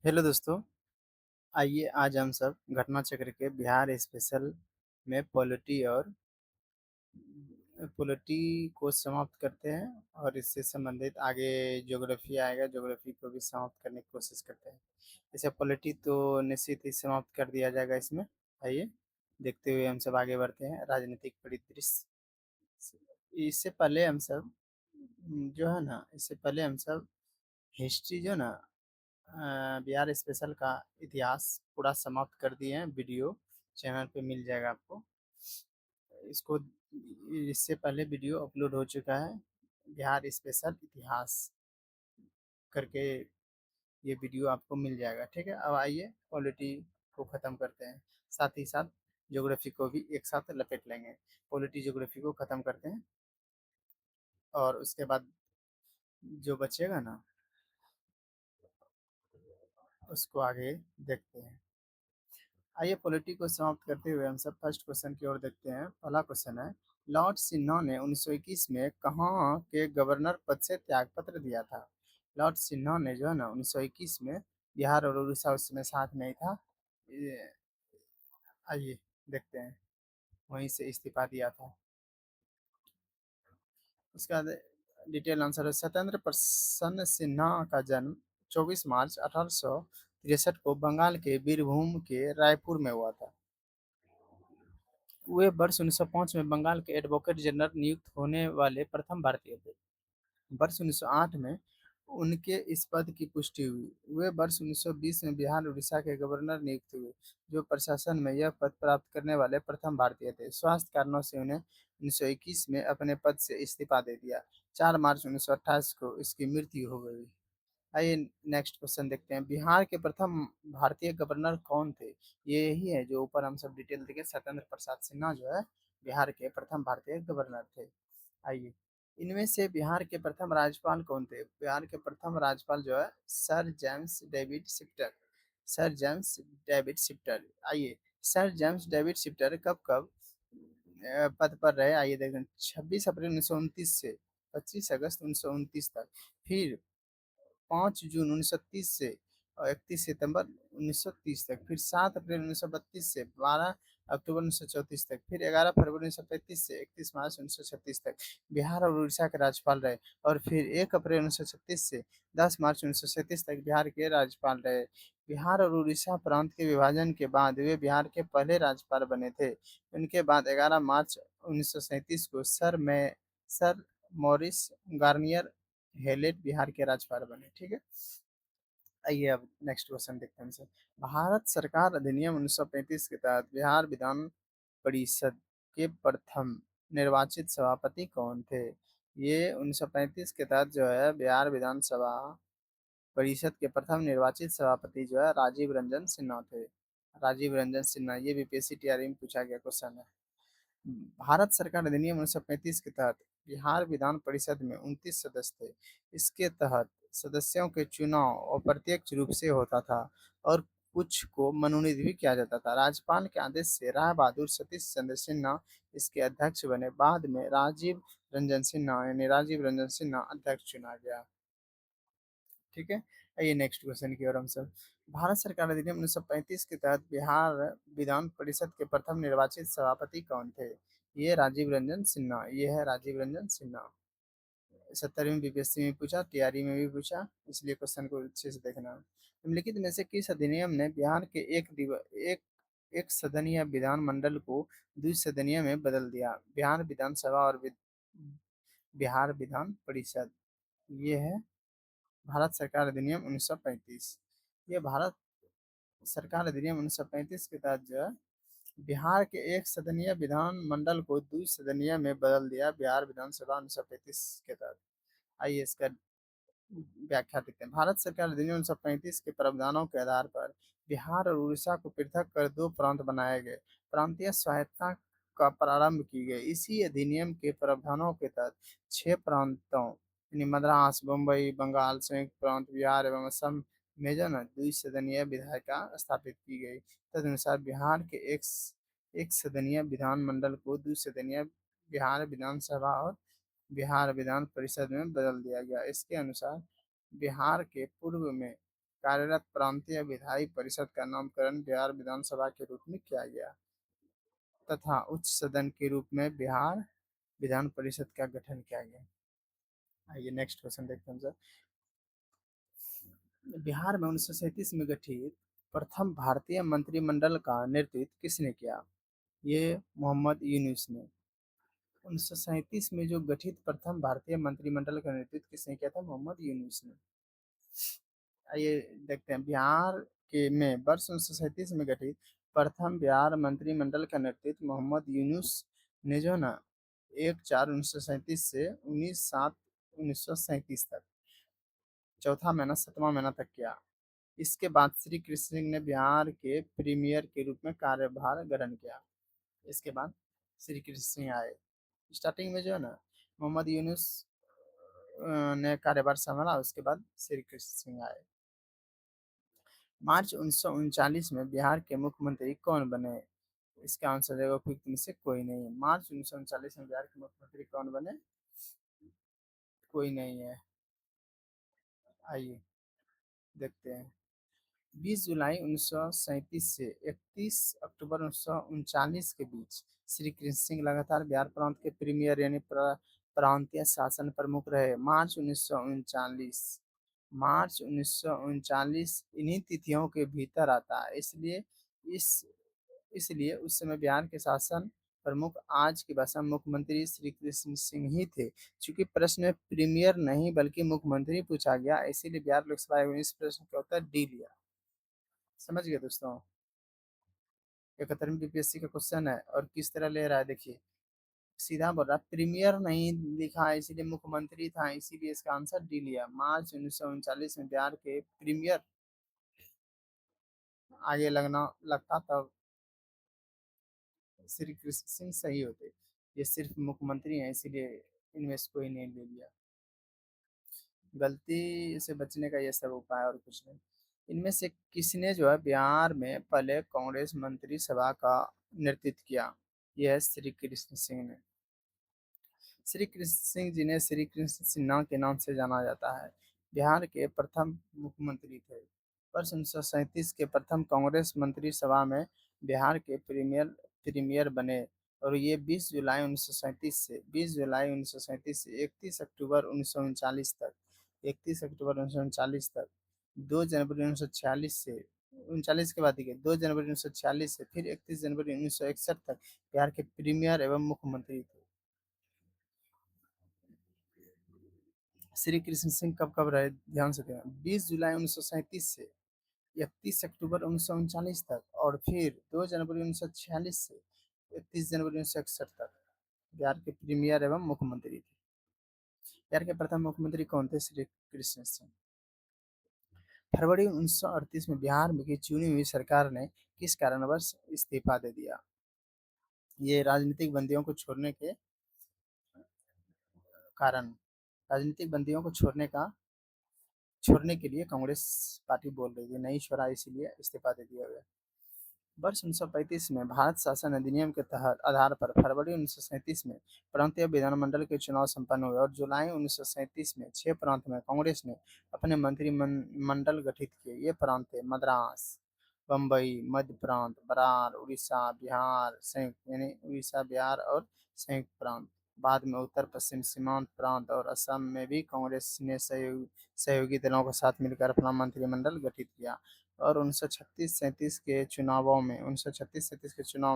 Hello दोस्तों, आइए आज हम सब घटना चक्र के बिहार स्पेशल में पॉलिटी को समाप्त करते हैं और इससे संबंधित आगे ज्योग्राफी आएगा। ज्योग्राफी को भी समाप्त करने की कोशिश करते हैं। इसे पॉलिटी तो निश्चित ही समाप्त कर दिया जाएगा इसमें। आइए देखते हुए हम सब आगे बढ़ते हैं। राजनीतिक परिदृश्य, इससे पहले हम सब जो है ना, इससे पहले हम सब हिस्ट्री जो ना, बिहार स्पेशल का इतिहास पूरा समाप्त कर दिए हैं। वीडियो चैनल पे मिल जाएगा आपको। इसको इससे पहले वीडियो अपलोड हो चुका है, बिहार स्पेशल इतिहास करके। ये वीडियो आपको मिल जाएगा। ठीक है, अब आइए पॉलिटी को ख़त्म करते हैं, साथ ही साथ ज्योग्राफी को भी एक साथ लपेट लेंगे। पॉलिटी ज्योग्राफी को ख़त्म करते हैं और उसके बाद जो बचेगा ना, उसको आगे देखते हैं। आइए पॉलिटी को समाप्त करते हुए हम सब फर्स्ट क्वेश्चन की ओर देखते हैं। पहला क्वेश्चन है, लॉर्ड सिन्हा ने 1921 में कहाँ के गवर्नर पद से त्यागपत्र दिया था? लॉर्ड सिन्हा ने जो है ना 1921 में, बिहार और उड़ीसा उस समय साथ नहीं था, आइए देखते हैं, वहीं से इस्तीफा दिया था। उसका डिटेल आंसर है, सत्येंद्र प्रसन्न सिन्हा का जन्म 24 मार्च 1863 को बंगाल के बीरभूम के रायपुर में हुआ था। वे वर्ष 1905 में बंगाल के एडवोकेट जनरल नियुक्त होने वाले प्रथम भारतीय थे। वर्ष 1908 में उनके इस पद की पुष्टि हुई। वे वर्ष 1920 में बिहार उड़ीसा के गवर्नर नियुक्त हुए, जो प्रशासन में यह पद प्राप्त करने वाले प्रथम भारतीय थे। स्वास्थ्य कारणों से उन्हें 1921 में अपने पद से इस्तीफा दे दिया। 4 मार्च 1928 को इसकी मृत्यु हो गई। आइए नेक्स्ट क्वेश्चन देखते हैं, बिहार के प्रथम भारतीय गवर्नर कौन थे? ये यही है जो ऊपर हम सब डिटेल देखे, सत्येंद्र प्रसाद सिन्हा जो है बिहार के प्रथम भारतीय गवर्नर थे। आइए, इनमें से बिहार के प्रथम राज्यपाल कौन थे? बिहार के प्रथम राज्यपाल जो है sir James David shifter. Sir James David shifter. आइए, सर जेम्स डेविड शिफ्टर कब कब पद पर रहे? आइए देखते हैं, 26 अप्रैल 1929 से 25 अगस्त 1929 तक, फिर 5 जून 1930 से और 31 सितंबर 1930 तक, फिर 7 अप्रैल 1932 से 12 अक्टूबर 1934 तक, फिर 11 फरवरी 1935 से 31 मार्च 1936 तक बिहार और उड़ीसा के राज्यपाल रहे, और फिर 1 अप्रैल 1936 से 10 मार्च 1937 तक बिहार के राज्यपाल रहे। बिहार और उड़ीसा प्रांत के विभाजन के बाद वे बिहार के पहले राज्यपाल बने थे। उनके बाद 11 मार्च 1937 को sir Morris Garnier Hallett Bihar के राज्यपाल बने। ठीक है, आइए अब नेक्स्ट क्वेश्चन देखते हैं हमसे। भारत सरकार अधिनियम 1935 के तहत बिहार विधान परिषद के प्रथम निर्वाचित सभापति कौन थे? ये 1935 के तहत जो है बिहार विधानसभा परिषद के प्रथम निर्वाचित सभापति जो है राजीव रंजन सिन्हा थे। राजीव रंजन सिन्हा, ये बीपीएससी टीआरई में पूछा गया क्वेश्चन है। भारत सरकार अधिनियम 1935 के तहत बिहार विधान परिषद में 29 सदस्य थे। इसके तहत सदस्यों के चुनाव अप्रत्यक्ष रूप से होता था और कुछ को मनोनीत भी किया जाता था। राज्यपाल के आदेश से राय बहादुर सतीश चंद्र सिन्हा इसके अध्यक्ष बने। बाद में राजीव रंजन सिन्हा अध्यक्ष चुना गया। ठीक है, आइए नेक्स्ट क्वेश्चन की ओर हम सब। भारत सरकार अधिनियम 1935 के तहत बिहार विधान परिषद के प्रथम निर्वाचित सभापति कौन थे? ये राजीव रंजन सिन्हा, ये है राजीव रंजन सिन्हा। 70वीं बीपीएससी में पूछा, टीआरई में भी पूछा, इसलिए क्वेश्चन को अच्छे से देखना। निम्नलिखित में से किस अधिनियम ने बिहार के एक एक सदनीय विधान मंडल को द्विसदनीय में बदल दिया? बिहार विधानसभा और बिहार विधान परिषद। ये है भारत सरकार अधिनियम 1935। ये भारत सरकार अधिनियम 1935 के तहत जो है बिहार के एक सदनीय विधान मंडल को द्विसदनीय में बदल दिया, बिहार विधानसभा 1935 के तहत। आइए इसका व्याख्या देते हैं। भारत सरकार अधिनियम 1935 के प्रावधानों के आधार पर बिहार और उड़ीसा को पृथक कर दो प्रांत बनाए गए। प्रांतीय स्वायत्तता का प्रारंभ की गई। इसी अधिनियम के प्रावधानों के तहत 6 प्रांतों यानी मद्रास, बम्बई, बंगाल, संयुक्त प्रांत, बिहार एवं असम में जो है द्विसदनीय विधायिका स्थापित की गई। तदनुसार बिहार के एक सदनीय विधानमंडल को द्विसदनीय बिहार विधानसभा और बिहार विधान परिषद में बदल दिया गया। इसके अनुसार बिहार के पूर्व में कार्यरत प्रांतीय विधायी परिषद का नामकरण बिहार विधानसभा के रूप में किया गया तथा उच्च सदन के रूप में बिहार विधान परिषद का गठन किया गया। आइए नेक्स्ट क्वेश्चन देखते हैं सर। बिहार में 1937 में गठित प्रथम भारतीय मंत्रिमंडल का नेतृत्व किसने किया? ये मोहम्मद यूनुस ने। 1937 में जो गठित प्रथम भारतीय मंत्रिमंडल का नेतृत्व किसने किया था? मोहम्मद यूनुस ने। आइए देखते हैं बिहार के में वर्ष 1937 में गठित प्रथम बिहार मंत्रिमंडल का नेतृत्व मोहम्मद यूनुस ने जो ना 1/4/1937 से 19/7/1937 तक चौथा महीना 7वां महीना तक किया। इसके बाद श्री कृष्ण सिंह ने बिहार के प्रीमियर के रूप में कार्यभार ग्रहण किया। इसके बाद श्री कृष्ण सिंह आए। स्टार्टिंग में जो है ना मोहम्मद यूनुस ने कार्यभार संभाला, उसके बाद श्री कृष्ण सिंह आए। मार्च 1939 में बिहार के मुख्यमंत्री कौन बने? इसका आंसर देगा उपयुक्त में से कोई नहीं है। मार्च 1939 में बिहार के मुख्यमंत्री कौन बने? कोई नहीं है। आइए देखते हैं। 20 जुलाई 1937 से 31 अक्टूबर 1939 के बीच श्री कृष्ण सिंह लगातार बिहार प्रांत के प्रीमियर यानी प्रांतीय शासन प्रमुख रहे। मार्च 1939 इन्हीं तिथियों के भीतर आता है, इस इसलिए उस समय बिहार के शासन प्रमुख आज की भाषा में मुख्यमंत्री श्री कृष्ण सिंह ही थे। चूंकि प्रश्न में प्रीमियर नहीं बल्कि मुख्यमंत्री पूछा गया, इसीलिए बिहार लोकसभा आयोग ने इस प्रश्न का उत्तर डी लिया। समझ गए दोस्तों? 71वीं बीपीएससी का क्वेश्चन है और किस तरह ले रहा है देखिए। सीधा बोल रहा प्रीमियर नहीं लिखा है इसीलिए मुख्यमंत्री था, इसीलिए इसका आंसर डी लिया। मार्च 1939 में बिहार के प्रीमियर आगे लगना लगता तब श्री कृष्ण सिंह सही होते। ये सिर्फ मुख्यमंत्री हैं इसीलिए इनमें से कोई नहीं ले लिया। गलती से बचने का ये सब उपाय और कुछ नहीं। इनमें से किसने जो है बिहार में पहले कांग्रेस मंत्री सभा का नेतृत्व किया? यह है श्री कृष्ण सिंह ने। श्री कृष्ण सिंह जिन्हें श्री कृष्ण सिन्हा के नाम से जाना जाता है, बिहार के प्रथम मुख्यमंत्री थे। वर्ष 1937 के प्रथम कांग्रेस मंत्री सभा में बिहार के प्रीमियर बने और ये 20 जुलाई 1937 से 31 अक्टूबर 1939 तक 2 जनवरी 1946 से 39 के बाद 2 जनवरी 1946 से फिर 31 जनवरी 1961 तक बिहार के प्रीमियर एवं मुख्यमंत्री थे। श्री कृष्ण सिंह कब कब रहे ध्यान से देना। 20 जुलाई 1937 से 31 अक्टूबर 1939 तक और फिर 2 जनवरी 1946 से 31 जनवरी 1961 तक बिहार के प्रीमियर एवं मुख्यमंत्री थे। बिहार के प्रथम मुख्यमंत्री कौन थे? श्री कृष्ण सिंह। फरवरी 1938 में बिहार की चुनी हुई सरकार ने किस कारणवश इस्तीफा दे दिया? ये राजनीतिक बंदियों को छोड़ने के कारण, राजनीतिक बंदियों को छोड़ने के लिए कांग्रेस पार्टी बोल रही थी, नहीं छोड़ा इसीलिए इस्तीफा दे दिया गया। वर्ष 1935 में भारत शासन अधिनियम के तहत आधार पर फरवरी 1937 में प्रांतीय विधानमंडल के चुनाव संपन्न हुए और जुलाई 1937 में 6 प्रांत में कांग्रेस ने अपने मंत्रिमंडल गठित किए। ये प्रांत मद्रास, बम्बई, मध्य प्रांत, बरार, उड़ीसा, बिहार संयुक्त यानी उड़ीसा, बिहार और संयुक्त प्रांत। बाद में उत्तर पश्चिम सीमांत प्रांत और असम में भी कांग्रेस ने सहयोगी दलों के साथ मिलकर अपना मंत्रिमंडल गठित किया और 1936-37 के चुनाव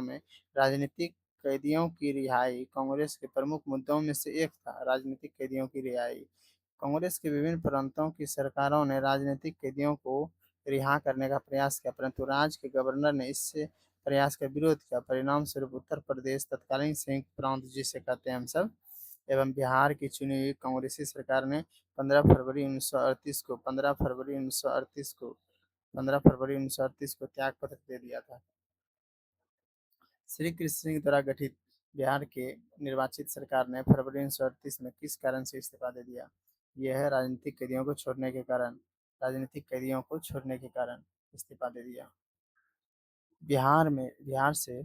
में राजनीतिक कैदियों की रिहाई कांग्रेस के प्रमुख मुद्दों में से एक था। राजनीतिक कैदियों की रिहाई, कांग्रेस के विभिन्न प्रांतों की सरकारों ने राजनीतिक कैदियों को रिहा करने का प्रयास किया, परंतु राज्य के गवर्नर ने इससे प्रयास का विरोध किया। परिणाम स्वरूप उत्तर प्रदेश तत्कालीन संयुक्त प्रांत जिसे कहते हैं हम सब एवं बिहार की चुनी हुई कांग्रेसी सरकार ने 15 फरवरी 1938 को त्याग पत्र दे दिया था। श्री कृष्ण सिंह द्वारा गठित बिहार के निर्वाचित सरकार ने फरवरी 1938 में किस कारण से इस्तीफा दे दिया? यह है राजनीतिक कैदियों को छोड़ने के कारण। राजनीतिक कैदियों को छोड़ने के कारण इस्तीफा दे दिया। बिहार से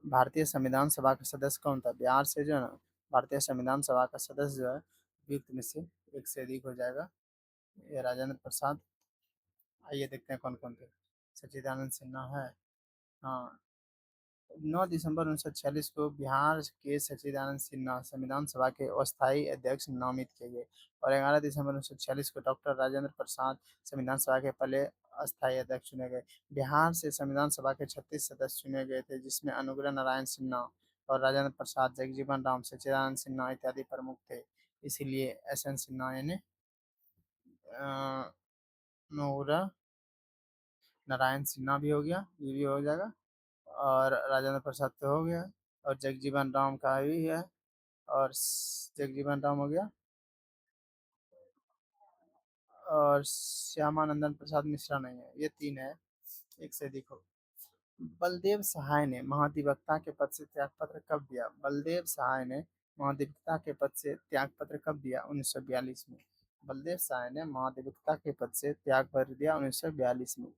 भारतीय संविधान सभा का सदस्य कौन था? बिहार से जो है ना भारतीय संविधान सभा का सदस्य जो है उपयुक्त में से एक से अधिक हो जाएगा। ये राजेंद्र प्रसाद आइए देखते हैं कौन कौन थे। सच्चिदानंद सिन्हा है। हाँ। 9 दिसंबर 1946 को बिहार के सच्चिदानंद सिन्हा संविधान सभा के अस्थायी अध्यक्ष नामित किए गए। और 11 दिसंबर 1946 को डॉक्टर राजेंद्र प्रसाद संविधान सभा के पहले अस्थायी अध्यक्ष चुने गए। बिहार से संविधान सभा के 36 सदस्य चुने गए थे, जिसमें अनुग्रह नारायण सिन्हा और राजेंद्र प्रसाद, जगजीवन राम, सच्चिदानंद सिन्हा इत्यादि प्रमुख थे। इसीलिए एस एन सिन्हा यानी अनुग्रह नारायण सिन्हा भी हो गया, ये भी हो जाएगा। और राजेंद्र प्रसाद तो हो गया। और जगजीवन राम का भी है। और जगजीवन राम हो गया। और श्यामानंदन प्रसाद मिश्रा नहीं है, ये तीन है। एक से देखो। बलदेव सहाय ने महाधिवक्ता के पद से त्यागपत्र कब दिया? बलदेव सहाय ने महाधिवक्ता के पद से त्यागपत्र कब दिया? 1942 में। बलदेव सहाय ने महाधिवक्ता के पद से त्यागपत्र दिया 1942 में।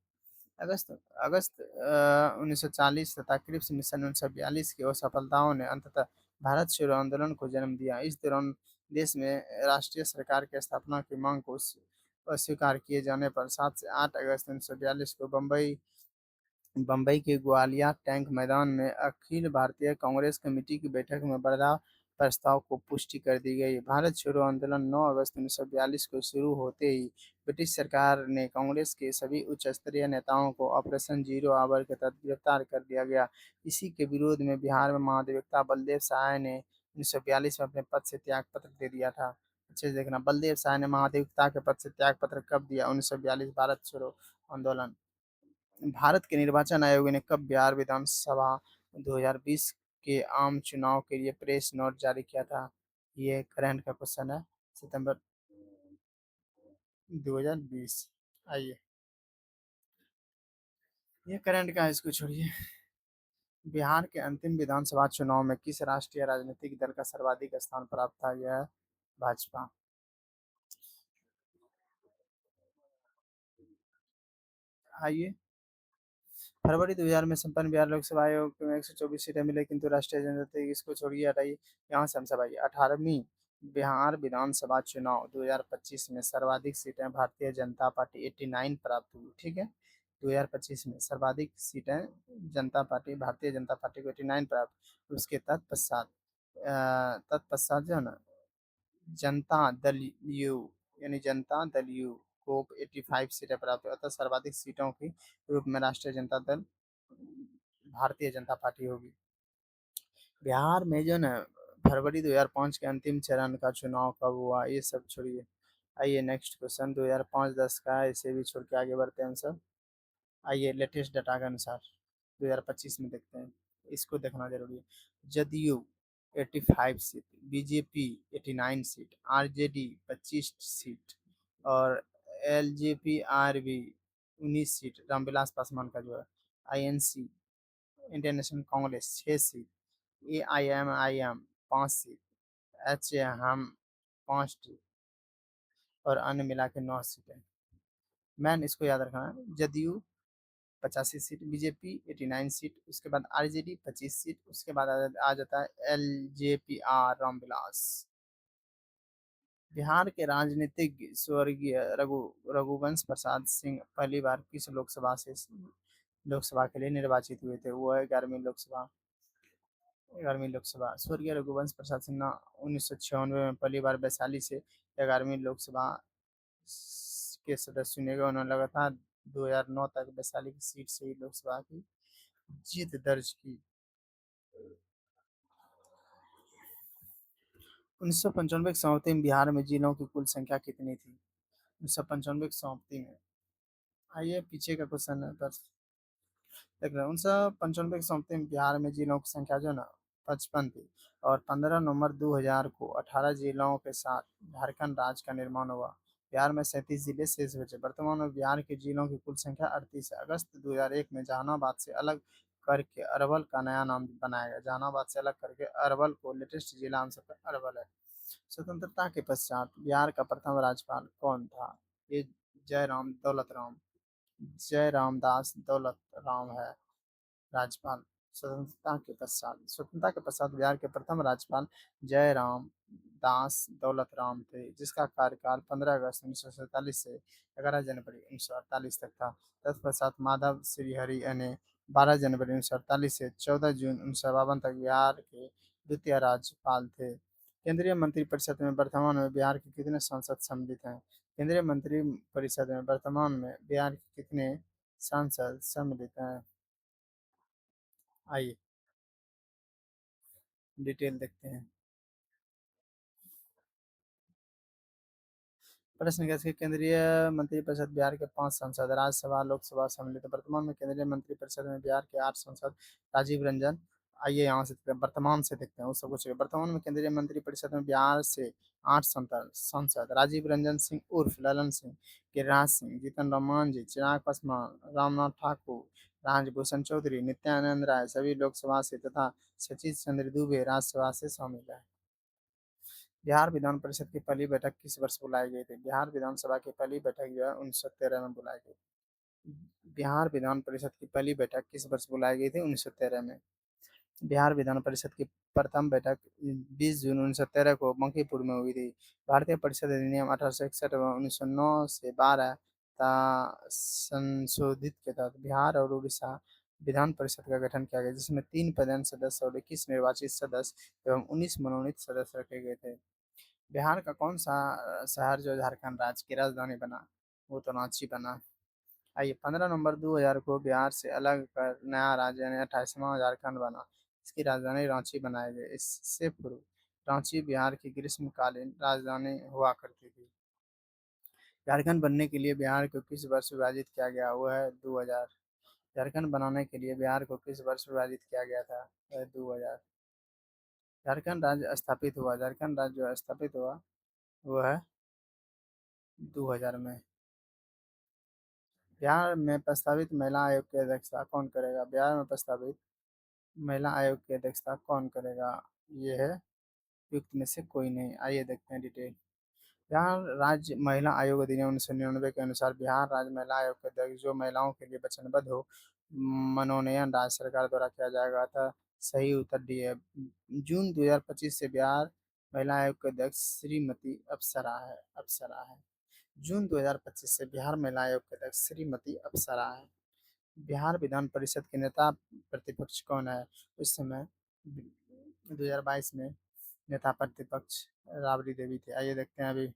अगस्त अगस्त 1940 तथा क्रिप्स मिशन 1942 की असफलताओं ने अंततः भारत छोड़ो आंदोलन को जन्म दिया। इस दौरान देश में राष्ट्रीय सरकार की स्थापना की मांग को अस्वीकार किए जाने पर 7 से 8 अगस्त 1942 को बम्बई के ग्वालियर टैंक मैदान में अखिल भारतीय कांग्रेस कमेटी की बैठक में बर्ता प्रस्ताव को पुष्टि कर दी गई। भारत छोड़ो आंदोलन 9 अगस्त 1942 को शुरू होते ही ब्रिटिश सरकार ने कांग्रेस के सभी उच्च स्तरीय नेताओं को ऑपरेशन जीरो आवर के तहत गिरफ्तार कर दिया गया। इसी के विरोध में बिहार में महाधिवक्ता बलदेव सहाय ने 1942 में अपने पद से त्यागपत्र दे दिया था। अच्छे से देखना, बलदेव सहाय ने महाधिवक्ता के पद से त्यागपत्र कब दिया? 1942 भारत छोड़ो आंदोलन। भारत के निर्वाचन आयोग ने कब बिहार विधानसभा 2020 के आम चुनाव के लिए प्रेस नोट जारी किया था? ये करंट का क्वेश्चन है। सितंबर 2020। आइए, ये करंट का है, इसको छोड़िए। बिहार के अंतिम विधानसभा चुनाव में किस राष्ट्रीय राजनीतिक दल का सर्वाधिक स्थान प्राप्त था? यह है भाजपा। आइए, फरवरी 2000 में संपन्न बिहार लोकसभा आयोग में 124 सीटें मिले, किंतु राष्ट्रीय जनता इसको छोड़िए, हटाइए। यहाँ से हम सब आइए। 18वीं बिहार विधानसभा चुनाव 2025 में सर्वाधिक सीटें भारतीय जनता पार्टी 89 प्राप्त हुई। ठीक है, 2025 में सर्वाधिक सीटें जनता पार्टी भारतीय जनता पार्टी को 89 प्राप्त। उसके तत्पश्चात जो है ना, जनता दल यू यानी जनता दल यू को 85 सीटें प्राप्त हुई। अतः सर्वाधिक सीटों के रूप में राष्ट्रीय जनता दल भारतीय जनता पार्टी होगी। बिहार में जो ना फरवरी 2005 के अंतिम चरण का चुनाव कब हुआ? ये सब छोड़िए। आइए नेक्स्ट क्वेश्चन 2005-10 का है, इसे भी छोड़ के आगे बढ़ते हैं हम सब। आइए, लेटेस्ट डाटा के अनुसार 2025 में देखते हैं, इसको देखना जरूरी है। JDU 85 seat, BJP 89 seat, RJD 25 seat और एलजेपी आर भी 19 सीट, रामविलास पासवान का जो है। INC Indian national Congress 6 seat, AIMIM 5 seat, H A हम 5 सीट और अन्य मिला के 9 सीटें। मैन इसको याद रखना है। जदयू 85 सीट, बीजेपी 89 सीट, उसके बाद आरजेडी 25 सीट, उसके बाद आ जाता है एलजेपीआर रामविलास। बिहार के राजनीतिज्ञ स्वर्गीय रघुवंश प्रसाद सिंह पहली बार किस लोकसभा के लिए निर्वाचित हुए थे? वो है 11वीं लोकसभा। स्वर्गीय रघुवंश प्रसाद सिन्हा 1996 में पहली बार वैशाली से 11वीं लोकसभा के सदस्य चुने गए। उन्होंने लगातार 2009 तक वैशाली की सीट से ही लोकसभा की जीत दर्ज की। 1995 की समाप्ति में बिहार में जिलों की कुल संख्या कितनी थी? 1995 की समाप्ति में। आइए, पीछे का क्वेश्चन है बस देख रहे हैं। 1995 की समाप्ति में बिहार में जिलों की संख्या जो है ना 55 थी। और 15 नवंबर 2000 को 18 जिलों के साथ झारखंड राज्य का निर्माण हुआ। बिहार में 37 जिले शेष बचे। वर्तमान में बिहार के जिलों की कुल संख्या 38 है। अगस्त 2001 में जहानाबाद से अलग करके अरवल का नया नाम बनाया गया। जहानाबाद से अलग करके अरवल को लेटेस्ट जिला आंसर अरवल है। स्वतंत्रता के पश्चात बिहार का प्रथम राज्यपाल कौन था? ये जयराम दौलत राम जय रामदास दौलत राम है राज्यपाल। स्वतंत्रता के पश्चात बिहार के प्रथम राज्यपाल जयराम दास दौलत राम थे, जिसका कार्यकाल 15 अगस्त 1947 से 11 जनवरी 1948 तक था। तत्पश्चात माधव श्रीहरि ने 12 जनवरी 1948 से 14 जून 1952 तक बिहार के द्वितीय राज्यपाल थे। केंद्रीय मंत्रिपरिषद में वर्तमान में बिहार के कितने सांसद सम्मिलित हैं? केंद्रीय मंत्रिपरिषद में वर्तमान में बिहार के कितने सांसद सम्मिलित हैं? आइए डिटेल देखते हैं। प्रश्न कैसे केंद्रीय मंत्रिपरिषद बिहार के 5 सांसद राज्यसभा लोकसभा सम्मिलित। वर्तमान में केंद्रीय मंत्रिपरिषद में बिहार के 8 सांसद। राजीव रंजन। आइए यहाँ से देखते हैं, वर्तमान से देखते हैं, उससे कुछ वर्तमान में केंद्रीय मंत्रिपरिषद में बिहार से 8 सांसद राजीव रंजन सिंह उर्फ ललन सिंह, गिरिराज सिंह, जीतन राम मांझी, चिराग पासवान, रामनाथ ठाकुर, राजभूषण चौधरी, नित्यानंद राय सभी लोकसभा से तथा सचिव चंद्र दुबे राज्यसभा से शामिल है। बिहार विधान परिषद की पहली बैठक किस वर्ष बुलाई गई थी? बिहार विधानसभा की पहली बैठक जो है 1913 में बुलाई गई थी। बिहार विधान परिषद की पहली बैठक किस वर्ष बुलाई गई थी? 1913 में। बिहार विधान परिषद की प्रथम बैठक 20 जून 1913 को बंकीपुर में हुई थी। भारतीय परिषद अधिनियम 1861 व 1909 से 12 ता संशोधित के तहत बिहार और उड़ीसा विधान परिषद का गठन किया गया, जिसमें 3 पदेन सदस्य और 21 निर्वाचित सदस्य एवं 19 मनोनीत सदस्य रखे गए थे। बिहार का कौन सा शहर जो झारखंड राज्य की राजधानी बना? वो तो रांची बना। आइए 15 नवंबर 2000 को बिहार से अलग कर नया राज्य यानी 28वां झारखंड बना। इसकी राजधानी रांची बनाई गई। इससे पूर्व रांची बिहार की ग्रीष्मकालीन राजधानी हुआ करती थी। झारखंड बनने के लिए बिहार को किस वर्ष विभाजित किया गया? वो है 2000। झारखंड बनाने के लिए बिहार को किस वर्ष विभाजित किया गया था? वो है 2000। झारखंड राज्य जो स्थापित हुआ वो है 2000 में। बिहार में प्रस्तावित महिला आयोग की अध्यक्षता कौन करेगा? बिहार में प्रस्तावित महिला आयोग की अध्यक्षता कौन करेगा? ये है युक्त में से कोई नहीं। आइए देखते हैं डिटेल। बिहार राज्य महिला आयोग अधिनियम 1999 के अनुसार बिहार राज्य महिला आयोग के अध्यक्ष जो महिलाओं के लिए वचनबद्ध हो, मनोनयन राज्य सरकार द्वारा किया जाएगा। अतः सही उत्तर डी है। जून 2025 से बिहार महिला आयोग के अध्यक्ष श्रीमती अप्सरा है। जून 2025 से बिहार महिला आयोग के अध्यक्ष श्रीमती अप्सरा है। बिहार विधान परिषद के नेता प्रतिपक्ष कौन है? उस समय 2022 में नेता प्रतिपक्ष राबड़ी देवी थे। आइए देखते हैं अभी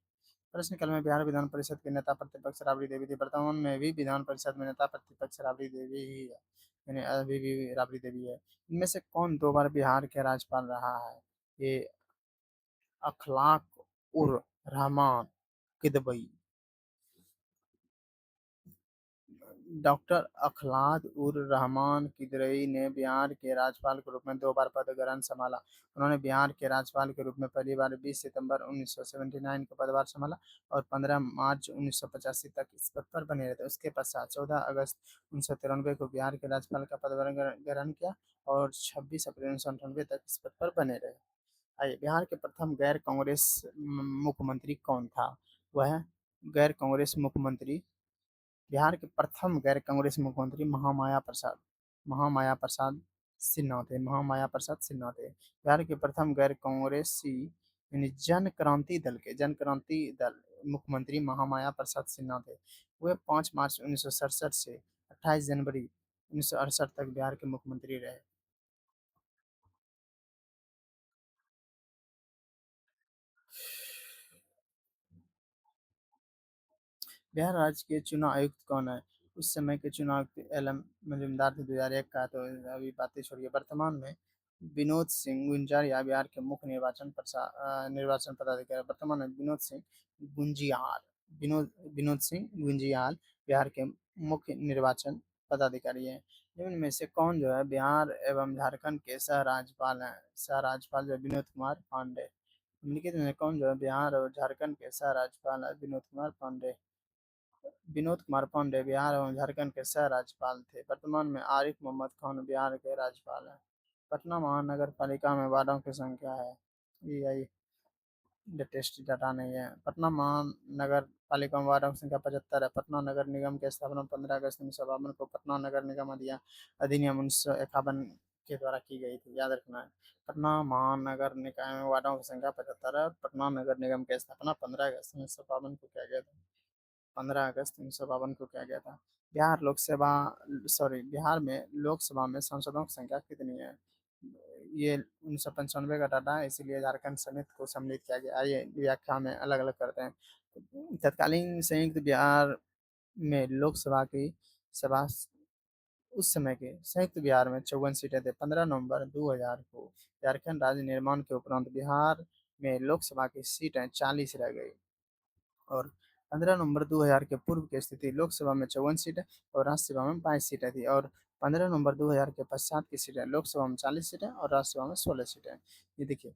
प्रश्नकाल में बिहार विधान परिषद के नेता प्रतिपक्ष राबड़ी देवी थी। वर्तमान में भी विधान परिषद में नेता प्रतिपक्ष राबड़ी देवी ही है, यानी अभी भी राबड़ी देवी है। इनमें से कौन 2 बार बिहार के राज्यपाल रहा है? ये अखलाक उर रहमान किदवई। डॉक्टर अखलाक उर रहमान किदवई ने बिहार के राज्यपाल के रूप में 2 बार पद ग्रहण संभाला। उन्होंने बिहार के राज्यपाल के रूप में पहली बार 20 सितंबर 1979 को पदभार संभाला और 15 मार्च 1985 तक इस पद पर बने रहे। उसके पश्चात 14 अगस्त 1993 को बिहार के राज्यपाल का पदभार ग्रहण किया और 26 अप्रैल 1998 तक इस पद पर बने रहे। आइए बिहार के प्रथम गैर कांग्रेस मुख्यमंत्री कौन था? वह गैर कांग्रेस मुख्यमंत्री बिहार के प्रथम गैर कांग्रेस मुख्यमंत्री महामाया प्रसाद सिन्हा थे। बिहार के प्रथम गैर कांग्रेसी यानी जन क्रांति दल मुख्यमंत्री महामाया प्रसाद सिन्हा थे। वे 5 मार्च 1967 से 28 जनवरी 1968 तक बिहार के मुख्यमंत्री रहे। बिहार राज्य के चुनाव आयुक्त कौन है? उस समय के चुनाव आयुक्त एल.एम. मजूमदार थे। 2001 का तो अभी बातें छोड़िए। वर्तमान में विनोद सिंह गुंजारिया बिहार के मुख्य निर्वाचन पदाधिकारी। वर्तमान में विनोद सिंह गुंजियाल बिहार के मुख्य निर्वाचन पदाधिकारी हैं। निम्न में से कौन जो है बिहार एवं झारखंड के सह राज्यपाल हैं? सह राज्यपाल जो है विनोद कुमार पांडे। निम्नलिखित में कौन जो है बिहार और झारखंड के सह राज्यपाल है? विनोद कुमार पांडे। विनोद कुमार पांडे बिहार एवं झारखंड के सह राज्यपाल थे। वर्तमान में आरिफ मोहम्मद खान बिहार के राज्यपाल हैं। पटना महानगर पालिका में वार्डों की संख्या है। यही लेटेस्ट डाटा नहीं है। पटना महानगर पालिका में वार्डों की संख्या 75 है। पटना नगर निगम की स्थापना 15 अगस्त 1952 को पटना नगर निगम अधिनियम 1951 के द्वारा की गई थी, याद रखना है। पटना महानगर निकाय में वार्डों की संख्या 75 है। पटना नगर निगम की स्थापना 15 अगस्त 1952 को किया गया था। 15 अगस्त 1952 को किया गया था। बिहार लोकसभा सॉरी बिहार में लोकसभा में सांसदों की संख्या कितनी है? ये 1995 का डाटा है, इसीलिए झारखंड समिति को सम्मिलित किया गया। आइए व्याख्या में अलग अलग करते हैं। तत्कालीन संयुक्त बिहार में लोकसभा की सभा उस समय के संयुक्त बिहार में 54 सीटें थे। 15 नवंबर 2000 को झारखंड राज्य निर्माण के उपरांत बिहार में लोकसभा की सीटें 40 रह गई। और 15 नवंबर 2000 के पूर्व की स्थिति, लोकसभा में 54 सीटें और राज्यसभा में 22 सीटें थी। और 15 नवंबर 2000 के पश्चात की सीटें, लोकसभा में 40 सीटें और राज्यसभा में 16 सीटें। ये देखिए,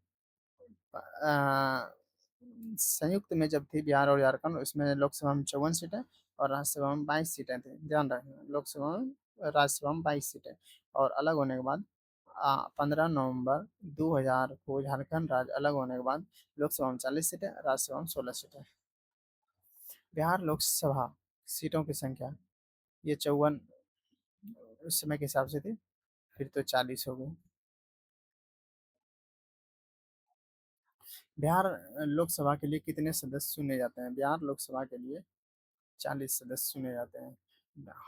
संयुक्त में जब थी बिहार और झारखंड, उसमें लोकसभा में 54 सीटें और राज्यसभा में 22 सीटें थी। ध्यान रखना, लोकसभा में राज्यसभा में 22 सीटें। और अलग होने के बाद 15 नवंबर 2000 को झारखंड राज्य अलग होने के बाद लोकसभा में 40 सीटें, राज्यसभा में 16 सीटें। बिहार लोकसभा सीटों की संख्या ये 54 उस समय के हिसाब से थी, फिर तो 40 हो गई। बिहार लोकसभा के लिए कितने सदस्य चुने जाते हैं? बिहार लोकसभा के लिए 40 सदस्य चुने जाते हैं।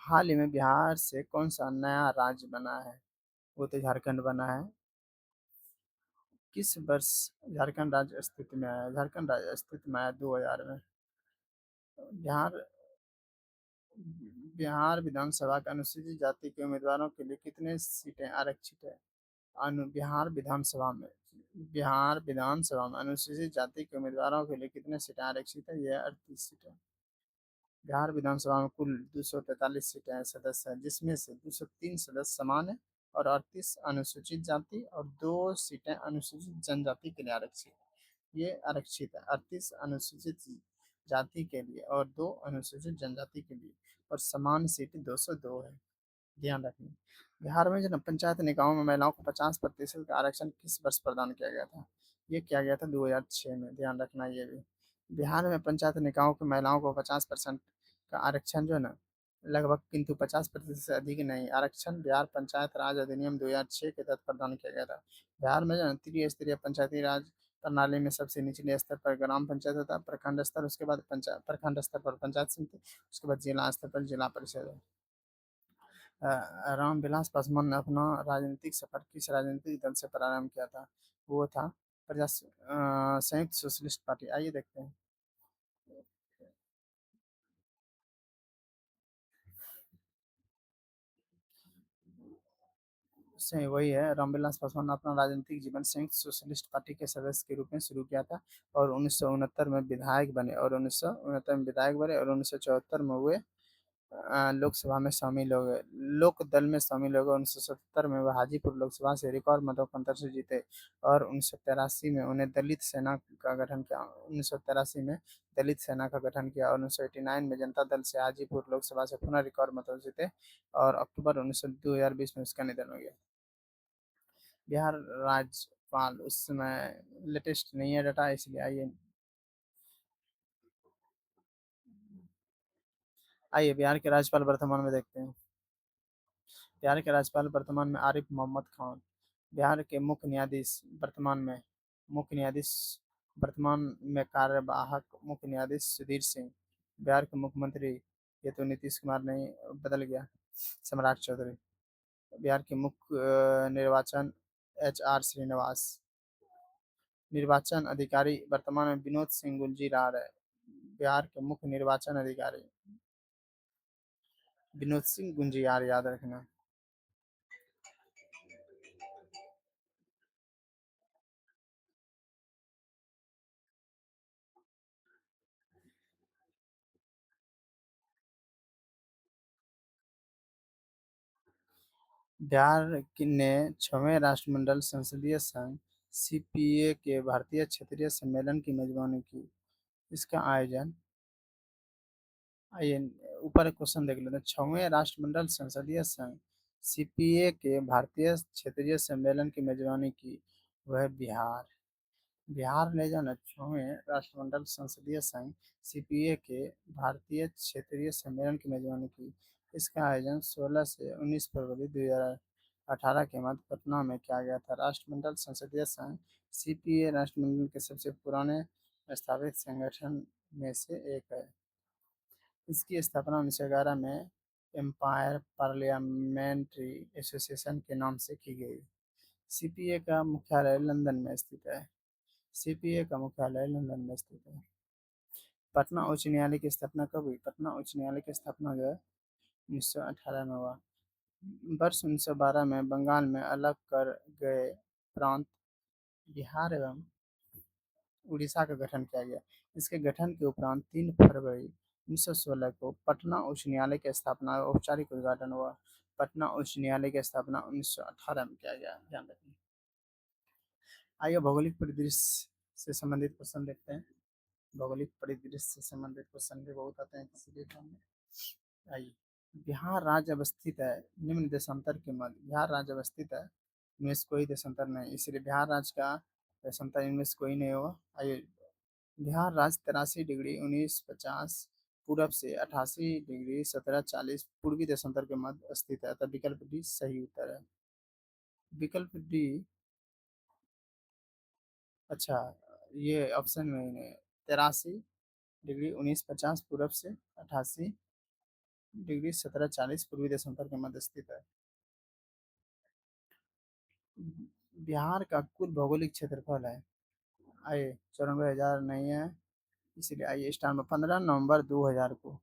हाल ही में बिहार से कौन सा नया राज्य बना है? वो तो झारखंड बना है। किस वर्ष झारखंड राज्य अस्तित्व में आया? झारखंड राज्य अस्तित्व में आया 2000 में। बिहार बिहार विधानसभा के अनुसूचित जाति के उम्मीदवारों के लिए कितने सीटें आरक्षित है? बिहार विधानसभा में अनुसूचित जाति के उम्मीदवारों के लिए कितने सीटें आरक्षित है? यह 38 सीटें। बिहार विधानसभा में कुल 243 सीटें सदस्य हैं, जिसमें से 203 सदस्य सामान्य और 38 अनुसूचित जाति और 2 सीटें अनुसूचित जनजाति के लिए आरक्षित। ये आरक्षित है 38 अनुसूचित जाति के लिए और 2 अनुसूचित जनजाति के लिए, और समान सीटें 202 है। ध्यान रखना, बिहार में जो पंचायत निकायों में महिलाओं को 50% का आरक्षण किस वर्ष प्रदान किया गया था? ये किया गया था 2006 में। ध्यान रखना ये भी। बिहार में पंचायत निकायों की महिलाओं को 50% का आरक्षण जो है ना, लगभग, किंतु 50% से अधिक नहीं, आरक्षण बिहार पंचायत राज अधिनियम 2006 के तहत प्रदान किया गया था। बिहार में जो है त्रिस्तरीय पंचायती राज प्रणाली में सबसे निचले स्तर पर ग्राम पंचायत होता है, प्रखंड स्तर, उसके बाद पंचायत, प्रखंड स्तर पर पंचायत समिति, उसके बाद जिला स्तर पर जिला परिषद है। रामविलास पासवान ने अपना राजनीतिक सफर किस राजनीतिक दल से प्रारंभ किया था? वो था संयुक्त सोशलिस्ट पार्टी। आइए देखते हैं। सही वही है, रामविलास पासवान ने अपना राजनीतिक जीवन संयुक्त सोशलिस्ट पार्टी के सदस्य के रूप में शुरू किया था और 1969 में विधायक बने, और 1969 में विधायक बने और 1974 में हुए लोकसभा में शामिल हो गए, लोक दल में शामिल हो गए। 1977 में वह हाजीपुर लोकसभा से रिकॉर्ड मतों के अंतर से जीते और 1983 में उन्हें दलित सेना का गठन किया 1983 में दलित सेना का गठन किया और 1989 में जनता दल से हाजीपुर लोकसभा से पुनः रिकॉर्ड मतों से जीते और अक्टूबर 2020 में उसका निधन हो गया। बिहार राज्यपाल उस समय लेटेस्ट नहीं है डाटा, इसलिए आइए आइए बिहार के राज्यपाल वर्तमान में देखते हैं। बिहार के राज्यपाल वर्तमान में आरिफ मोहम्मद खान। बिहार के मुख्य न्यायाधीश वर्तमान में कार्यवाहक मुख्य न्यायाधीश सुधीर सिंह। बिहार के मुख्यमंत्री, ये तो नीतीश कुमार नहीं, बदल गया, सम्राट चौधरी। बिहार के मुख्य निर्वाचन HR श्रीनिवास। निर्वाचन अधिकारी वर्तमान में विनोद सिंह गुलजीरार है। बिहार के मुख्य निर्वाचन अधिकारी विनोद सिंह गुंजियार, याद रखना। बिहार ने 6वें राष्ट्रमंडल संसदीय संघ CPA के भारतीय क्षेत्रीय सम्मेलन की मेजबानी की। इसका आयोजन, आइए ऊपर एक क्वेश्चन देख लेते हैं। 6वें राष्ट्रमंडल संसदीय संघ CPA के भारतीय क्षेत्रीय सम्मेलन की मेजबानी की, वह बिहार। बिहार ने जो है 6वें राष्ट्रमंडल संसदीय संघ CPA के भारतीय क्षेत्रीय सम्मेलन की मेजबानी की। इसका आयोजन 16 से 19 फरवरी 2000 18 के मध्य पटना में किया गया था। राष्ट्रमंडल संसदीय संघ सीपीए राष्ट्रमंडल के सबसे पुराने स्थापित संगठन में से एक है। इसकी स्थापना 1911 में एम्पायर पार्लियामेंट्री एसोसिएशन के नाम से की गई। सीपीए का मुख्यालय लंदन में स्थित है। सीपीए का मुख्यालय लंदन में स्थित है। पटना उच्च न्यायालय की स्थापना कब हुई? पटना उच्च न्यायालय की स्थापना जो है 1918 में हुआ। वर्ष 1912 में बंगाल में अलग कर गए प्रांत बिहार एवं उड़ीसा का गठन किया गया। इसके गठन के उपरांत 3 फरवरी 1916 को पटना उच्च न्यायालय की स्थापना और औपचारिक उद्घाटन हुआ। पटना उच्च न्यायालय की स्थापना 1918 में किया गया, ध्यान रखना। आइए भौगोलिक परिदृश्य से संबंधित क्वेश्चन देखते हैं। भौगोलिक परिदृश्य से संबंधित क्वेश्चन भी बहुत आते हैं किसी भी एग्जाम में। आइए, बिहार राज्य अवस्थित है निम्न देशांतर के मध्य। बिहार राज्य अवस्थित है, इनमें से कोई देशांतर नहीं, इसलिए बिहार राज्य का देशांतर इनमें से कोई नहीं होगा। आइए, बिहार राज्य 83 डिग्री 19 50 पूरब से 88 डिग्री 17 40 पूर्वी देशांतर के मध्य स्थित है, तब विकल्प डी सही उत्तर है। विकल्प डी, अच्छा, ये ऑप्शन में ही नहीं है। 83 डिग्री 19 50 पूरब से 88 डिग्री 17 40 पूर्वी देशांतर के मध्य स्थित है। बिहार का कुल भौगोलिक क्षेत्रफल है, आइए 94,000 नहीं है, इसीलिए आइए स्टार में 15 नवंबर 2000 को,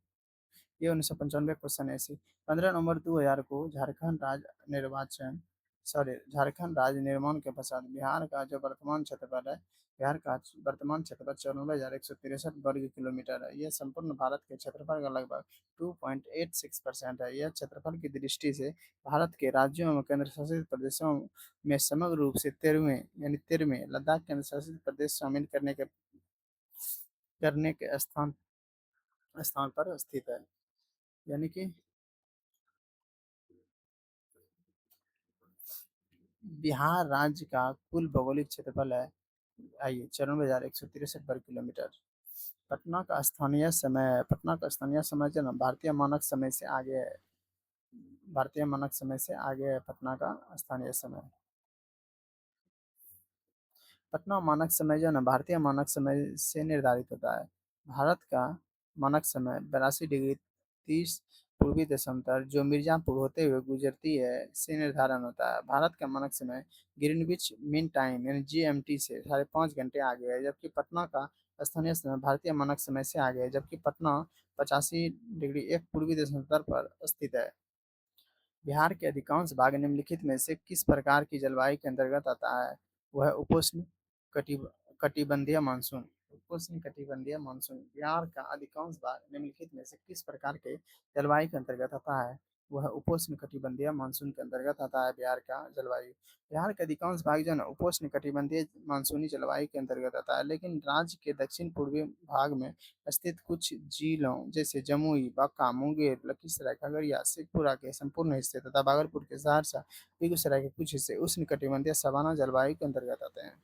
ये 1995 क्वेश्चन है ऐसे। 15 नवंबर 2000 को झारखंड राज्य निर्माण के पश्चात बिहार का जो वर्तमान क्षेत्रफल है, बिहार का वर्तमान क्षेत्रफल 94,163 वर्ग किलोमीटर है। यह संपूर्ण भारत के क्षेत्रफल का लगभग 2.86% है। यह क्षेत्रफल की दृष्टि से भारत के राज्यों एवं केंद्र शासित प्रदेशों में समग्र रूप से 13वें लद्दाख केंद्र शासित प्रदेश शामिल करने के स्थान स्थान पर स्थित है। यानी कि बिहार राज्य का कुल भौगोलिक क्षेत्रफल है, आइए 94,163 वर्ग किलोमीटर। पटना का स्थानीय समय जो ना भारतीय मानक समय से आगे है। भारतीय मानक समय से आगे है पटना का स्थानीय समय। पटना मानक समय जो है ना भारतीय मानक समय से निर्धारित होता है। भारत का मानक समय 82 डिग्री 30 पूर्वी देशांतर जो मिर्जापुर होते हुए गुजरती है से निर्धारण होता है। भारत का मानक समय ग्रीनविच मीन टाइम यानी जीएमटी से 5.5 घंटे आगे है, जबकि पटना का स्थानीय समय भारतीय मानक समय से आगे है, जबकि पटना 85 डिग्री 1 पूर्वी देशांतर पर स्थित है। बिहार के अधिकांश भाग निम्नलिखित में से किस प्रकार की जलवायु के अंतर्गत आता है? वह उपोष्ण कटिबंधीय मानसून। उपोष्ण कटिबंधीय मानसून। बिहार का अधिकांश भाग निम्नलिखित में से किस प्रकार के जलवायु के अंतर्गत आता है? वह उपोष्ण कटिबंधीय मानसून के अंतर्गत आता है। बिहार का जलवायु, बिहार के अधिकांश भाग जो है उपोष्ण कटिबंधीय मानसूनी जलवायु के अंतर्गत आता है, लेकिन राज्य के दक्षिण पूर्वी भाग में स्थित कुछ जिलों जैसे जमुई, बांका, मुंगेर, लखीसराय, खगड़िया, शेखपुरा के संपूर्ण हिस्से तथा भागलपुर के सहरसा, बेगूसराय के कुछ हिस्से उष्ण कटिबंधीय सवाना जलवायु के अंतर्गत आते हैं।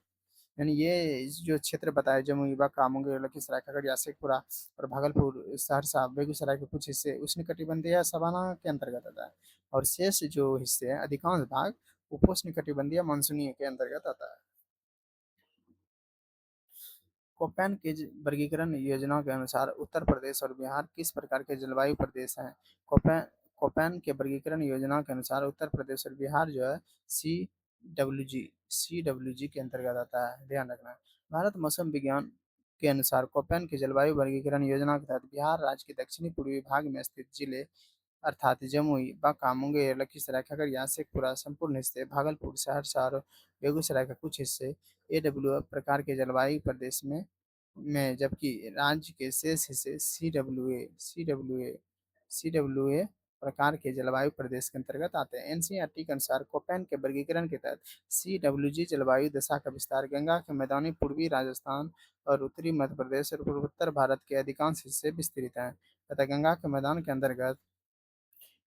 यानी ये जो क्षेत्र बताया जमुई, बांका, मुंगेर, लखीसराय, खगड़िया, शेखपुरा और भागलपुर, सहरसा, बेगूसराय के कुछ हिस्से उष्ण कटिबंधीय सवाना के अंतर्गत आता है, और शेष जो हिस्से हैं अधिकांश भाग उपोष्ण कटिबंधीय मानसूनी के अंतर्गत आता है। कोपेन के वर्गीकरण योजना के अनुसार उत्तर प्रदेश और बिहार किस प्रकार के जलवायु प्रदेश हैं? कोपेन कोपेन के वर्गीकरण योजना के अनुसार उत्तर प्रदेश और बिहार जो है सी डब्ल्यू जी के अंतर्गत आता है, ध्यान रखना। भारत मौसम विज्ञान के अनुसार कोपेन की जलवायु वर्गीकरण योजना के तहत बिहार राज्य के दक्षिणी पूर्वी भाग में स्थित जिले अर्थात जमुई, बांका, मुंगेर, लखीसराय, खगड़िया, शेखपुरा संपूर्ण हिस्से, भागलपुर, सहरसा और बेगूसराय के कुछ हिस्से एडब्ल्यू प्रकार के जलवायु प्रदेश में जबकि राज्य के शेष हिस्से सी डब्ल्यू ए प्रकार के जलवायु प्रदेश के अंतर्गत आते हैं। एनसीईआरटी के अनुसार कोपेन के वर्गीकरण के तहत CWG जलवायु दशा का विस्तार गंगा के मैदानी पूर्वी राजस्थान और उत्तरी मध्य प्रदेश और पूर्वोत्तर भारत के अधिकांश हिस्से विस्तृत हैं, तथा गंगा के मैदान के अंतर्गत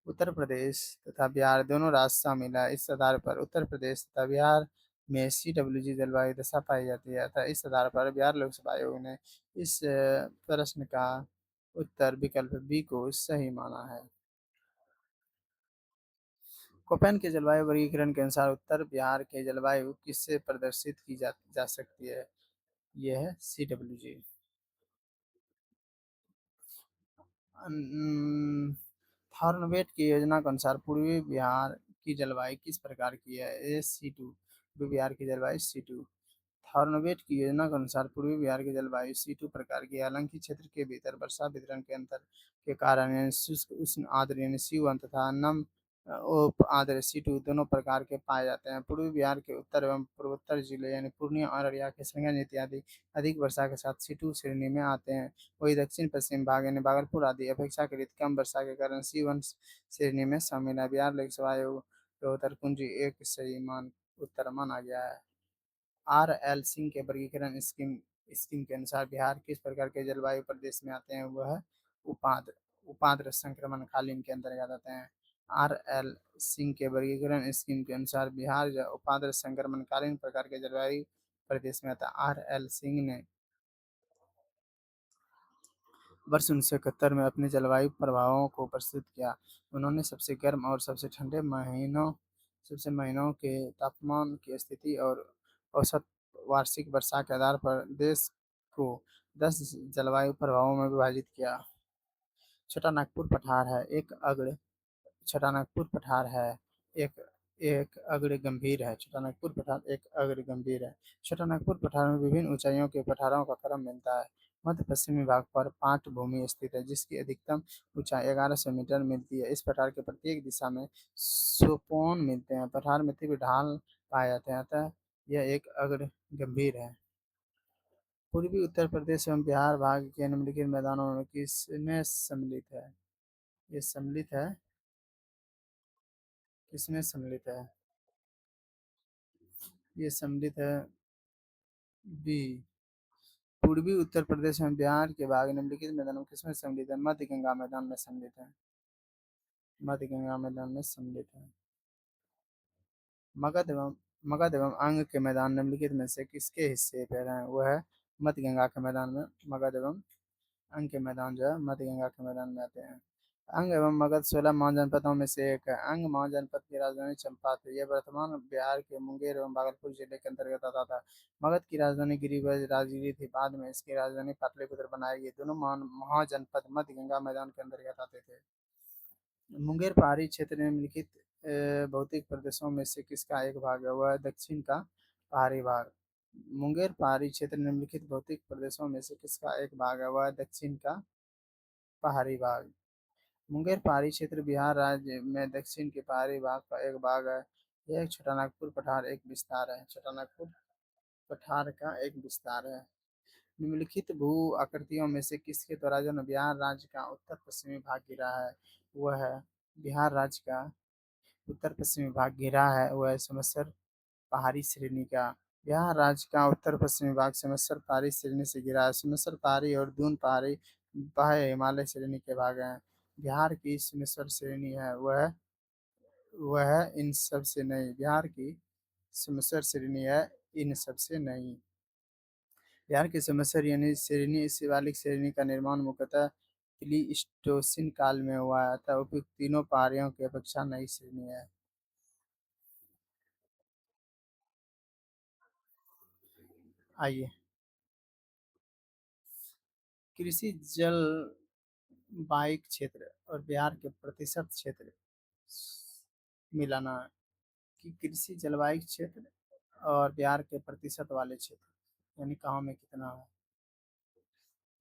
उत्तर प्रदेश तथा बिहार दोनों राज्य शामिल है। इस आधार पर उत्तर प्रदेश तथा बिहार में CWG जलवायु दशा पाई जाती है, अतः इस आधार पर बिहार लोकसभा आयोग ने इस प्रश्न का उत्तर विकल्प बी को सही माना है। कोपेन के जलवायु वर्गीकरण के अनुसार उत्तर बिहार के जलवायु किससे प्रदर्शित की जा सकती है? ये है CWG। थॉर्नवेट की योजना के अनुसार पूर्वी बिहार की जलवायु किस प्रकार की है? ए C2। पूर्वी बिहार की जलवायु C2। थॉर्नवेट की योजना के अनुसार पूर्वी बिहार की जलवायु C2 प्रकार की है। हालांकि क्षेत्र के भीतर वर्षा वितरण के अंतर के कारण यानी शुष्क उष्ण आर्द्र यानी C1 तथा नम उप आर्द्र C2 दोनों प्रकार के पाए जाते हैं। पूर्वी बिहार के उत्तर एवं पूर्वोत्तर जिले यानी पूर्णिया और अररिया किशनगंज इत्यादि अधिक वर्षा के साथ C2 श्रेणी में आते हैं। वही दक्षिण पश्चिम भाग यानी भागलपुर आदि अपेक्षाकृत कम वर्षा के कारण C1 श्रेणी में शामिल है। बिहार लोकसभा आयोग रोहतर कुंजी एक सही मान उत्तर माना गया है। RL सिंह के वर्गीकरण स्कीम स्कीम के अनुसार बिहार किस प्रकार के जलवायु प्रदेश में आते हैं? वह उपाद्र उपाद्र संक्रमण कालीन के अंतर्गत आते हैं। RL सिंह के वर्गीकरण स्कीम के अनुसार बिहार उपाद्र संक्रमण कालीन प्रकार के जलवायु प्रदेश में आता है। RL सिंह ने वर्ष 1971 में अपने जलवायु प्रभावों को प्रस्तुत किया। उन्होंने सबसे गर्म और सबसे ठंडे महीनों के तापमान की स्थिति और औसत वार्षिक वर्षा के आधार पर देश को 10 जलवायु प्रभावों में विभाजित किया। छोटा नागपुर पठार है एक अग्र छोटा नागपुर पठार है एक एक अग्र गंभीर है। छोटा नागपुर पठार एक अग्र गंभीर है। छोटा नागपुर पठार में विभिन्न ऊंचाइयों के पठारों का क्रम मिलता है। मध्य पश्चिमी भाग पर पाट भूमि स्थित है जिसकी अधिकतम ऊंचाई 1100 मीटर मिलती है। इस पठार के प्रत्येक दिशा में सोपोन मिलते हैं। पठार में तीव्र ढाल पाए जाते हैं अतः यह एक अग्र गंभीर है। पूर्वी उत्तर प्रदेश एवं बिहार भाग के निम्नलिखित मैदानों में किसमें सम्मिलित है? ये सम्मिलित है किसमें सम्मिलित है? ये सम्मिलित है बी। पूर्वी उत्तर प्रदेश में बिहार के भाग निम्नलिखित मैदानों में किसमें सम्मिलित है? मध्य गंगा मैदान में सम्मिलित है। मध्य गंगा मैदान में सम्मिलित है। मगध एवं मगध एवं अंग के मैदान निम्नलिखित में से किसके हिस्से पर हैं? वह है मध्य गंगा के मैदान में। मगध एवं अंग के मैदान जो है मध्य गंगा के मैदान में आते हैं। अंग एवं मगध 16 महाजनपदों में से एक है। अंग महाजनपद की राजधानी चंपा थी। यह वर्तमान बिहार के मुंगेर एवं भागलपुर जिले के अंतर्गत आता था। मगध की राजधानी गिरिब्रज राजगिरी थी। बाद में इसकी राजधानी पाटलिपुत्र बनाई गई। दोनों महाजनपद मध्य गंगा मैदान के अंतर्गत आते थे। मुंगेर पहाड़ी क्षेत्र निम्नलिखित भौतिक प्रदेशों में से किसका एक भाग है? वह दक्षिण का पहाड़ी भाग। मुंगेर पहाड़ी क्षेत्र निम्नलिखित भौतिक प्रदेशों में से किसका एक भाग है? वह दक्षिण का पहाड़ी भाग। मुंगेर पहाड़ी क्षेत्र बिहार राज्य में दक्षिण के पहाड़ी भाग का एक भाग है। यह एक छोटा नागपुर पठार एक विस्तार है। छोटा नागपुर पठार का एक विस्तार है। निम्नलिखित भू आकृतियों में से किसके द्वारा जो बिहार राज्य का उत्तर पश्चिमी भाग घिरा है? वह है बिहार राज्य का उत्तर पश्चिमी भाग घिरा है वह समस्या पहाड़ी श्रेणी का। बिहार राज्य का उत्तर पश्चिमी भाग समस्या पहाड़ी श्रेणी से घिरा है। समस्या पहाड़ी और दून पहाड़ी बाह्य हिमालय श्रेणी के भाग हैं। बिहार की समस्या श्रेणी है वह इन सब से नहीं। बिहार की समस्या श्रेणी है इन सब से नहीं। बिहार की समस्या यानी श्रेणी शिवालिक श्रेणी का निर्माण मुख्यतः प्लीस्टोसिन काल में हुआ है अतः उपयुक्त तीनों पहाड़ियों की अपेक्षा नई श्रेणी है। आइए कृषि जल बाइक क्षेत्र और बिहार के प्रतिशत क्षेत्र मिलाना है कि कृषि जलवायु क्षेत्र और बिहार के प्रतिशत वाले क्षेत्र यानी कहाँ में कितना है।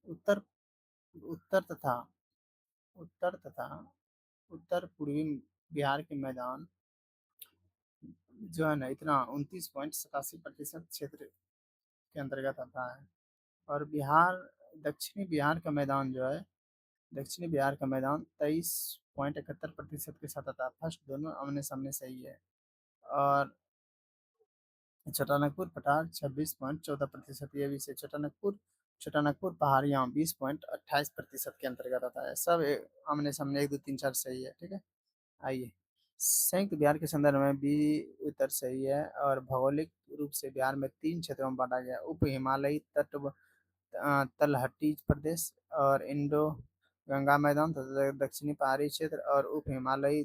उत्तर उत्तर तथा उत्तर तथा उत्तर पूर्वी बिहार के मैदान जो है ना इतना 29.87% क्षेत्र के अंतर्गत आता है। और बिहार दक्षिणी बिहार का मैदान जो है दक्षिणी बिहार का मैदान 23.71% के साथ आता है। फर्स्ट दोनों आमने सामने सही है। और छोटानागपुर पठार 26.14% ये भी से छोटानागपुर पहाड़ियाँ 20.28% के अंतर्गत आता है। सब आमने सामने 1 2 3 4 सही है। ठीक है। आइए संयुक्त बिहार के संदर्भ में बी उत्तर सही है। और भौगोलिक रूप से बिहार में 3 क्षेत्रों में बांटा गया। उप हिमालयी तलहटी प्रदेश और इंडो गंगा मैदान तथा दक्षिणी पहाड़ी क्षेत्र और उप हिमालयी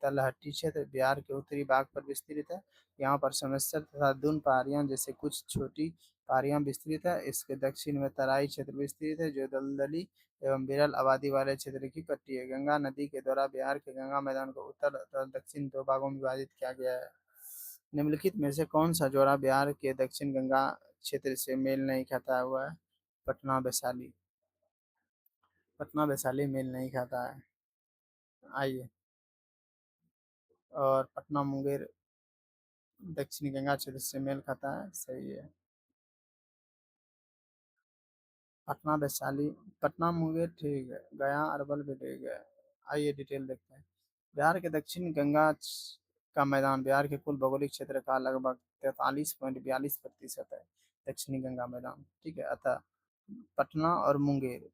तलहटी क्षेत्र बिहार के उत्तरी भाग पर विस्तृत है। यहाँ पर समस्या तथा दून पहाड़ियाँ जैसे कुछ छोटी पहाड़ियाँ विस्तृत है। इसके दक्षिण में तराई क्षेत्र विस्तृत है जो दलदली एवं विरल आबादी वाले क्षेत्र की पट्टी है। गंगा नदी के द्वारा बिहार के गंगा मैदान को उत्तर तथा दक्षिण दो भागों में विभाजित किया गया है। निम्नलिखित में से कौन सा जोड़ा बिहार के दक्षिण गंगा क्षेत्र से मेल नहीं खाता हुआ है? पटना वैशाली। पटना वैशाली मेल नहीं खाता है। आइए, और पटना मुंगेर दक्षिणी गंगा क्षेत्र से मेल खाता है, सही है। पटना वैशाली, पटना मुंगेर ठीक है, गया अरवल भी ठीक है। आइए डिटेल देखते हैं। बिहार के दक्षिण गंगा का मैदान बिहार के कुल भौगोलिक क्षेत्र का लगभग 43.42% है। दक्षिणी गंगा मैदान, ठीक है। अतः पटना और मुंगेर,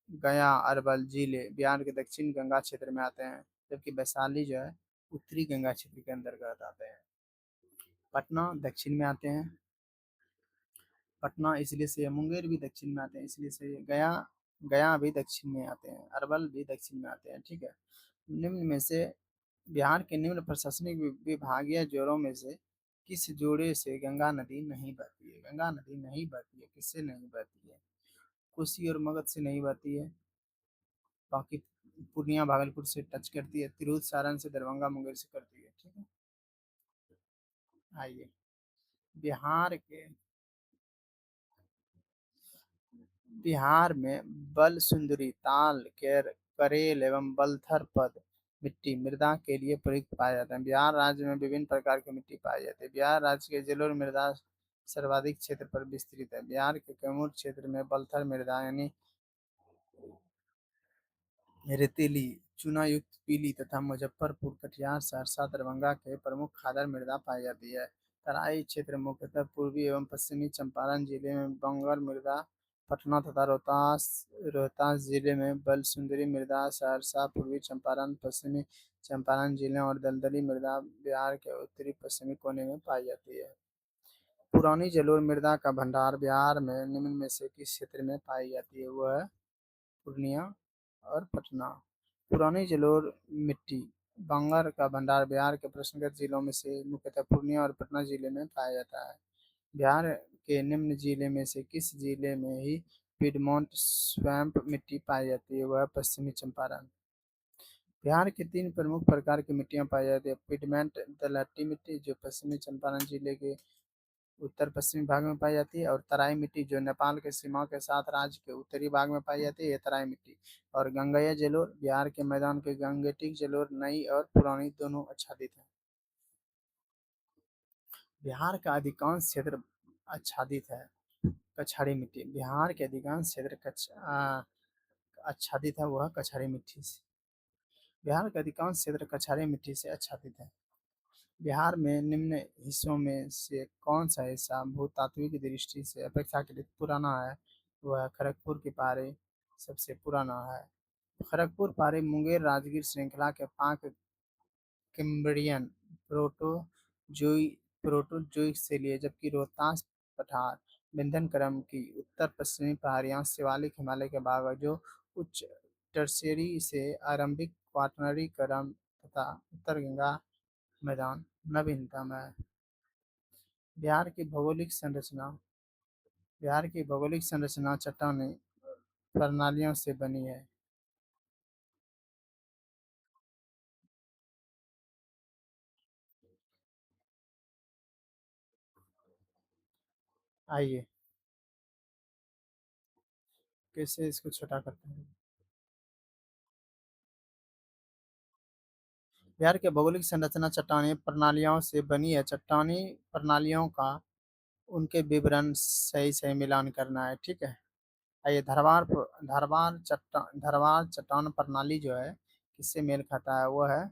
गया, अरवल जिले बिहार के दक्षिण गंगा क्षेत्र में आते हैं, जबकि वैशाली जो है उत्तरी गंगा क्षेत्र के अंतर्गत आते हैं। पटना दक्षिण में आते हैं, पटना इसलिए से, मुंगेर भी दक्षिण में आते हैं इसलिए से, गया गया भी दक्षिण में आते हैं, अरवल भी दक्षिण में आते हैं, ठीक है। निम्न में से बिहार के निम्न प्रशासनिक विभागीय जोड़ों में से किस जोड़े से गंगा नदी नहीं बहती है? गंगा नदी नहीं बहती है, किससे नहीं बहती है? कोसी और मगध से नहीं बहती है, बाकी पूर्णिया भागलपुर से टच करती है, तिरहुत सारण से, दरभंगा मुंगेर से करती है, ठीक है। आइए, बिहार के बिहार में बल सुंदरी, ताल, करेल एवं बलथर पद मिट्टी मृदा के लिए प्रयुक्त पाए जाते हैं। बिहार राज्य में विभिन्न प्रकार की मिट्टी पाई जाती है। बिहार राज्य के जलोढ़ मृदा सर्वाधिक क्षेत्र पर विस्तृत है। बिहार के कैमूर क्षेत्र में बलथर मृदा यानी रेतीली, चूना युक्त पीली तथा मुजफ्फरपुर, कटिहार, सहरसा, दरभंगा के प्रमुख खादर मृदा पाई जाती है। तराई क्षेत्र मुख्यतः पूर्वी एवं पश्चिमी चंपारण जिले में बंगर मृदा, पटना तथा रोहतास रोहतास जिले में बलसुंदरी मृदा, सहरसा पूर्वी चंपारण, पश्चिमी चंपारण जिले और दलदली मृदा बिहार के उत्तरी पश्चिमी कोने में पाई जाती है। पुरानी जलोढ़ मृदा का भंडार बिहार में निम्न में से किस क्षेत्र में पाई जाती है? वह है पूर्णिया और पटना। पुरानी जलोढ़ मिट्टी बांगर का भंडार बिहार के प्रश्नगत जिलों में से मुख्यतः पूर्णिया और पटना जिले में पाया जाता है। बिहार के निम्न जिले में से किस जिले में ही पिडमोंट स्वैम्प मिट्टी पाई जाती है? वह पश्चिमी चंपारण। बिहार के तीन प्रमुख प्रकार की मिट्टियां पाई जाती है। पिडमेंट दलहटी मिट्टी जो पश्चिमी चंपारण जिले के उत्तर पश्चिमी भाग में पाई जाती है, और तराई मिट्टी जो नेपाल के सीमा के साथ राज्य के उत्तरी भाग में पाई जाती है, ये तराई मिट्टी। और गंगेय जलोढ़ बिहार के मैदान के गंगेटिक जलोढ़ नई और पुरानी दोनों आच्छादित है। बिहार का अधिकांश क्षेत्र आच्छादित है। कछाड़ी मिट्टी बिहार के अधिकांश क्षेत्र आच्छादित है, वह कछाड़ी मिट्टी से। बिहार का अधिकांश क्षेत्र कछाड़ी मिट्टी से आच्छादित है। बिहार में निम्न हिस्सों में से कौन सा हिस्सा भूतात्विक दृष्टि से अपेक्षाकृत पुराना है? वह खड़गपुर की पारी सबसे पुराना है। खड़गपुर पारी मुंगेर राजगीर श्रृंखला के पाक कैम्ब्रियन प्रोटोजोइक से लिए, जबकि रोहतास पठार विंध्य क्रम की उत्तर पश्चिमी पहाड़ियाँ शिवालिक हिमालय के भाग है जो उच्च टर्शियरी से आरंभिक क्वाटरनरी क्रम तथा उत्तर गंगा मैदान नवीनतम है। बिहार की भौगोलिक संरचना बिहार की भौगोलिक संरचना चट्टानी प्रणालियों से बनी है। आइए, कैसे इसको छोटा करते हैं। बिहार की भौगोलिक संरचना चट्टानी प्रणालियों से बनी है। चट्टानी प्रणालियों का उनके विवरण सही सही मिलान करना है, ठीक है। आइए, धरवार चट्टान प्रणाली जो है किससे मेल खाता है? वो है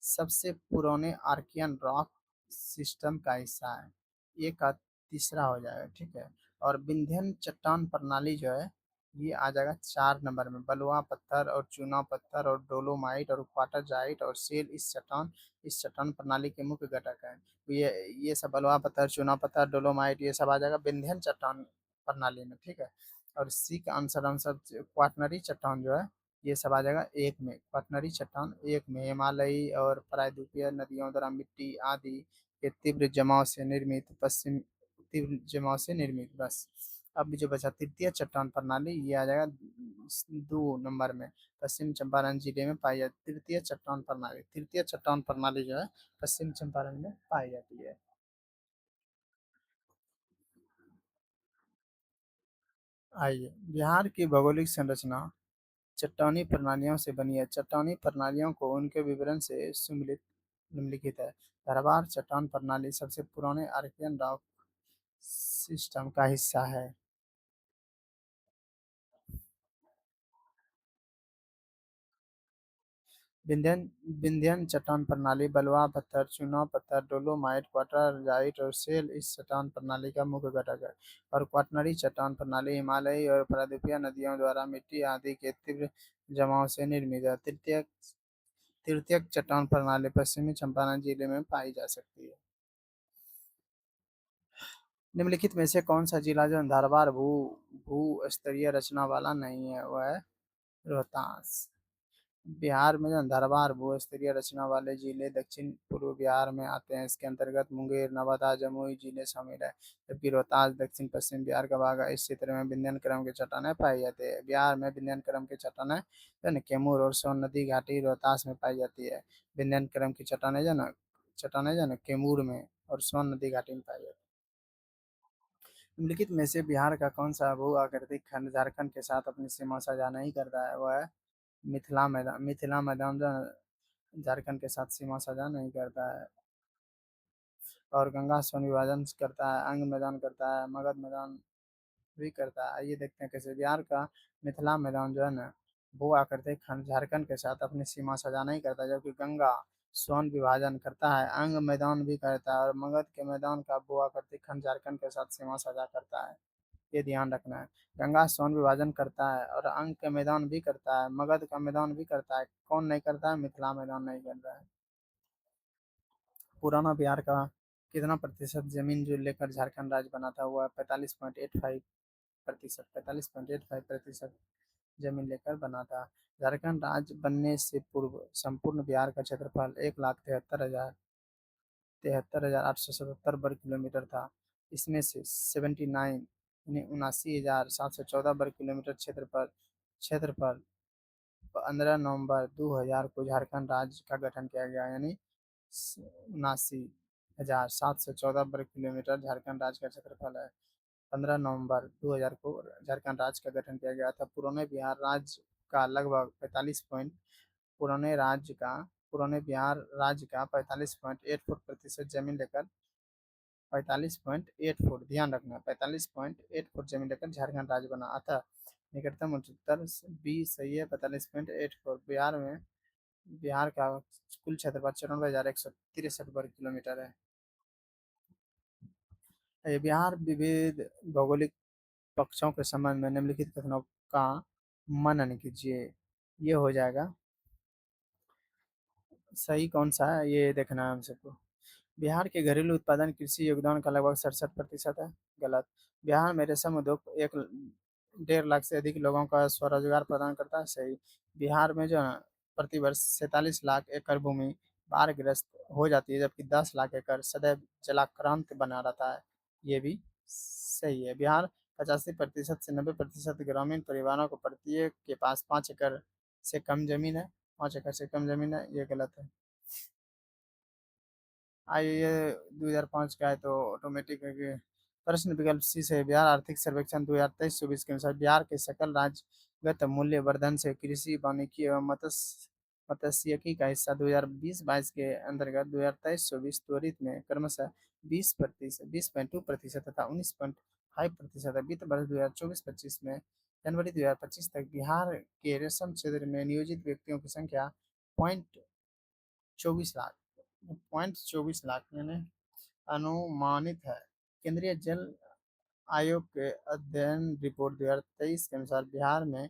सबसे पुराने आर्कियन रॉक सिस्टम का हिस्सा है। ये का तीसरा हो जाएगा, ठीक है। और विंध्यन चट्टान प्रणाली जो है ये आ जाएगा 4 नंबर में। बलुआ पत्थर और चूना पत्थर और डोलोमाइट और क्वार्टरजाइट और सेल इस चट्टान प्रणाली के मुख्य घटक हैं। ये सब बलुआ पत्थर, चूना पत्थर, डोलोमाइट ये सब आ जाएगा विंध्यन चट्टान प्रणाली में, ठीक है। और सी का आंसर क्वाटनरी चट्टान जो है ये सब आ जाएगा एक में। क्वाटरनरी चट्टान एक में हिमालयी और प्रायद्वीपीय नदियों द्वारा मिट्टी आदि के तीव्र जमाव से निर्मित पश्चिम तीव्र जमाव से निर्मित बस। अब जो बचा तृतीय चट्टान प्रणाली, ये आ जाएगा 2 नंबर में। पश्चिम चंपारण जिले में पाई जाती तृतीय चट्टान प्रणाली। तृतीय चट्टान प्रणाली जो है पश्चिम चंपारण में पाई जाती है। आइए, बिहार की भौगोलिक संरचना चट्टानी प्रणालियों से बनी है। चट्टानी प्रणालियों को उनके विवरण से सुमिलित निम्नलिखित है। धरवार चट्टान प्रणाली सबसे पुराने आर्कियन रॉक सिस्टम का हिस्सा है। विंध्यन विंध्यन चट्टान प्रणाली बलुआ पत्थर, चूना पत्थर, डोलोमाइट, क्वार्टरजाइट और शेल इस चट्टान प्रणाली का मुख्य घटक है। और क्वाटरनरी चट्टान प्रणाली हिमालयी और प्रायद्वीपीय नदियों द्वारा मिट्टी आदि के तीव्र जमाव से निर्मित है। तृतीयक चट्टान प्रणाली पश्चिमी चंपारण जिले में पाई जा सकती है। निम्नलिखित में से कौन सा जिला जो धारवाड़ भू स्तरीय रचना वाला नहीं है? वह है रोहतास। बिहार में जो धरवार भू-स्तरीय रचना वाले जिले दक्षिण पूर्व बिहार में आते हैं। इसके अंतर्गत मुंगेर, नवादा, जमुई जिले शामिल है, जबकि रोहतास दक्षिण पश्चिम बिहार का भाग है। इस क्षेत्र में विंध्यन क्रम की चट्टानें पाई जाती है। बिहार में विंध्यन क्रम की चट्टानें जो है न कैमूर और सोन नदी घाटी रोहतास में पाई जाती है। विंध्यन क्रम की चट्टानें जो है न कैमूर में और सोन नदी घाटी में पाई जाती है। निम्नलिखित में से बिहार का कौन सा भू आकृतिक खंड झारखंड के साथ अपनी सीमा साझा नहीं करता है? वह है मिथिला मैदान जो झारखंड के साथ सीमा साझा नहीं करता है। और गंगा सोन विभाजन करता है, अंग मैदान करता है, मगध मैदान भी करता है। आइए देखते हैं कैसे। बिहार का मिथिला मैदान जो है ना भू आकृतिक खंड झारखंड के साथ अपनी सीमा साझा नहीं करता, जबकि गंगा सोन विभाजन करता है, अंग मैदान भी करता है और मगध के मैदान का भू आकृतिक खंड झारखंड के साथ सीमा साझा करता है। ये ध्यान रखना है। गंगा सोन विभाजन करता है और अंग का मैदान भी करता है, मगध का मैदान भी करता है। कौन नहीं करता है? मिथिला मैदान नहीं करता है। पुराना बिहार का कितना प्रतिशत जमीन जो लेकर झारखंड राज्य बना था? हुआ 45.85%। 45.85% जमीन लेकर बना था। झारखंड राज्य बनने से पूर्व संपूर्ण बिहार का क्षेत्रफल 1,73,877 वर्ग किलोमीटर था। इसमें से 79 यानी 79,714 वर्ग किलोमीटर क्षेत्रफल 15 नवंबर 2000 को झारखंड राज्य का गठन किया गया। यानी 79,714 वर्ग किलोमीटर झारखंड राज्य का क्षेत्रफल है। 15 नवंबर 2000 को झारखंड राज्य का गठन किया गया था। का लगभग 45 पॉइंट पुराने राज्य का पुराने बिहार राज्य का 45.84% जमीन लेकर 45.84, ध्यान रखना, 45.84 जमीन लेकर झारखंड राज्य बना। अतः निकटतम उच्चतर बी सही है, 45.84। बिहार का कुल क्षेत्रफल 94,163 वर्ग किलोमीटर है। बिहार विविध भौगोलिक पक्षों के संबंध में निम्नलिखित कथनों का मनन कीजिए। ये हो जाएगा सही कौन सा है, ये देखना है हम सबको। बिहार के घरेलू उत्पादन कृषि योगदान का लगभग 67% है। गलत। बिहार में रेशम उद्योग 1.5 लाख से अधिक लोगों का स्वरोजगार प्रदान करता है। सही। बिहार में जो है प्रतिवर्ष 47 लाख एकड़ भूमि बाढ़ग्रस्त हो जाती है, जबकि 10 लाख एकड़ सदैव जलाक्रांत बना रहता है। ये भी सही है। बिहार 85% से 90% ग्रामीण परिवारों को प्रत्येक के पास 5 एकड़ से कम जमीन है। 5 एकड़ से कम जमीन है, ये गलत है। आइए, 2005 का है तो ऑटोमेटिक है कि प्रश्न विकल्प सी से। बिहार आर्थिक सर्वेक्षण 2023-24 के अनुसार बिहार के सकल राज्यगत मूल्य वर्धन से कृषि, वानिकी एवं मत्स्यिकी का हिस्सा 2020-22 के अंतर्गत 2023-24 त्वरित में क्रमशः 20.2% तथा 19.5% है। वित्त वर्ष 2024-25 में जनवरी 2025 तक बिहार के रेशम क्षेत्र में नियोजित व्यक्तियों की संख्या 0.24 लाख 0.24 लाख यानी अनुमानित है। केंद्रीय जल आयोग के अध्ययन रिपोर्ट 2023 के अनुसार बिहार में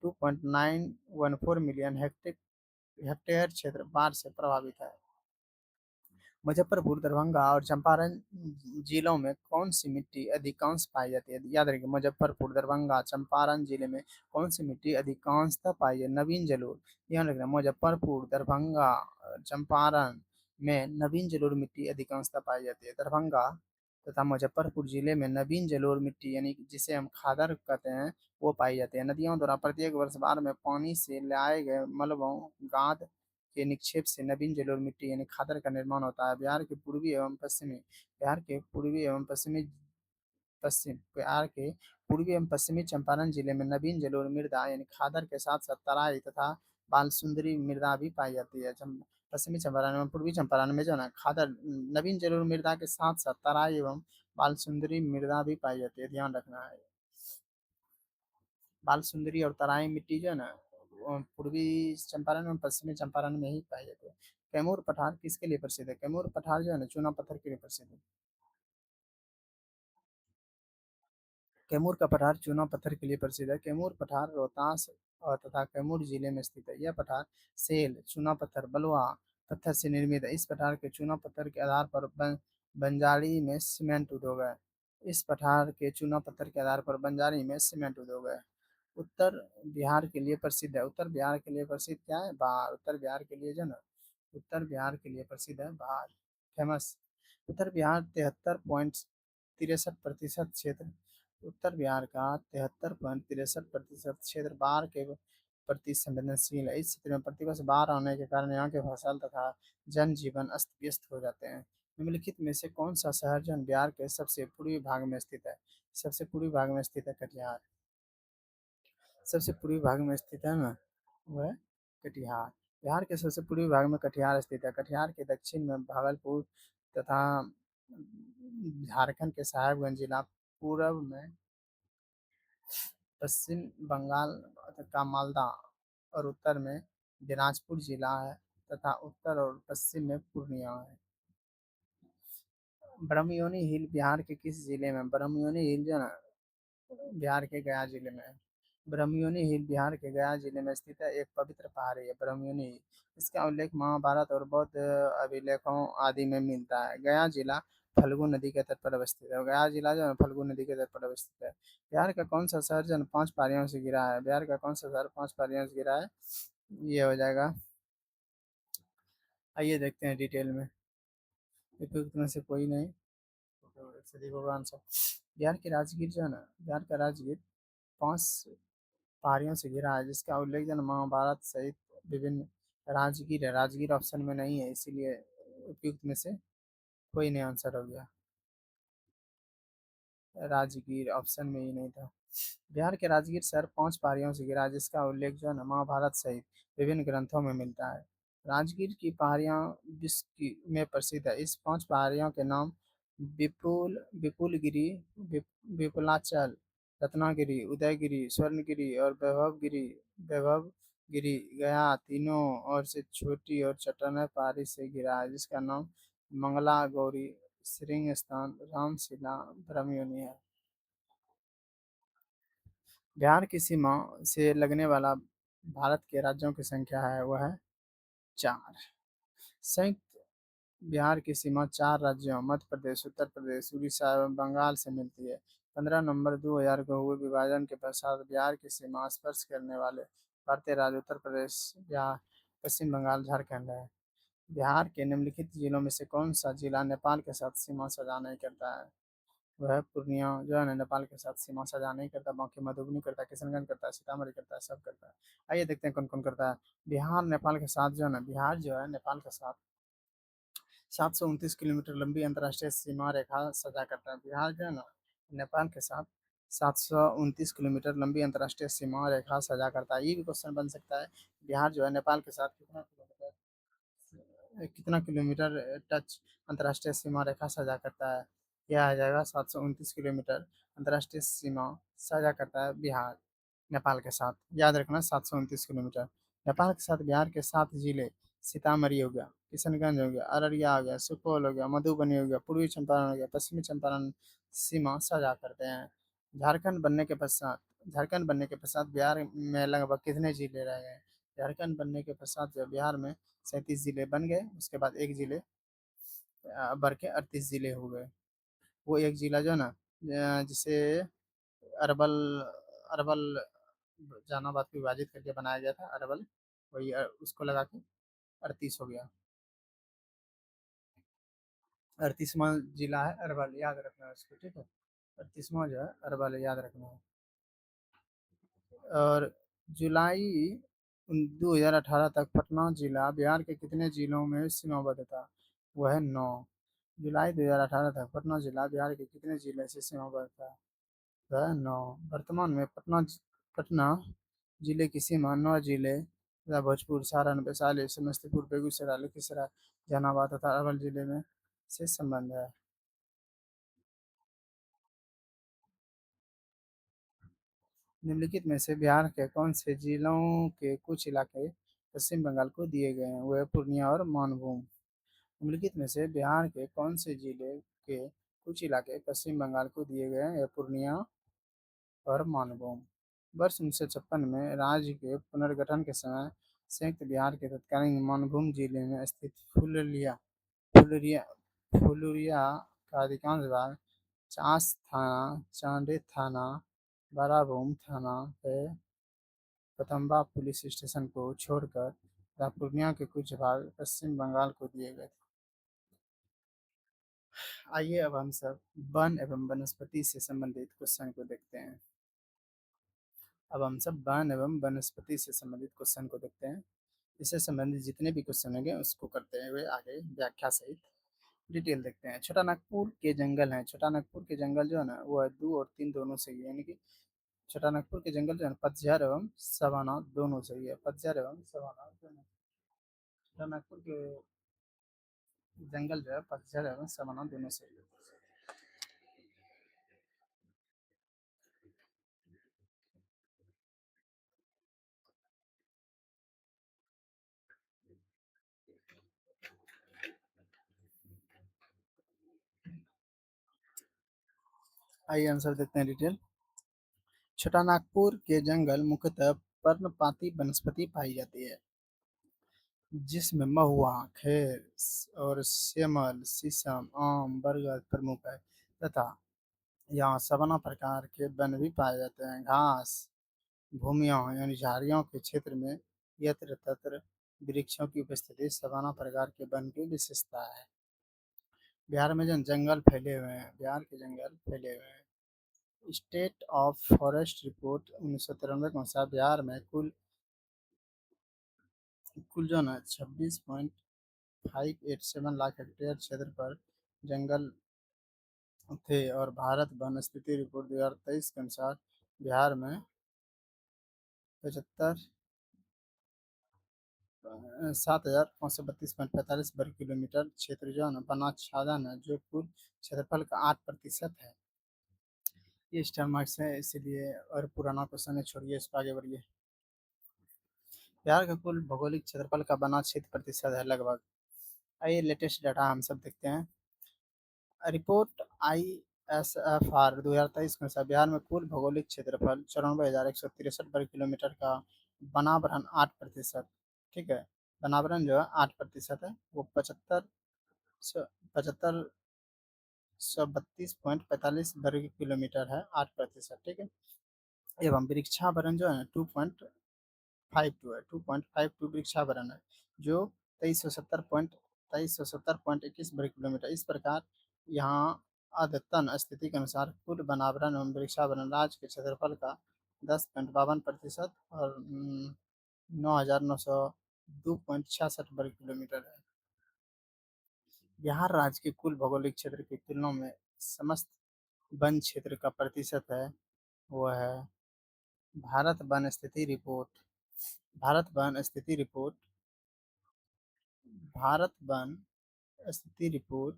2.914 मिलियन हेक्टेयर क्षेत्र बाढ़ से प्रभावित है। मुजफ्फरपुर, दरभंगा और चंपारण जिलों में कौन सी मिट्टी अधिकांश पाई जाती है? याद रखिए, मुजफ्फरपुर, दरभंगा, चंपारण जिले में कौन सी मिट्टी अधिकांशतः पाई है? नवीन जलोढ़। ध्यान रखना, मुजफ्फरपुर, दरभंगा, चंपारण में नवीन जलोढ़ मिट्टी अधिकांशतः पाई जाती है। दरभंगा तथा मुजफ्फरपुर जिले में नवीन जलोढ़ मिट्टी यानी कि जिसे हम खादर कहते हैं, वो पाई जाती है। नदियों द्वारा प्रत्येक वर्ष बाढ़ में पानी से लाए गए मलबों, गाद के निक्षेप से नवीन जलोढ़ मिट्टी यानी खादर का निर्माण होता है। बिहार के पूर्वी एवं पश्चिमी पश्चिम बिहार के पूर्वी एवं पश्चिमी चंपारण जिले में नवीन जलोढ़ मृदा यानी खादर के साथ साथ तराई तथा बालसुंदरी मृदा भी पाई जाती है। पश्चिमी चंपारण एवं पूर्वी चंपारण में जो है ना खादर नवीन जलोढ़ मृदा के साथ साथ तराई एवं बालसुंदरी मृदा भी पाई जाती है। ध्यान रखना है, बाल सुंदरी और तराई मिट्टी जो है ना वो पूर्वी चंपारण और पश्चिमी चंपारण में ही पाई जाती है। कैमूर पठार किसके लिए प्रसिद्ध है? कैमूर पठार जो है ना चूना पत्थर के लिए प्रसिद्ध है। कैमूर का पठार चूना पत्थर के लिए प्रसिद्ध है। कैमूर पठार रोहतास और तथा कैमूर जिले में स्थित है। यह पठार सेल, चूना पत्थर, बलुआ पत्थर से निर्मित है। इस पठार के चूना पत्थर के आधार पर बंजारी में सीमेंट उद्योग है। इस पठार के चूना पत्थर के आधार पर बंजारी में सीमेंट उद्योग है। उत्तर बिहार के लिए प्रसिद्ध है। उत्तर बिहार के लिए प्रसिद्ध क्या है? बाढ़। उत्तर बिहार के लिए जो ना उत्तर बिहार के लिए प्रसिद्ध है बाढ़, फेमस। उत्तर बिहार 73.63% क्षेत्र उत्तर बिहार का 73.63% क्षेत्र बाढ़ के प्रति संवेदनशील है। इस क्षेत्र में प्रतिवर्ष बाढ़ आने के कारण यहाँ के फसल तथा जनजीवन अस्त व्यस्त हो जाते हैं। निम्नलिखित में से कौन सा शहर जो है बिहार के सबसे पूर्वी भाग में स्थित है? सबसे पूर्वी भाग में स्थित है कटिहार। सबसे पूर्वी भाग में स्थित है ना वह है कटिहार। बिहार के सबसे पूर्वी भाग में कटिहार स्थित है। कटिहार के दक्षिण में भागलपुर तथा झारखंड के साहेबगंज जिला, पूर्व में पश्चिम बंगाल का मालदा और उत्तर में दिनाजपुर जिला है तथा उत्तर और पश्चिम में पूर्णिया है। ब्रह्मयोनी हिल बिहार के किस जिले में? ब्रह्मयोनी हिल जो है ना बिहार के गया जिले में है। ब्रह्मयोनी हिल बिहार के गया जिले में स्थित है, एक पवित्र पहाड़ी है ब्रह्मयोनी हिल। इसका उल्लेख महाभारत और बौद्ध अभिलेखों आदि में मिलता है। गया जिला फल्गु नदी के तट पर अवस्थित है। गया जिला जो है फल्गु नदी के तट पर अवस्थित है। बिहार का कौन सा शहर जो है पांच पहाड़ियों से घिरा है? बिहार का कौन सा शहर पांच पहाड़ियों से घिरा है? ये हो जाएगा, आइए देखते हैं डिटेल में। उपयुक्त में से कोई नहीं, तो सही होगा आंसर। बिहार की राजगीर जो है ना बिहार का राजगीर पांच पहाड़ियों से घिरा है, जिसका उल्लेख जन महाभारत सहित विभिन्न राजगीर है। राजगीर ऑप्शन में नहीं है, इसीलिए उपयुक्त में से कोई नहीं आंसर हो गया। राजगीर ऑप्शन में ही नहीं था। बिहार के राजगीर शहर पांच पहाड़ियों से घिरा है, जिसका उल्लेख जो है ना महाभारत सहित विभिन्न ग्रंथों में मिलता है। राजगीर की पहाड़ियाँ विश्व में प्रसिद्ध है। इस पांच पहाड़ियों के नाम विपुलगिरी, विपुलाचल, रत्नागिरी, उदयगिरी, स्वर्णगिरी और वैभवगिरी गया तीनों ओर से छोटी और चट्टानी पहाड़ी से घिरा है, जिसका नाम मंगला गौरी, श्रृंग स्थान, रामशिला, ब्रह्मयोनी है। बिहार की सीमा से लगने वाला भारत के राज्यों की संख्या है वह है चार। संयुक्त बिहार की सीमा चार राज्यों मध्य प्रदेश, उत्तर प्रदेश, उड़ीसा एवं बंगाल से मिलती है। 15 नवंबर 2000 को हुए विभाजन के पश्चात बिहार की सीमा स्पर्श करने वाले भारतीय राज्य उत्तर प्रदेश, बिहार, पश्चिम बंगाल, झारखंड है। बिहार के निम्नलिखित जिलों में से कौन सा जिला नेपाल के साथ सीमा साझा नहीं करता है? वह पूर्णिया जो है ना नेपाल के साथ सीमा साझा नहीं करता, बाकी मधुबनी करता है, किशनगंज करता है, सीतामढ़ी करता है, सब करता है। आइए देखते हैं कौन कौन करता है। बिहार नेपाल के साथ जो है ना बिहार जो है नेपाल के साथ 729 किलोमीटर लंबी अंतर्राष्ट्रीय सीमा रेखा साझा करता है। बिहार जो है ना नेपाल के साथ 729 किलोमीटर लंबी अंतर्राष्ट्रीय सीमा रेखा साझा करता है। ये भी क्वेश्चन बन सकता है, बिहार जो है नेपाल के साथ कितना किलोमीटर टच अंतर्राष्ट्रीय सीमा रेखा साझा करता है? यह आ जाएगा 729 किलोमीटर अंतर्राष्ट्रीय सीमा साझा करता है बिहार नेपाल के साथ। याद रखना 729 किलोमीटर। नेपाल के साथ बिहार के 7 जिले सीतामढ़ी हो गया, किशनगंज हो गया, अररिया हो गया, सुपौल हो गया, मधुबनी हो गया, पूर्वी चंपारण हो गया, पश्चिमी चंपारण सीमा साझा करते हैं। झारखंड बनने के पश्चात झारखंड बनने के पश्चात बिहार में लगभग कितने जिले रह गए? झारखंड बनने के पश्चात जो बिहार में 37 जिले बन गए, उसके बाद एक जिले भर के 38 जिले हो गए। वो एक जिला जो है ना, जिसे अरबल अरबल जहानाबाद को विभाजित करके बनाया गया था, अरबल, वही उसको लगा के 38 हो गया। 38वां जिला है अरवल, याद रखना है उसको, ठीक है। 38वां जो है अरवल, याद रखना है। और जुलाई 2018 तक पटना जिला बिहार के कितने जिलों में सीमाबद्ध था? वह है 9। जुलाई 2018 तक पटना जिला बिहार के कितने जिले से सीमाबद्ध था? वह है 9। वर्तमान में पटना जिले की सीमा 9 जिले तथा भोजपुर, सारण, वैशाली, समस्तीपुर, बेगूसराय, लखीसराय, जहानाबाद तथा अरवल जिले में से संबंध है। निम्नलिखित में से बिहार के कौन से जिलों के कुछ इलाके पश्चिम बंगाल को दिए गए हैं? वह पूर्णिया और मानभूम। निम्नलिखित में से बिहार के कौन से जिले के कुछ इलाके पश्चिम बंगाल को दिए गए हैं? यह पूर्णिया और मानभूम। वर्ष 1956 में राज्य के पुनर्गठन के समय संयुक्त बिहार के तत्कालीन मानभूम जिले में स्थित फुलरिया फुलरिया का अधिकांश भाग चास थाना, चांडे थाना, बाराभूम थाना है, पतंबा पुलिस स्टेशन को छोड़कर तथा पूर्णिया के कुछ भाग पश्चिम बंगाल को दिए गए थे। आइए अब हम सब वन एवं वनस्पति से संबंधित क्वेश्चन को देखते हैं। अब हम सब वन एवं वनस्पति से संबंधित क्वेश्चन को देखते हैं। इससे संबंधित जितने भी क्वेश्चन होंगे उसको करते हुए आगे व्याख्या सहित डिटेल देखते हैं। छोटा नागपुर के जंगल हैं। छोटा नागपुर के जंगल जो है ना, वो है 2 और 3 दोनों सही है, यानी कि छोटा नागपुर के जंगल जो है पतझड़ एवं सवाना दोनों सही है। पतझड़ एवं सवाना दोनों। छोटा नागपुर के जंगल जो है पतझड़ एवं सवाना दोनों सही है। आइए आंसर देखते हैं डिटेल। छोटा नागपुर के जंगल मुख्यतः पर्णपाती वनस्पति पाई जाती है, जिसमें महुआ, खैर और सेमल, शीशम, आम, बरगद प्रमुख है तथा यहाँ सवाना प्रकार के वन भी पाए जाते हैं। घास भूमियों यानी झाड़ियों के क्षेत्र में यत्र तत्र वृक्षों की उपस्थिति सवाना प्रकार के वन की विशेषता है। बिहार में जो जंगल फैले हुए हैं, बिहार के जंगल फैले हुए हैं। स्टेट ऑफ फॉरेस्ट रिपोर्ट 1993 के अनुसार बिहार में कुल कुल जो है ना 26.587 लाख हेक्टेयर क्षेत्र पर जंगल थे, और भारत वन स्थिति रिपोर्ट 2023 के अनुसार बिहार में 75 7,532.45 वर्ग किलोमीटर क्षेत्र जो है ना वना आच्छादन है, जो कुल क्षेत्रफल का 8% है। ये स्टार मार्क्स है इसीलिए, और पुराना क्वेश्चन है, छोड़िए इसको, आगे बढ़िए। बिहार का कुल भौगोलिक क्षेत्रफल का वना क्षेत्र प्रतिशत है लगभग। आइए लेटेस्ट डाटा हम सब देखते हैं। रिपोर्ट ISFR 2023 के अनुसार बिहार में कुल भौगोलिक क्षेत्रफल 94,163 वर्ग किलोमीटर का वनावरण 8%। ठीक है, वनावरण जो है 8% है, वो 75,132.45 वर्ग किलोमीटर है, 8%। ठीक है, एवं वृक्षावरण जो है 2.52 है, 2.52 वृक्षावरण है, जो 2370.21 वर्ग किलोमीटर। इस प्रकार यहाँ अद्यतन स्थिति के अनुसार कुल वनावरण एवं वृक्षावरण राज्य के क्षेत्रफल का 10.52% और 9,902.66 वर्ग किलोमीटर है। बिहार राज्य के कुल भौगोलिक क्षेत्र की तुलना में समस्त वन क्षेत्र का प्रतिशत है, वो है भारत वन स्थिति रिपोर्ट भारत वन स्थिति रिपोर्ट भारत वन स्थिति रिपोर्ट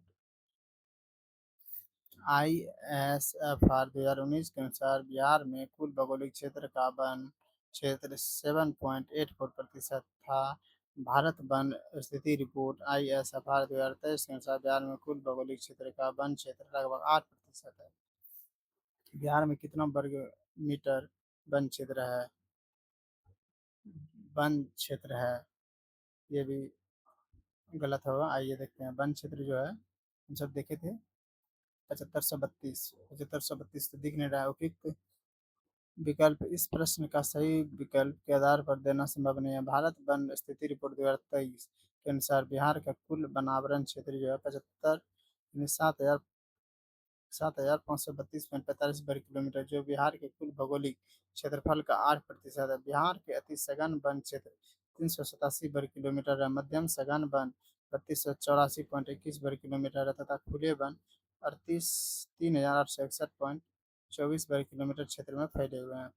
ISFR 2019 के अनुसार बिहार में कुल भौगोलिक क्षेत्र का वन क्षेत्र 7.84% था। भारत वन स्थिति रिपोर्ट ISFR 2023 के अनुसार बिहार में कुल भौगोलिक क्षेत्र का वन क्षेत्र लगभग 8% है। बिहार में कितना वर्ग मीटर वन क्षेत्र है? वन क्षेत्र है, ये भी गलत होगा। आइए देखते हैं वन क्षेत्र जो है जब देखे थे 7532, 7532 तो दिख नहीं रहा है। उपयुक्त विकल्प इस प्रश्न का सही विकल्प के आधार पर देना संभव नहीं है। भारत वन स्थिति रिपोर्ट 2023 के अनुसार बिहार का कुल वनावरण क्षेत्र जो है 7,532.45 वर्ग किलोमीटर, जो बिहार के कुल भौगोलिक क्षेत्रफल का 8% है। बिहार के अति सघन वन क्षेत्र 387 वर्ग किलोमीटर है, मध्यम सघन वन 3284.21 वर्ग किलोमीटर है तथा खुले वन 38,3,861.24 वर्ग किलोमीटर क्षेत्र में फैले हुए हैं।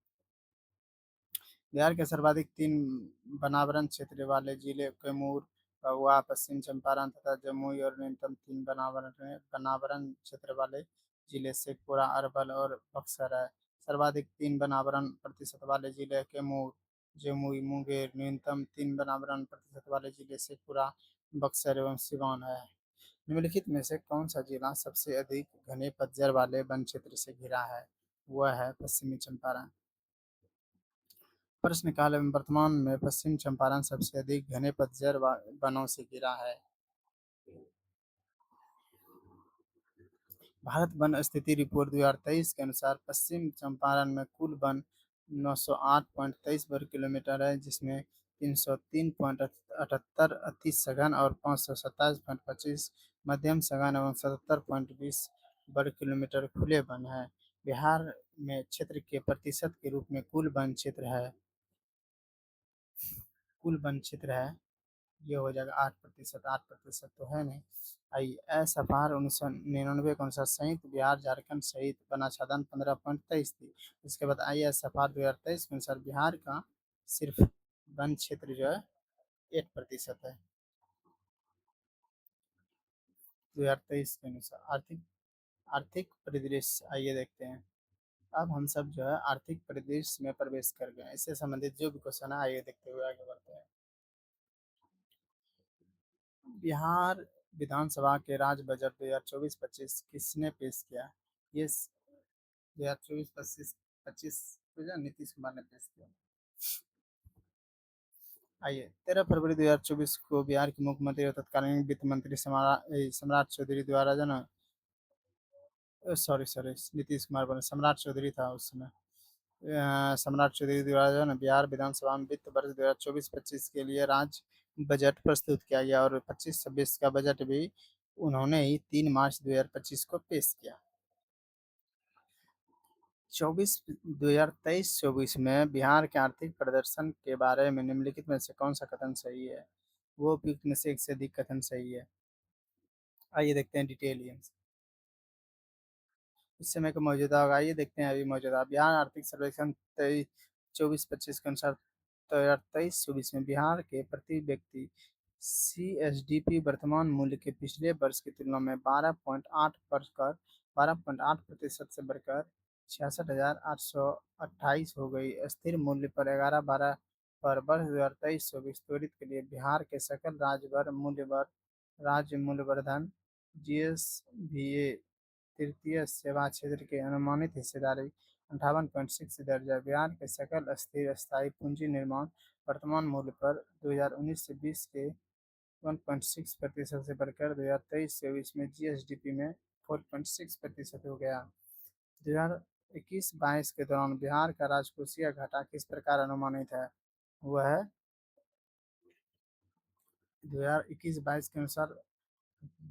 बिहार के सर्वाधिक तीन वनावरण क्षेत्र वाले जिले कैमूर, महुआ, पश्चिम चंपारण तथा जमुई और न्यूनतम तीन वनावरण क्षेत्र वाले जिले शेखपुरा, अरवल और बक्सर है। सर्वाधिक तीन वनावरण प्रतिशत वाले जिले कैमूर, जमुई, मुंगेर। न्यूनतम तीन वनावरण प्रतिशत वाले जिले शेखपुरा, बक्सर एवं सिवान है। निम्नलिखित में से कौन सा जिला सबसे अधिक घने पतझड़ वाले वन क्षेत्र से घिरा है? वह है पश्चिमी चंपारण। प्रश्नकाल में वर्तमान में पश्चिम चंपारण सबसे अधिक घने पतझड़ वनों से घिरा है। भारत वन स्थिति रिपोर्ट 2023 के अनुसार पश्चिम चंपारण में कुल वन 908.23 वर्ग किलोमीटर है, जिसमें 303.78 अति सघन और 527.25 मध्यम सघन एवं 77.20 वर्ग किलोमीटर खुले वन है। बिहार में क्षेत्र के प्रतिशत के रूप में कुल वन क्षेत्र है, ये हो जाएगा 8%। 8% तो है नहीं। आई एस एफ आर 1999 के अनुसार संयुक्त बिहार झारखंड सहित वनाच्छादन 15.23 थी। उसके बाद आई एस एफ आर 2023 के अनुसार बिहार का सिर्फ वन क्षेत्र जो है 8% है। 2023 के अनुसार आर्थिक आर्थिक परिदृश्य, आइए देखते हैं। अब हम सब जो है आर्थिक परिदृश्य में प्रवेश कर गए। इससे संबंधित जो भी क्वेश्चन है आइए देखते हुए आगे बढ़ते हैं। बिहार विधानसभा के राज्य बजट 2024-25 किसने पेश किया? ये 2024-25 नीतीश कुमार ने पेश किया। आइए 13 फरवरी 2024 को बिहार के मुख्यमंत्री और तत्कालीन वित्त मंत्री सम्राट चौधरी द्वारा जो ना, सॉरी सॉरी, नीतीश कुमार बने, सम्राट चौधरी था उस समय। सम्राट चौधरी द्वारा जो है ना बिहार विधानसभा में वित्त वर्ष 2024-25 के लिए राज्य बजट प्रस्तुत किया गया और 25-26 का बजट भी उन्होंने ही 3 मार्च 2025 को पेश किया। 2023-24 में बिहार के आर्थिक प्रदर्शन के बारे में निम्नलिखित में से कौन सा कथन सही है? वो उपयुक्त में से एक से अधिक कथन सही है। आइए देखते हैं डिटेल। इस समय का मौजूदा होगा, आइए देखते हैं अभी मौजूदा बिहार आर्थिक सर्वेक्षण 24-25 के अनुसार 2023-24 में बिहार के प्रति व्यक्ति CSDP वर्तमान मूल्य के पिछले वर्ष की तुलना में 12.8% से बढ़कर 66,828 हो गई। स्थिर मूल्य पर 11-12 पर वर्ष 2023-24 त्वरित के लिए बिहार के सकल राज्य मूल्यवर्धन GSVA तृतीय सेवा क्षेत्र के अनुमानित हिस्सेदारी 58.6 दर्ज है। बिहार के सकल स्थिर स्थायी पूंजी निर्माण वर्तमान मूल्य पर 2019 से 20 के 1.6% से बढ़कर 2023-24 में GSDP में 4.6% हो गया। 2021-22 के दौरान बिहार का राजकोषीय घाटा किस प्रकार अनुमानित है? वह है 2021-22 के अनुसार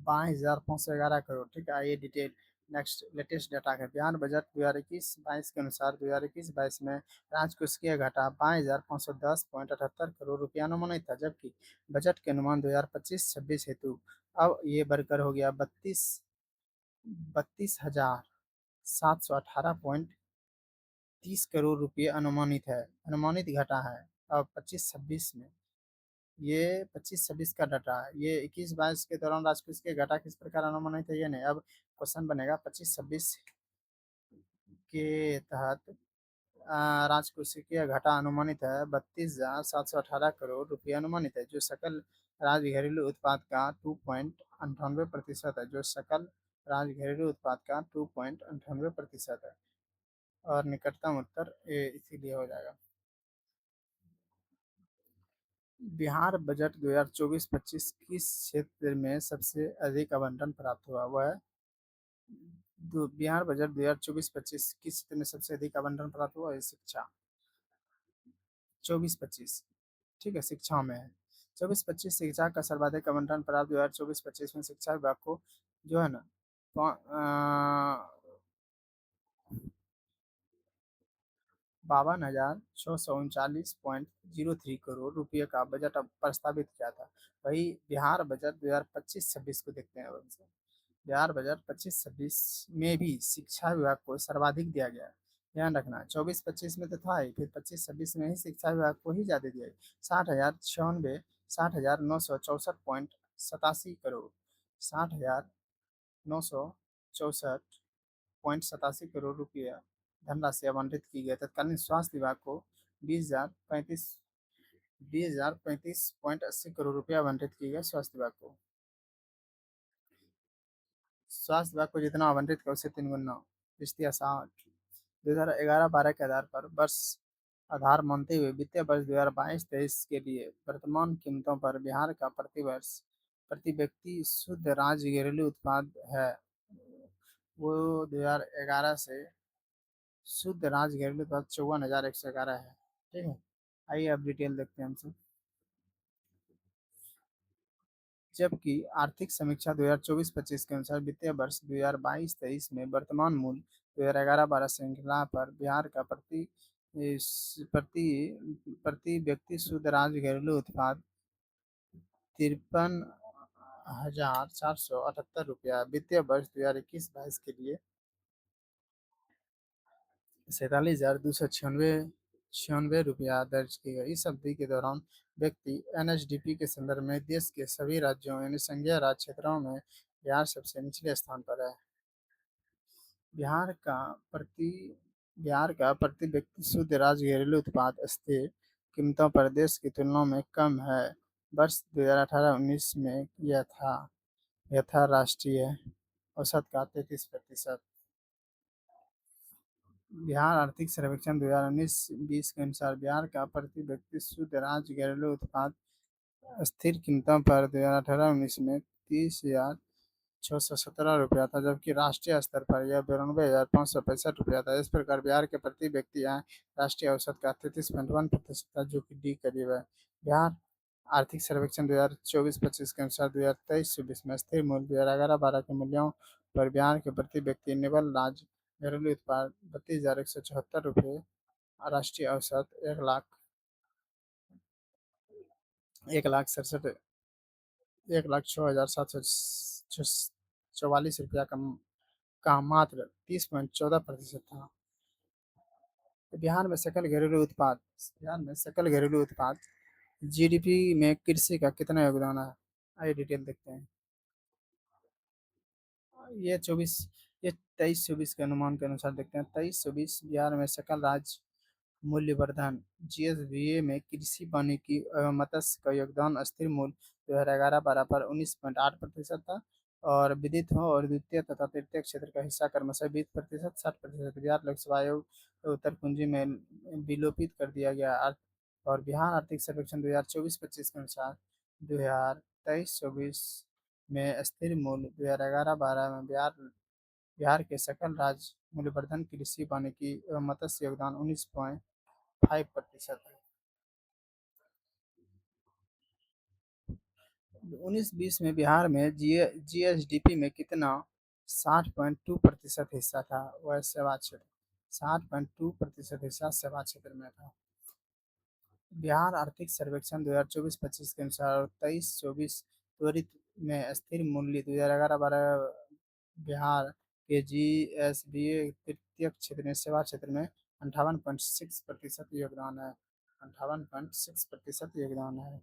22,511 करोड़। ठीक है, आइए डिटेल नेक्स्ट लेटेस्ट डाटा है। बिहार बजट 2021-22 के अनुसार 2021-22 में राजकोषीय घाटा 22,510.78 करोड़ रुपया अनुमानित था, जबकि बजट के अनुमान 2025-26 हेतु अब ये बढ़कर हो गया 32,718.30 करोड़ रुपये अनुमानित है। अनुमानित घटा है अब 25-26 में। ये 25-26 का डाटा है। ये 21-22 के दौरान राजकोषीय घाटा किस प्रकार अनुमानित है ये नहीं। अब क्वेश्चन बनेगा 25-26 के तहत राजकोषीय घाटा अनुमानित है 32,718 करोड़ रुपये अनुमानित है, जो सकल राज्य घरेलू उत्पाद का 2.98% है। जो सकल राज्य घरेलू उत्पाद का 2.98% है और निकटतम उत्तर ए इसीलिए हो जाएगा। बिहार बजट 2024-25 किस क्षेत्र में सबसे अधिक आवंटन प्राप्त हुआ? वह बिहार बजट 2024-25 किस क्षेत्र में सबसे अधिक आवंटन प्राप्त हुआ है? शिक्षा। 24-25, ठीक है, शिक्षा में है। 24-25 शिक्षा का सर्वाधिक आवंटन प्राप्त 2024-25 में शिक्षा विभाग को जो है ना 52,639.03 करोड़ रुपये का बजट अब प्रस्तावित किया था। वही बिहार बजट 2025-26 को देखते हैं अब हमसे। बिहार बजट 25-26 में भी शिक्षा विभाग को सर्वाधिक दिया गया है। ध्यान रखना, 24-25 में तो था ही, फिर 25-26 में ही शिक्षा विभाग को ही ज्यादा दिया है। 60,974.87 करोड़, 60,974.87 करोड़ रुपया धनराशि आवंटित की गई। तत्कालीन स्वास्थ्य विभाग को 20,035.80 करोड़ रुपया आवंटित किए गए। स्वास्थ्य विभाग को, स्वास्थ्य विभाग को जितना आवंटित किया उससे 3 गुना। रिश्तिया 60। 2011-12 के आधार पर वर्ष आधार मानते हुए वित्तीय वर्ष 2022-23 के लिए वर्तमान कीमतों पर बिहार का प्रतिवर्ष प्रति व्यक्ति शुद्ध राज्य घरेलू उत्पाद है वो 2011 से शुद्ध राज्य घरेलू उत्पाद 54,111 है। ठीक है, आइए अब डिटेल देखते हैं हमसे। जबकि आर्थिक समीक्षा 2024-25 के अनुसार वित्तीय वर्ष 2022-23 में वर्तमान मूल्य 2011-12 श्रृंखला पर बिहार का प्रति प्रति व्यक्ति शुद्ध राज्य घरेलू उत्पाद 53,478 रुपया वित्तीय वर्ष 2021-22 के लिए 47,296 रुपया दर्ज की गई। इस अवधि के दौरान व्यक्ति एनएचडीपी के संदर्भ में देश के सभी राज्यों यानी संघीय राज्य क्षेत्रों में बिहार सबसे निचले स्थान पर है। बिहार का प्रति बिहार का प्रति व्यक्ति शुद्ध राज्य घरेलू उत्पाद स्थिर कीमतों पर देश की तुलना में कम है। वर्ष 2018-19 में यह था राष्ट्रीय औसत का 33%। बिहार आर्थिक सर्वेक्षण 2019-20 के अनुसार बिहार का प्रति व्यक्ति शुद्ध राज्य घरेलू उत्पाद स्थिर कीमतों पर 2018-19 में 30,617 रुपया था, जबकि राष्ट्रीय स्तर पर यह 92,565 रुपया था। इस प्रकार बिहार के प्रति व्यक्ति आय राष्ट्रीय औसत का 33.1% था, जो कि डी करीब है। बिहार आर्थिक सर्वेक्षण 2024-25 के अनुसार 2023-24 में स्थिर मूल्य 2011-12 के मूल्यों पर बिहार के प्रति व्यक्ति निवल राज्य घरेलू उत्पाद 32,174 रुपये, राष्ट्रीय औसत 1,06,744 रुपया का मात्र 30.14% था। बिहार में सकल घरेलू उत्पाद जीडीपी में कृषि का कितना योगदान है? आइए डिटेल देखते हैं। ये 23-24 के अनुमान के अनुसार देखते हैं। 23-24 बिहार में सकल राज्य मूल्यवर्धन जीएसबीए में कृषि वानिकी एवं मत्स्य का योगदान स्थिर मूल्य 2011-12 पर 19.8% था और विदित हो और द्वितीय तथा तृतीय क्षेत्र का हिस्सा क्रमशः 20%, 60%। बिहार लोकसभा आयोग उत्तर कुंजी में विलोपित कर दिया गया। और बिहार आर्थिक सर्वेक्षण 2024-25 के अनुसार 2023-24 में स्थिर मूल्य 2011-12 में बिहार के सकल राज्य मूल्यवर्धन कृषि वानिकी एवं मत्स्य योगदान 19.5% है। 19-20 में बिहार में जीएसडीपी में कितना 60.2% हिस्सा था? वह सेवा क्षेत्र, 60.2% हिस्सा सेवा क्षेत्र में था। बिहार आर्थिक सर्वेक्षण 2024-25 के अनुसार 23-24 त्वरित में स्थिर मूल्य 2011-12 बिहार के जीएसबीए तृतीय क्षेत्र में सेवा क्षेत्र में 58.6% योगदान है। 58.6% योगदान है।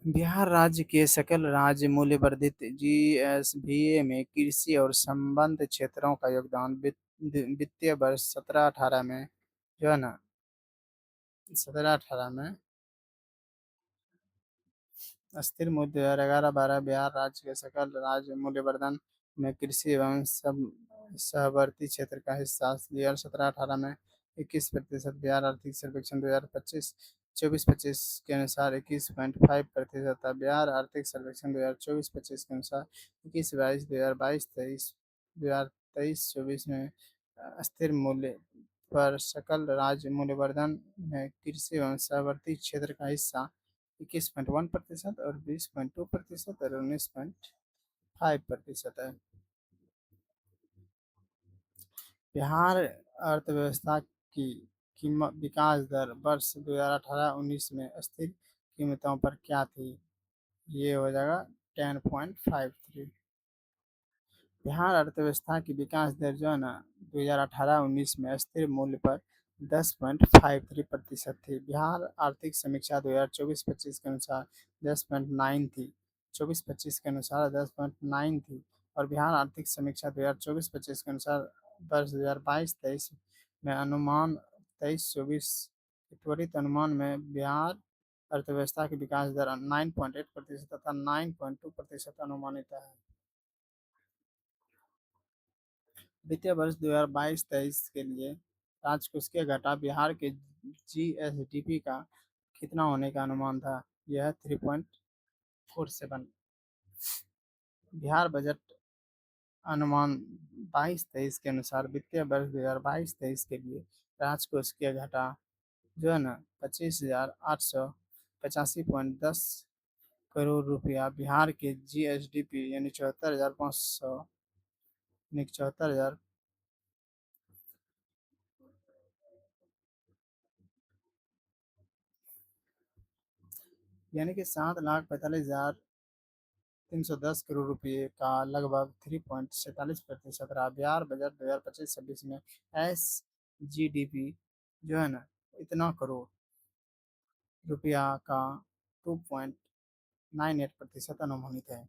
बिहार राज्य के सकल राज्य मूल्य वर्धित जीएसबीए में कृषि और संबद्ध क्षेत्रों का योगदान वित्तीय वर्ष 17-18 में जो है ना 17-18 में स्थिर मूल्य 2011-12 बिहार राज्य के सकल राज्य मूल्यवर्धन में कृषि एवं सहवर्ती क्षेत्र का हिस्सा 2017-18 में 21%। बिहार आर्थिक सर्वेक्षण 2025 24-25 के अनुसार 21.5% था। बिहार आर्थिक सर्वेक्षण 2024-25 के अनुसार 21-22, 2022-23, 2023-24 में स्थिर मूल्य पर सकल राज्य मूल्यवर्धन में कृषि एवं सहवर्ती क्षेत्र का हिस्सा 21.1% और 20.2% और 19.5% है। बिहार अर्थव्यवस्था की कीमत विकास दर वर्ष 2018-19 में स्थिर कीमतों पर क्या थी? ये हो जाएगा 10.53। बिहार अर्थव्यवस्था की विकास दर जो है ना 2018-19 में स्थिर मूल्य पर 10.53% थी। बिहार आर्थिक समीक्षा 2024-25 के अनुसार 10.9 थी। 24-25 के अनुसार 10.9 थी और बिहार आर्थिक समीक्षा 2024-25 के अनुसार वर्ष 2022-23 में अनुमान 23-24 त्वरित अनुमान में बिहार अर्थव्यवस्था की विकास दर 9.8% तथा 9.2% अनुमानित है। वित्तीय वर्ष 2022-23 के लिए राजकोषीय घाटा बिहार के जीएसडीपी का कितना होने का अनुमान था? यह 3.47। बिहार बजट अनुमान 22-23 के अनुसार वित्तीय वर्ष 2022-23 के लिए राजकोषीय घाटा जो है ना 25,885.10 करोड़ रुपया बिहार के जीएसडीपी यानी 74,500 यानी 74,000 यानी कि 7,45,310 करोड़ रुपये का लगभग 3.47% रहा। बिहार बजट 2025-26 में एस जी डी पी जो है ना इतना करोड़ रुपया का 2.98% अनुमानित है।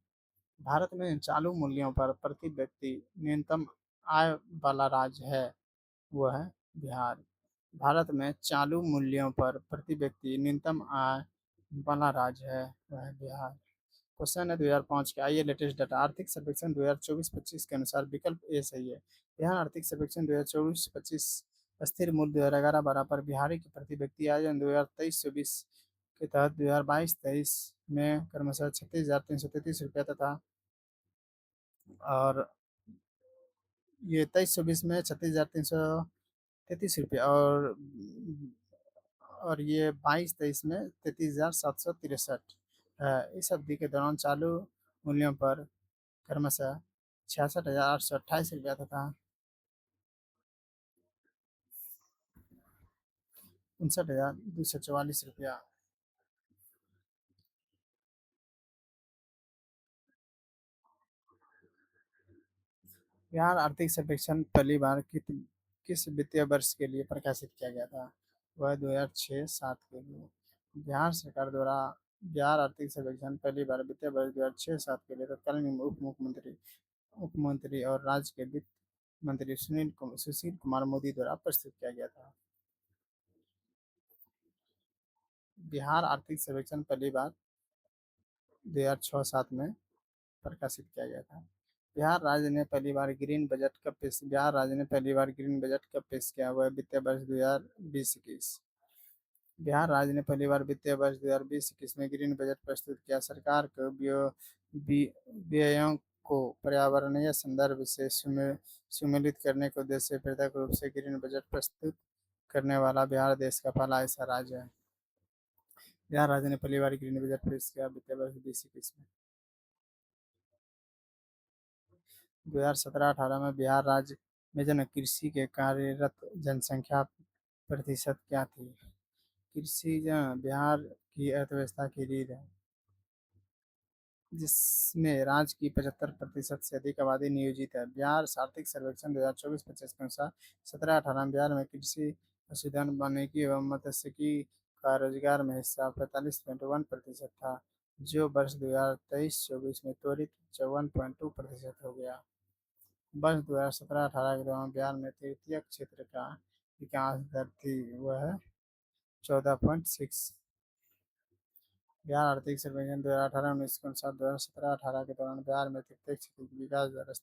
भारत में चालू मूल्यों पर प्रति व्यक्ति न्यूनतम आय वाला राज्य है वह है बिहार। भारत में चालू मूल्यों पर प्रति व्यक्ति न्यूनतम आय वाला राज्य है वह है बिहार। क्वेश्चन है 2005 के, आइए लेटेस्ट डाटा आर्थिक सर्वेक्षण 2024-25 के अनुसार विकल्प ए सही है। बिहार आर्थिक सर्वेक्षण 2024-25 स्थिर मूल्य 2011-12 पर बिहारी की प्रति व्यक्ति आय 2023-24 के तहत 2022-23 में क्रमशः 36,333 रुपया तथा और ये 23-24 में 36,333 रुपया और ये 22-23 में 33,763 है। इस अवधि के दौरान चालू मूल्यों पर क्रमशः 66,828 रुपया तथा 59,244 रुपया। बिहार आर्थिक सर्वेक्षण पहली बार किस वित्तीय वर्ष के लिए प्रकाशित किया गया था? वह 2006-07 के लिए। बिहार सरकार द्वारा बिहार आर्थिक सर्वेक्षण पहली बार वित्तीय वर्ष 2006-07 के लिए तत्कालीन उप मंत्री और राज्य के वित्त मंत्री सुशील कुमार मोदी द्वारा प्रस्तुत किया गया था। बिहार आर्थिक सर्वेक्षण पहली बार 2006-07 में प्रकाशित किया गया था। बिहार राज्य ने पहली बार ग्रीन बजट कब पेश बिहार राज्य ने पहली बार ग्रीन बजट कब पेश किया? वह वित्तीय वर्ष 2020-21। बिहार राज्य ने पहली बार वित्तीय वर्ष 2020-21 में ग्रीन बजट प्रस्तुत किया। सरकार को व्ययों को पर्यावरणीय संदर्भ से सुमेलित करने के उद्देश्य से पृथक रूप से ग्रीन बजट प्रस्तुत करने वाला बिहार देश का पहला ऐसा राज्य है। बिहार राज्य ने पहली बार ग्रीन बजट पेश किया वित्तीय वर्ष 2021 में। 2017-18 में बिहार राज्य में जन कृषि के कार्यरत जनसंख्या प्रतिशत क्या थी? कृषि जो बिहार की अर्थव्यवस्था की रीढ़ है जिसमें राज्य की 75% से अधिक आबादी नियोजित है। बिहार आर्थिक सर्वेक्षण 2024-25 के अनुसार 17-18 में बिहार में कृषि पशुधन वानिकी एवं मत्स्यिकी का रोजगार में हिस्सा 45.1% था जो वर्ष 2023-24 में त्वरित 54.2% हो गया। वर्ष 2017-18 के दौरान बिहार में तृतीय क्षेत्र का विकास दर थी वह 14.6। बिहार आर्थिक सर्वेक्षण 2018-19 के अनुसार 2017-18 के दौरान बिहार में तृतीय क्षेत्र की विकास दर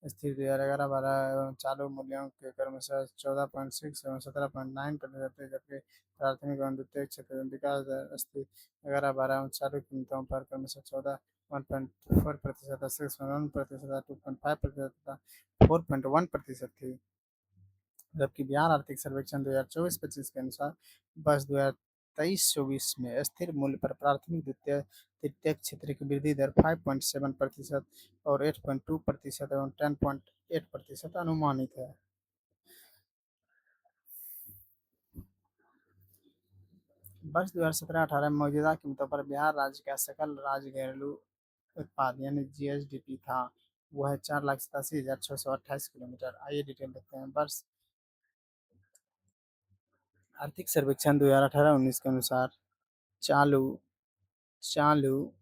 स्थिर 2011-12 एवं चालू मूल्यों के क्रमशः 14.6 एवं 17.9% थे, जबकि प्राथमिक एवं द्वितीयक क्षेत्र में विकास दर स्थिर 11-12 एवं चालू कीमतों पर क्रमशः 14.4%, 6.1%, 2.5% तथा 4.1% थी। जबकि बिहार आर्थिक सर्वेक्षण 2024-25 के अनुसार वर्ष 2023-24 में स्थिर मूल्य पर प्राथमिक द्वितीय तृतीयक क्षेत्र की वृद्धि दर 5.7% और 8.2% एवं 10.8% अनुमानित है। वर्ष 2017-18 में मौजूदा कीमतों पर बिहार राज्य का सकल राज्य घरेलू उत्पाद यानी जीएसडीपी था, वह है 4,87,628 किलोमीटर। आइए डिटेल देखते हैं। वर्ष आर्थिक सर्वेक्षण 2018-19 के अनुसार चालू चालू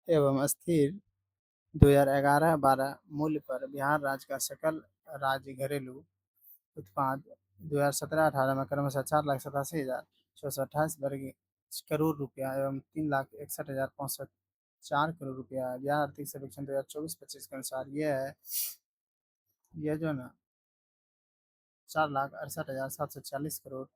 एवं स्थिर 2011-12 मूल्य पर बिहार राज्य का सकल राज्य घरेलू उत्पाद 2017-18 में क्रमशः 4,87,628 वर्ग करोड़ रुपया एवं 3,61,504 करोड़ रुपया है। बिहार आर्थिक सर्वेक्षण 2024-25 के अनुसार यह जो है ना 4,68,740 करोड़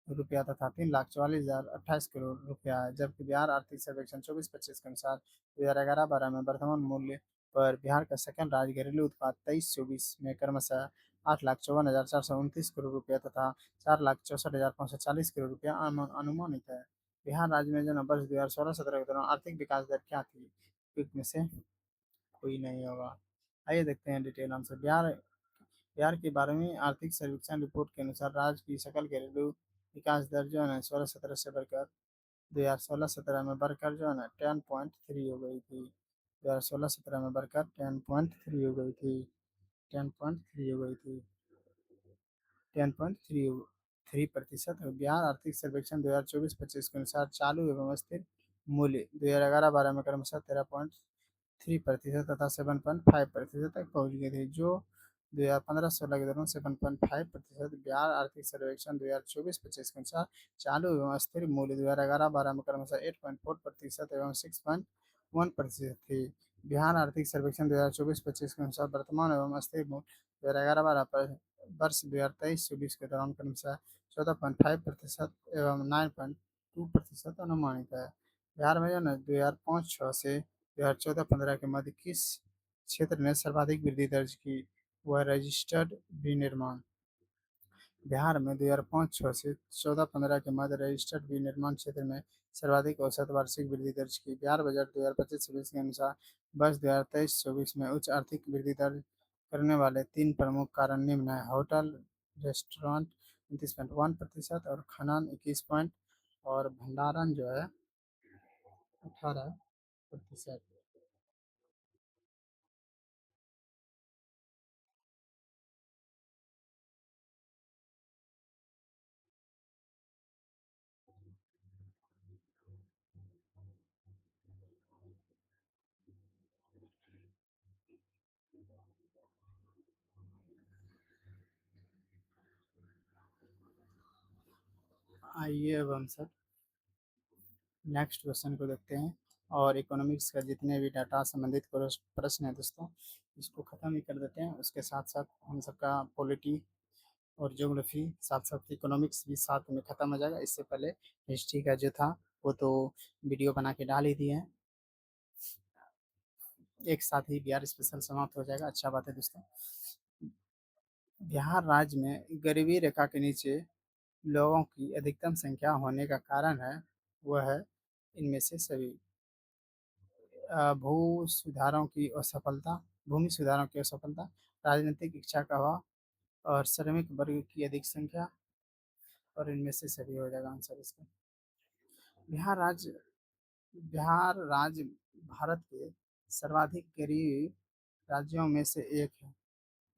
रुपया तथा 3,44,028 करोड़ रुपया है। जबकि बिहार आर्थिक सर्वेक्षण 24-25 के अनुसार 2011-12 में वर्तमान मूल्य पर बिहार का सकल राज्य घरेलू उत्पाद 23-24 में क्रमशः 8,54,429 करोड़ रुपया तथा 4,64,540 करोड़ रुपया अनुमानित है। बिहार राज्य में जो ना वर्ष 2016-17 के दौरान आर्थिक विकास दर क्या थी, में से कोई नहीं होगा। आइए देखते हैं डिटेल आंसर। बिहार बिहार की 12वीं आर्थिक सर्वेक्षण रिपोर्ट के अनुसार राज्य की सकल घरेलू विकास दर जो है ना 16-17 से बढ़कर 2016-17 में बढ़कर जो है ना 10.3 हो गई थी। 2016-17 में बढ़कर 10.3 हो गई थी। 10.3 हो गई थी। 10.3% और बिहार आर्थिक सर्वेक्षण 2024-25 के अनुसार चालू एवं स्थिर मूल्य 2011-12 में क्रमशः 13.3% तथा 7.5% तक पहुंच गए थे, जो 2015-16 के दौरान 7.5%। बिहार आर्थिक सर्वेक्षण 2024-25 के अनुसार चालू एवं स्थिर मूल्य 2011-12 में क्रमशः 8.4% एवं 6.1% थी। बिहार आर्थिक सर्वेक्षण 2024-25 के अनुसार वर्तमान एवं स्थिर मूल्य 2011-12 पर वर्ष 2023-24 के दौरान क्रमशः 14.5% एवं 9.2% अनुमानित है। बिहार में जो है 2005-6 से 2014-15 के मध्य किस क्षेत्र ने सर्वाधिक वृद्धि दर्ज की, वह रजिस्टर्ड विनिर्माण। बिहार में 2005-6 से 14-15 के मध्य रजिस्टर्ड विनिर्माण क्षेत्र में सर्वाधिक औसत वार्षिक वृद्धि दर्ज की। बिहार बजट 2025-26 के अनुसार वर्ष 2023-24 में उच्च आर्थिक वृद्धि दर्ज करने वाले 3 प्रमुख कारण निम्न हैं: होटल रेस्टोरेंट 29.1% और खनन 21 पॉइंट और भंडारण जो है 18%। आइए अब हम सब नेक्स्ट क्वेश्चन को देखते हैं। और इकोनॉमिक्स का जितने भी डाटा संबंधित प्रश्न है दोस्तों, इसको ख़त्म ही कर देते हैं। उसके साथ साथ हम सबका पॉलिटी और ज्योग्राफी साथ साथ इकोनॉमिक्स भी साथ में ख़त्म हो जाएगा। इससे पहले हिस्ट्री का जो था वो तो वीडियो बना के डाल ही दिए हैं, एक साथ ही बिहार स्पेशल समाप्त हो जाएगा। अच्छा बात है दोस्तों। बिहार राज्य में गरीबी रेखा के नीचे लोगों की अधिकतम संख्या होने का कारण है वह है इनमें से सभी: भू सुधारों की असफलता, भूमि सुधारों की असफलता, राजनीतिक इच्छा का अभाव और श्रमिक वर्ग की अधिक संख्या, और इनमें से सभी हो जाएगा आंसर इसका। बिहार राज्य बिहार राज्य भारत के सर्वाधिक गरीब राज्यों में से एक है।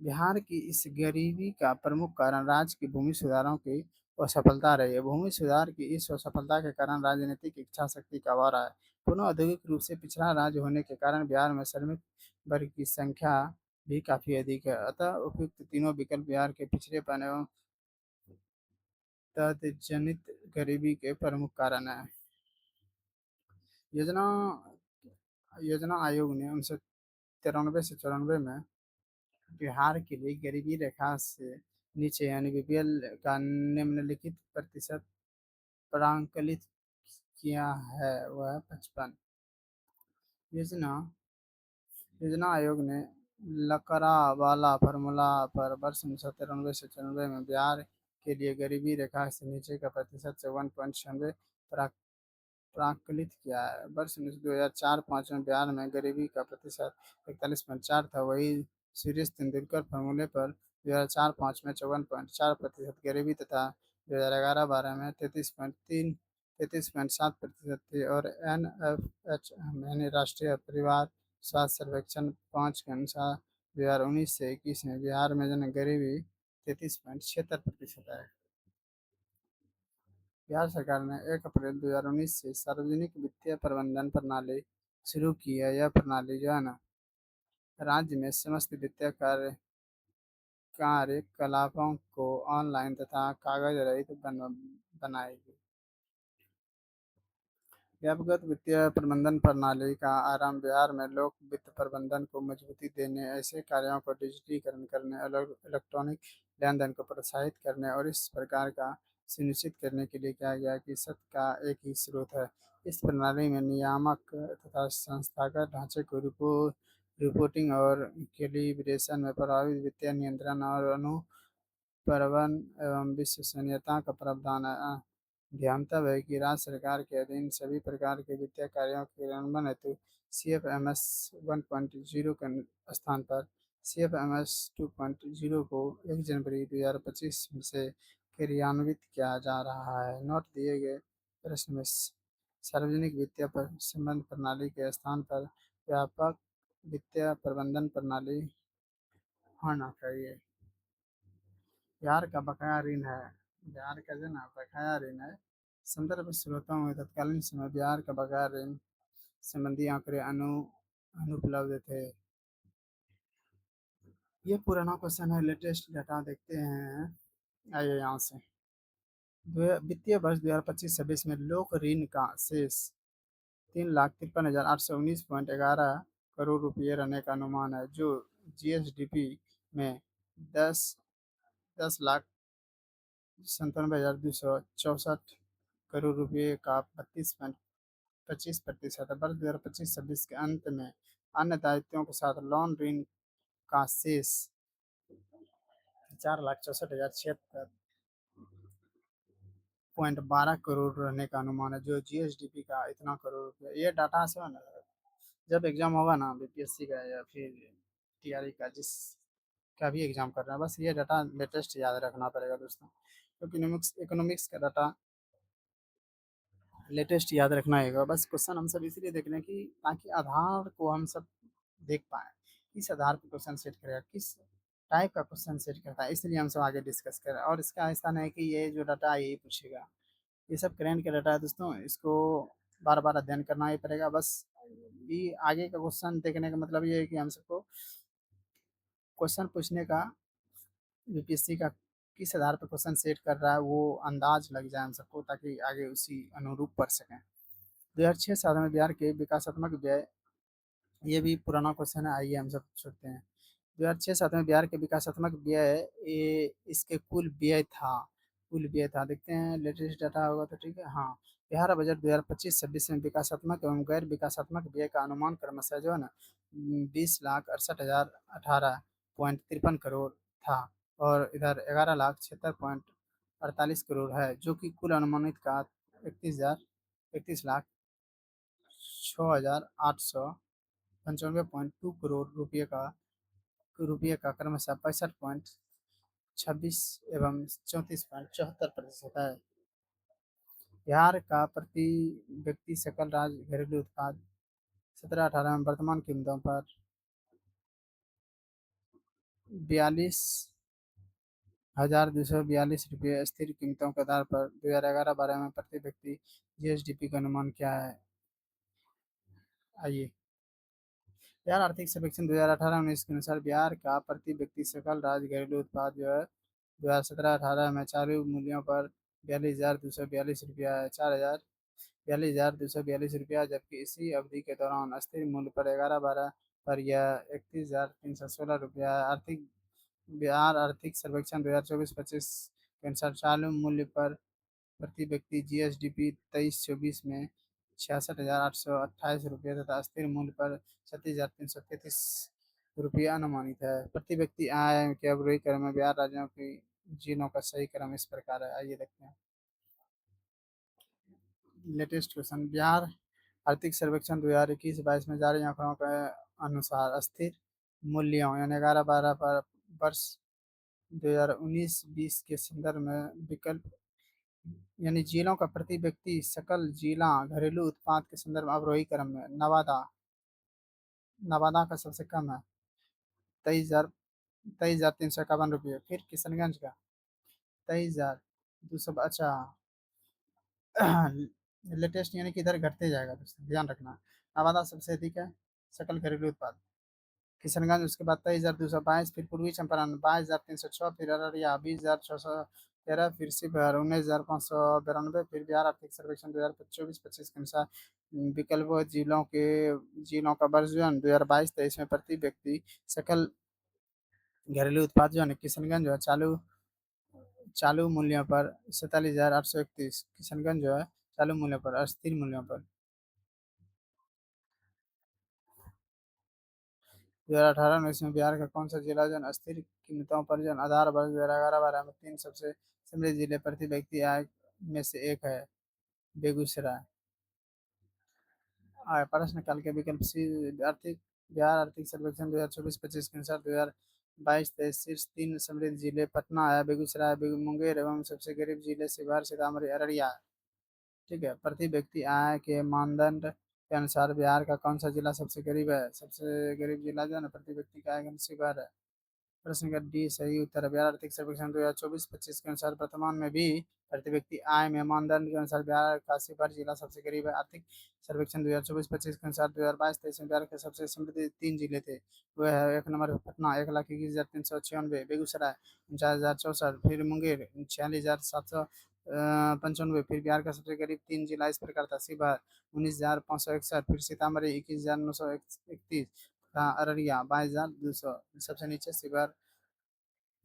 बिहार की इस गरीबी का प्रमुख कारण राज्य की भूमि सुधारों की असफलता रही है। भूमि सुधार की इस असफलता के कारण राजनीतिक इच्छा शक्ति का अभाव रहा है। पुनः औद्योगिक रूप से पिछड़ा राज्य होने के कारण बिहार में श्रमिक वर्ग की संख्या भी काफी अधिक है। अतः उपयुक्त तीनों विकल्प बिहार के पिछड़ेपन एवं तदजनित गरीबी के प्रमुख कारण है। योजना योजना आयोग ने 1993 से 94 में बिहार के लिए गरीबी रेखा से नीचे यानी बीपीएल का निम्नलिखित प्रतिशत प्रांकलित किया है वह 55। योजना योजना आयोग ने लकड़ा वाला फार्मूला पर वर्ष 1993 से 94 में बिहार के लिए गरीबी रेखा से नीचे का प्रतिशत 54.96 प्राक्कलित किया है। वर्ष 2004-5 में बिहार में गरीबी का प्रतिशत 41.4 था। वही सुरेश तेंदुलकर फार्मूले पर 2004-5 में 54.4% गरीबी तथा 2011-12 में 33.7% थी। और NFH यानी राष्ट्रीय परिवार स्वास्थ्य सर्वेक्षण 5 के अनुसार 2019 से 21 में बिहार में जन गरीबी 33.76% है। बिहार सरकार ने 1 अप्रैल 2019 से सार्वजनिक वित्तीय प्रबंधन प्रणाली शुरू की है। यह प्रणाली जो है ना राज्य में समस्त वित्तीय कार्यकलापों को ऑनलाइन तथा कागज रहित बनाएगी। व्यक्तिगत वित्तीय प्रबंधन प्रणाली का आरंभ बिहार में लोक वित्त प्रबंधन को मजबूती देने, ऐसे कार्यों को डिजिटीकरण करने, इलेक्ट्रॉनिक लेन-देन को प्रोत्साहित करने और इस प्रकार का सुनिश्चित करने के लिए किया गया कि सत्य का एक ही स्रोत है। इस प्रणाली में नियामक तथा संस्थागत ढांचे को रिपोर्टिंग और कैलिब्रेशन में प्रभावी वित्तीय नियंत्रण और अनुप्रबंधन एवं विश्वसनीयता का प्रावधान है। ध्यातव्य है कि राज्य सरकार के अधीन सभी प्रकार के वित्तीय कार्यों के क्रियान्वयन हेतु CFMS 1.0 के स्थान पर CFMS 2.0 को 1 जनवरी 2025 से क्रियान्वित किया जा रहा है। नोट दिए गए प्रश्न में सार्वजनिक वित्तीय संबंध प्रणाली के स्थान पर व्यापक वित्तीय प्रबंधन प्रणाली होना चाहिए। बिहार का बकाया ऋण है। बिहार का जो ना बकाया ऋण है। संदर्भ स्रोतों में तत्कालीन समय बिहार का बकाया ऋण संबंधी आंकड़े अनुपलब्ध थे। ये पुराना क्वेश्चन है, लेटेस्ट डाटा देखते हैं। आइए यहाँ से वित्तीय वर्ष 2025-26 में लोक ऋण का शेष 3,53,819.11 करोड़ रुपये रहने का अनुमान है, जो GSDP में 10,97,264 करोड़ रुपये का 25% है। वर्ष 2025-26 के अंत में अन्य दायित्वों के साथ लोन ऋण का शेष 4,64,076.12 करोड़ रहने का अनुमान है, जो GSDP का इतना करोड़ रुपये। ये डाटा से ना जब एग्जाम होगा ना BPSC का या फिर TRE का, जिस का भी एग्जाम कर रहा है, बस ये डाटा लेटेस्ट याद रखना पड़ेगा दोस्तों, क्योंकि इकोनॉमिक्स का डाटा लेटेस्ट याद रखना है। बस क्वेश्चन हम सब इसलिए देख रहे हैं कि ताकि आधार को हम सब देख पाए, किस आधार पर क्वेश्चन सेट करेगा, किस टाइप का क्वेश्चन सेट करता है, इसलिए हम सब आगे डिस्कस करें। और इसका ऐसा नहीं कि ये जो डाटा है यही पूछेगा, ये सब करेंट का डाटा है दोस्तों, इसको बार बार अध्ययन करना ही पड़ेगा। बस भी आगे का क्वेश्चन देखने का मतलब ये है कि हम सबको क्वेश्चन पूछने का BPSC का किस आधार पर क्वेश्चन सेट कर रहा है वो अंदाज लग जाए हम सबको, ताकि आगे उसी अनुरूप पढ़ सकें। 2006-7 में बिहार के विकासात्मक व्यय, ये भी पुराना क्वेश्चन है, आइए हम सब छोड़ते हैं। 2006-7 में बिहार के विकासात्मक व्यय, ये इसके कुल व्यय था देखते हैं, लेटेस्ट डाटा होगा तो ठीक है। हाँ, बिहार बजट 2025-26 में विकासात्मक एवं गैर विकासात्मक व्यय का अनुमान क्रमशः जो है ना 20,68,018.53 करोड़ था, और इधर 11,76,48 करोड़ है, जो कि कुल अनुमानित का 31,31,06,895.2 करोड़ रुपये का क्रमशः 65.26 एवं 34.74% है। बिहार का प्रति व्यक्ति सकल राज्य घरेलू उत्पाद 17-18 में वर्तमान कीमतों पर 42,242 रुपये स्थिर कीमतों के आधार पर 2011-12 में प्रति व्यक्ति GSDP का अनुमान क्या है। आइए, बिहार आर्थिक सर्वेक्षण 2018-19 के अनुसार बिहार का प्रति व्यक्ति सकल राज्य घरेलू उत्पाद जो है 2017-18 में चालू मूल्यों पर 42,242 रुपया है, 42,242 रुपया, जबकि इसी अवधि के दौरान अस्थिर मूल्य पर 11-12 पर यह 31,316 रुपया। आर्थिक बिहार आर्थिक सर्वेक्षण 2024-25 के अनुसार चालू मूल्य पर प्रति व्यक्ति जीएसडीपी 23-24 में 66,828 रुपये तथा स्थिर मूल्य पर 36,333 रुपये अनुमानित है। प्रति व्यक्ति आय के अवरोही क्रम में बिहार राज्यों की जिलों का सही क्रम इस प्रकार है, आइए देखते हैं। लेटेस्ट क्वेश्चन, बिहार आर्थिक सर्वेक्षण 2021-22 में जारी आंकड़ों के अनुसार स्थिर मूल्यों यानी 11-12 पर वर्ष 2019-20 के संदर्भ में विकल्प यानी जिलों का प्रति व्यक्ति सकल जिला घरेलू उत्पाद के संदर्भ में अवरोही क्रम में नवादा नवादा का सबसे कम है 23,351 रुपये। फिर किशनगंज का 23,200। अच्छा, लेटेस्ट यानी कि इधर घटते जाएगा दोस्तों, ध्यान रखना। नवादा सबसे अधिक है सकल घरेलू उत्पाद, किशनगंज उसके बाद 23,222, फिर पूर्वी चंपारण 22,306, फिर अररिया 20,613, फिर शिवहर 19,592। फिर बिहार आर्थिक सर्वेक्षण 2024-25 के अनुसार विकल्पों जिलों का वर्जन 2022-23 में प्रति व्यक्ति सकल घरेलू उत्पाद जो है किशनगंज जो है चालू मूल्यों पर 47,831, किशनगंज जो है चालू मूल्यों पर अस्थिर मूल्यों पर। 2018-19 में बिहार का कौन सा जिला जन अस्थिर कीमतों पर जन आधार वर्ष 2011-12 में तीन सबसे समृद्ध जिले प्रति व्यक्ति आय में से एक है, बेगूसराय। प्रश्न काल के विकल्प सी आर्थिक बिहार आर्थिक सर्वेक्षण 2024-25 के अनुसार 2022-23 शीर्ष तीन समृद्ध जिले पटना है, बेगूसराय, मुंगेर एवं सबसे गरीब जिले शिवहर, सीतामढ़ी, अररिया। ठीक है, प्रति व्यक्ति आय के मानदंड के अनुसार बिहार का कौन सा जिला सबसे गरीब है? सबसे गरीब जिला जो है ना प्रति व्यक्ति का आय शिवहर है। प्रश्न का डी सही उत्तर है। बिहार आर्थिक सर्वेक्षण 2024-25 के अनुसार वर्तमान में भी प्रति व्यक्ति आय में मानदंड के अनुसार बिहार का शिवहर जिला सबसे गरीब है। आर्थिक सर्वेक्षण 2024-25 के अनुसार 2022-23 में बिहार के सबसे समृद्ध तीन जिले थे। वह है एक नंबर पे पटना 1,21,396, बेगूसराय 49,064, फिर मुंगेर 46,795। फिर बिहार का सबसे गरीब तीन जिला इस प्रकार था: शिवहर 19,561, फिर सीतामढ़ी 21,931, अररिया 22,200। सबसे नीचे शिवहर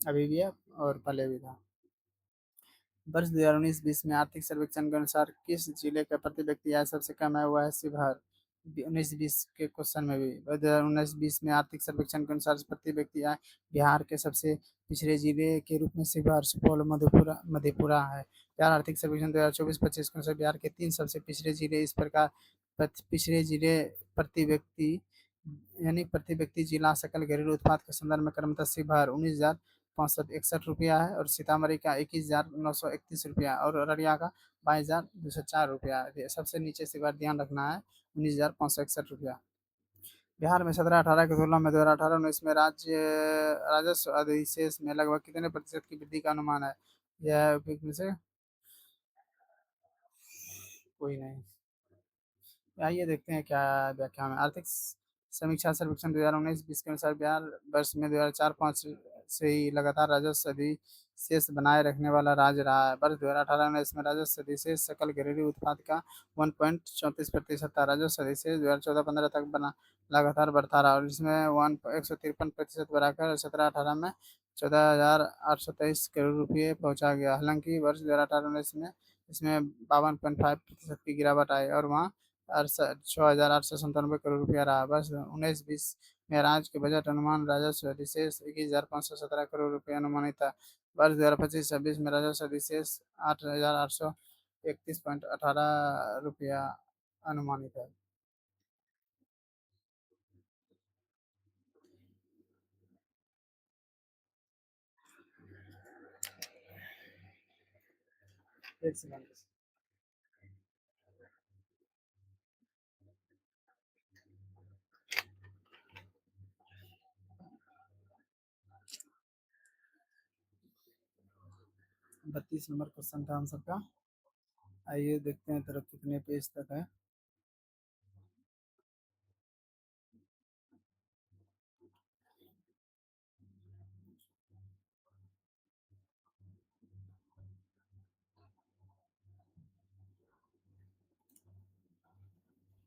अभी भी है और पहले भी था। वर्ष 2019-20 में आर्थिक सर्वेक्षण के अनुसार किस जिले का प्रति व्यक्ति आय सबसे कम है? वह है शिवहर। 19-20 के क्वेश्चन में भी 2019-20 में आर्थिक सर्वेक्षण के अनुसार प्रति व्यक्ति आय बिहार के सबसे पिछड़े जिले के रूप में शिवहर, सुपौल, मधेपुरा है। बिहार आर्थिक सर्वेक्षण 2024-25 के अनुसार बिहार के तीन सबसे पिछड़े जिले इस प्रकार पिछड़े जिले प्रति व्यक्ति यानी प्रति व्यक्ति जिला सकल घरेलू उत्पाद के संदर्भ में क्रमतः शिवहर 19,561 रुपया है, और सीतामढ़ी का 21,931 रुपया, और अररिया का 22,204 रुपया। सबसे नीचे शिवहर, ध्यान रखना है, 19,561 रुपया। बिहार में 17-18 की तुलना में 2018-19 में राजस्व अधिशेष में लगभग कितने प्रतिशत की वृद्धि का अनुमान है? यह से कोई नहीं। आइए देखते हैं क्या व्याख्या में। आर्थिक समीक्षा सर्वेक्षण 2019-20 के अनुसार बिहार वर्ष में 2004-5 से ही लगातार राजस्व अधिशेष बनाए रखने वाला राज्य रहा है। वर्ष 2018-19 में राजस्व अधिशेष सकल घरेलू उत्पाद का 1.34% था। राजस्व अधिशेष 2014-15 तक बना लगातार बढ़ता रहा, और इसमें 153% बढ़ाकर 17-18 में 14,823 करोड़ रुपये पहुंचा गया। हालांकि वर्ष 2018-19 में इसमें 52.5% की गिरावट आई और वहाँ 6,897 करोड़ रुपया रहा। वर्ष 19-20 में राज्य के बजट अनुमान राजस्व अधिशेष 21,517 करोड़ रुपये अनुमानित था। वर्ष 2025-26 में राजस्व अधिशेष 8,831.18 रुपया अनुमानित है। एक सेकंड। 32 नंबर क्वेश्चन था हम सबका। आइए देखते हैं तरफ कितने पेज तक है।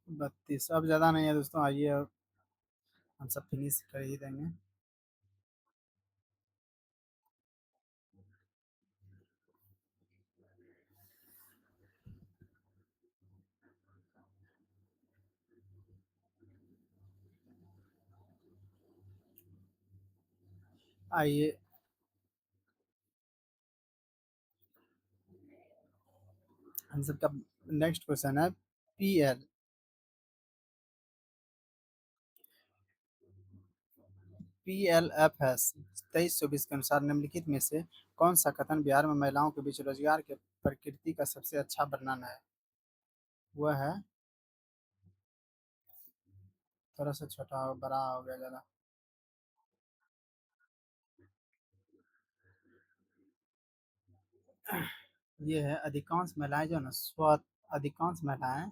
32, अब ज़्यादा नहीं है दोस्तों। आइए अब हम सब फिनिश कर ही देंगे। आइए, हम सबका नेक्स्ट क्वेश्चन है पीएल पीएलएफएस 2324 के अनुसार निम्नलिखित में से कौन सा कथन बिहार में महिलाओं के बीच रोजगार के प्रकृति का सबसे अच्छा वर्णन है? वह है, थोड़ा सा छोटा बड़ा हो गया ज़्यादा। ये है, अधिकांश महिलाएं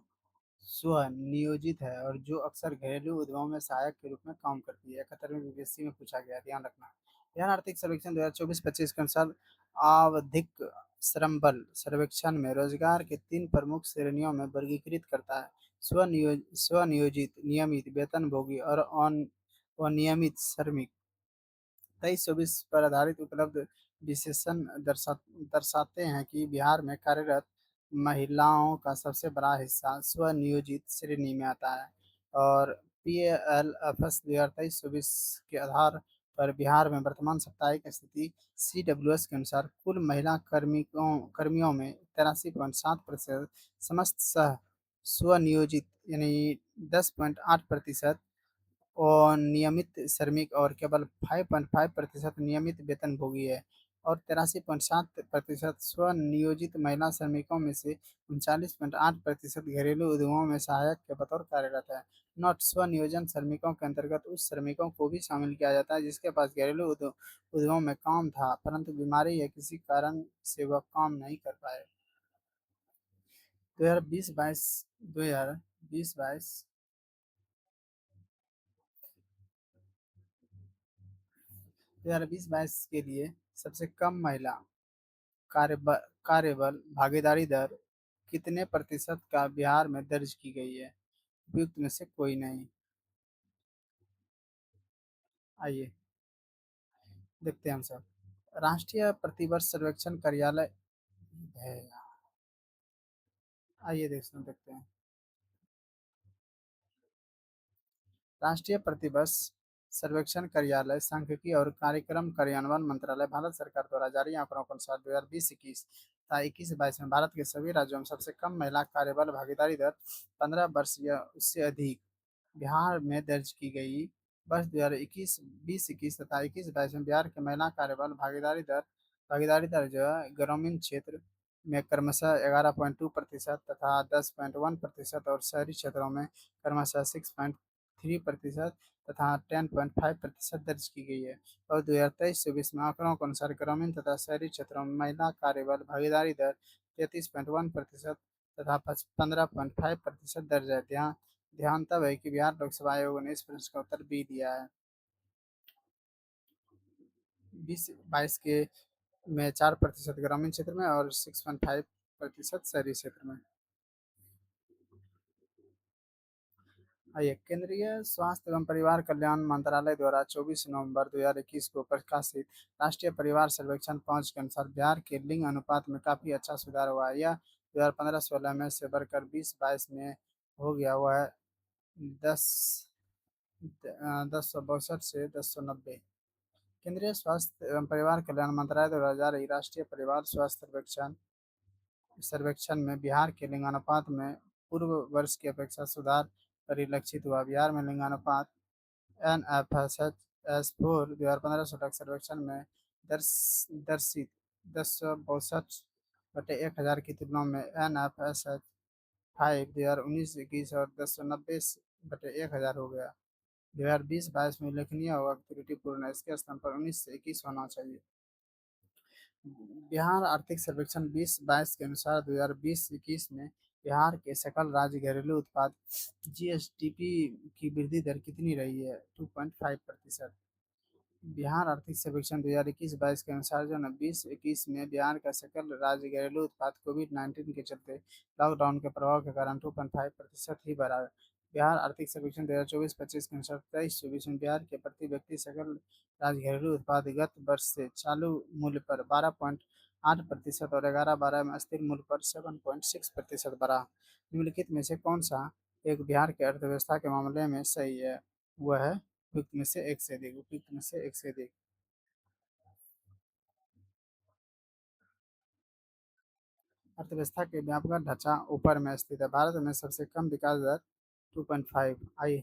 स्वनियोजित है और जो अक्सर घरेलू उद्योगों में सहायक के रूप में काम करती है। 71वीं बीपीएससी में पूछा गया, ध्यान रखना। बिहार आर्थिक सर्वेक्षण 2024-25 के अनुसार आवधिक श्रम बल सर्वेक्षण में रोजगार के तीन प्रमुख श्रेणियों में वर्गीकृत करता है: स्वनियोजित, नियमित वेतनभोगी और अनियमित श्रमिक। 2324 पर आधारित उपलब्ध विश्लेषण दर्शाते हैं कि बिहार में कार्यरत महिलाओं का सबसे बड़ा हिस्सा स्वनियोजित श्रेणी में आता है, और पीएलएफएस 2023-24 के आधार पर बिहार में वर्तमान साप्ताहिक स्थिति सीडब्ल्यूएस के अनुसार कुल महिला कर्मियों में 83.7% समस्त सह स्वनियोजित यानी 10.8% और नियमित श्रमिक और केवल 5.5% नियमित वेतनभोगी है, और 83.7% स्वनियोजित महिला श्रमिकों में से 39.8% घरेलू उद्योगों में सहायक के बतौर कार्यरत है। नोट: स्वनियोजन श्रमिकों के अंतर्गत उस श्रमिकों को भी शामिल किया जाता है जिसके पास घरेलू उद्योगों में काम था परंतु बीमारी या किसी कारण से वह काम नहीं कर पाए। 2020-22 2020-22 2020-22 के लिए सबसे कम महिला कार्यबल भागीदारी दर कितने प्रतिशत का बिहार में दर्ज की गई है? उपयुक्त में से कोई नहीं। आइए देखते हैं हम सब। राष्ट्रीय प्रतिवर्ष सर्वेक्षण कार्यालय है। आइए देखते हैं। राष्ट्रीय प्रतिवर्ष सर्वेक्षण कार्यालय सांख्यिकी और कार्यक्रम कार्यान्वयन मंत्रालय भारत सरकार द्वारा जारी आंकड़ों के अनुसार 2020-21 तथा 21-22 में भारत के सभी राज्यों में सबसे कम महिला कार्यबल भागीदारी दर 15 वर्ष या उससे अधिक बिहार में दर्ज की गई। वर्ष 2021 तथा 21-22 में बिहार के महिला कार्यबल भागीदारी दर जो है ग्रामीण क्षेत्र में क्रमशः 11.2% तथा 10.1% और शहरी क्षेत्रों में क्रमशः 6.3% तथा 10.5% दर्ज की गई है। और 2023-24 में आंकड़ों के अनुसार ग्रामीण तथा शहरी क्षेत्रों में महिला कार्यबल भागीदारी दर 33.1% तथा 15.5% दर्ज है। ध्यान तब है कि बिहार लोकसभा आयोग ने इस प्रश्न का उत्तर भी दिया है। 2022 के में 4% ग्रामीण क्षेत्र में और 6.5% शहरी क्षेत्र में। आइए, केंद्रीय स्वास्थ्य एवं परिवार कल्याण मंत्रालय द्वारा 24 नवंबर 2021 को प्रकाशित राष्ट्रीय परिवार सर्वेक्षण 5 के अनुसार बिहार के लिंग अनुपात में काफी अच्छा सुधार हुआ है। यह 2015-16 में से बढ़कर 2022 में हो गया हुआ है 10,62 से 10,90। केंद्रीय स्वास्थ्य एवं परिवार कल्याण मंत्रालय द्वारा जारी राष्ट्रीय परिवार स्वास्थ्य सर्वेक्षण में बिहार के लिंगानुपात में पूर्व वर्ष की अपेक्षा सुधार परिलक्षित हुआ। बिहार में लिंगानुपात एन एफ एस एच एस फोर 2015-16 सर्वेक्षण में दर्शित 10,62/1000 की तुलना में एन एफ एस एच 5 2019-21 और 10,90/1000 हो गया। 2020-22 में उल्लेखनीय होगा कि त्रुटिपूर्ण है, इसके स्थान पर 19 से 21 होना चाहिए। बिहार आर्थिक सर्वेक्षण 2022 के अनुसार 2020-21 में बिहार के सकल राज्य घरेलू उत्पाद जीएसडीपी की वृद्धि दर कितनी रही है? 2.5%। बिहार आर्थिक सर्वेक्षण 2021-22 के अनुसार जो है 2021 में बिहार का सकल राज्य घरेलू उत्पाद कोविड 19 के चलते लॉकडाउन के प्रभाव के कारण 2.5% ही बढ़ा है। बिहार आर्थिक सर्वेक्षण 2024-25 के अनुसार 23-24 में बिहार के प्रति व्यक्ति सकल राज्य घरेलू उत्पाद गत वर्ष से चालू मूल्य पर 12.8% और 11-12 में अस्थिर मूल्य पर 7.6% बढ़ा। निम्नलिखित में से कौन सा एक बिहार की अर्थव्यवस्था के मामले में सही है? वह है उपयुक्त में से एक से अधिक, उपयुक्त में से एक से अधिक। अर्थव्यवस्था के व्यापक ढांचा ऊपर में स्थित है। भारत में सबसे कम विकास दर 2.5 आई।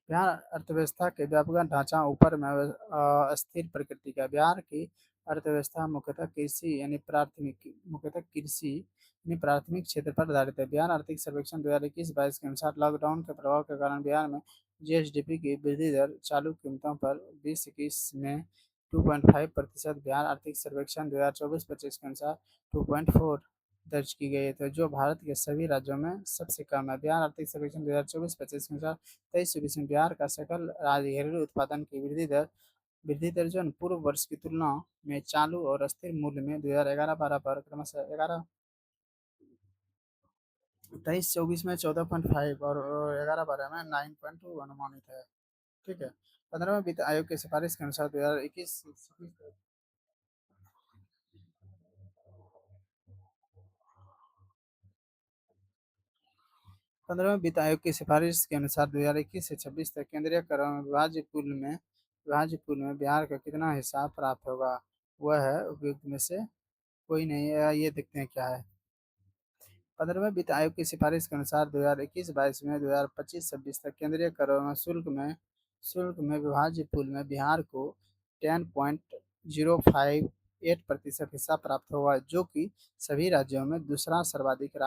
बिहार अर्थव्यवस्था के व्यापक ढांचा ऊपर में स्थिर प्रकृति का। बिहार की अर्थव्यवस्था मुख्यतः कृषि यानी प्राथमिक क्षेत्र पर आधारित है। बिहार आर्थिक सर्वेक्षण 2021-22 के अनुसार लॉकडाउन के प्रभाव के कारण बिहार में जीएसडीपी की वृद्धि दर चालू कीमतों पर 2021 में 2.5%। बिहार आर्थिक सर्वेक्षण 2024-25 के अनुसार 2.4 दर्ज की गई है, तो जो भारत के सभी राज्यों में सबसे कम है। बिहार आर्थिक सर्वेक्षण 2024-25 के अनुसार 23-24 में बिहार का सकल राज्य घरेलू उत्पादन की वृद्धि दर जो पूर्व वर्ष की तुलना में चालू और अस्थिर मूल्य में 2011-12 पर क्रमशः 23-24 में 14.5 और 11-12 में 9.2 अनुमानित है। ठीक है। 15वें वित्त आयोग की सिफारिश के अनुसार 2021 15वें वित्त आयोग की सिफारिश के अनुसार 2021 से 26 तक केंद्रीय करों में विभाज्य पूल में बिहार का कितना हिस्सा प्राप्त होगा? वह है उपयुक्त में से कोई नहीं है। ये देखते हैं क्या है। 15वें वित्त आयोग की सिफारिश के अनुसार 2021-22 में 2025-26 तक केंद्रीय करों में शुल्क में विभाज्य पूल में बिहार को 10.058% हिस्सा प्राप्त होगा, जो कि सभी राज्यों में दूसरा सर्वाधिक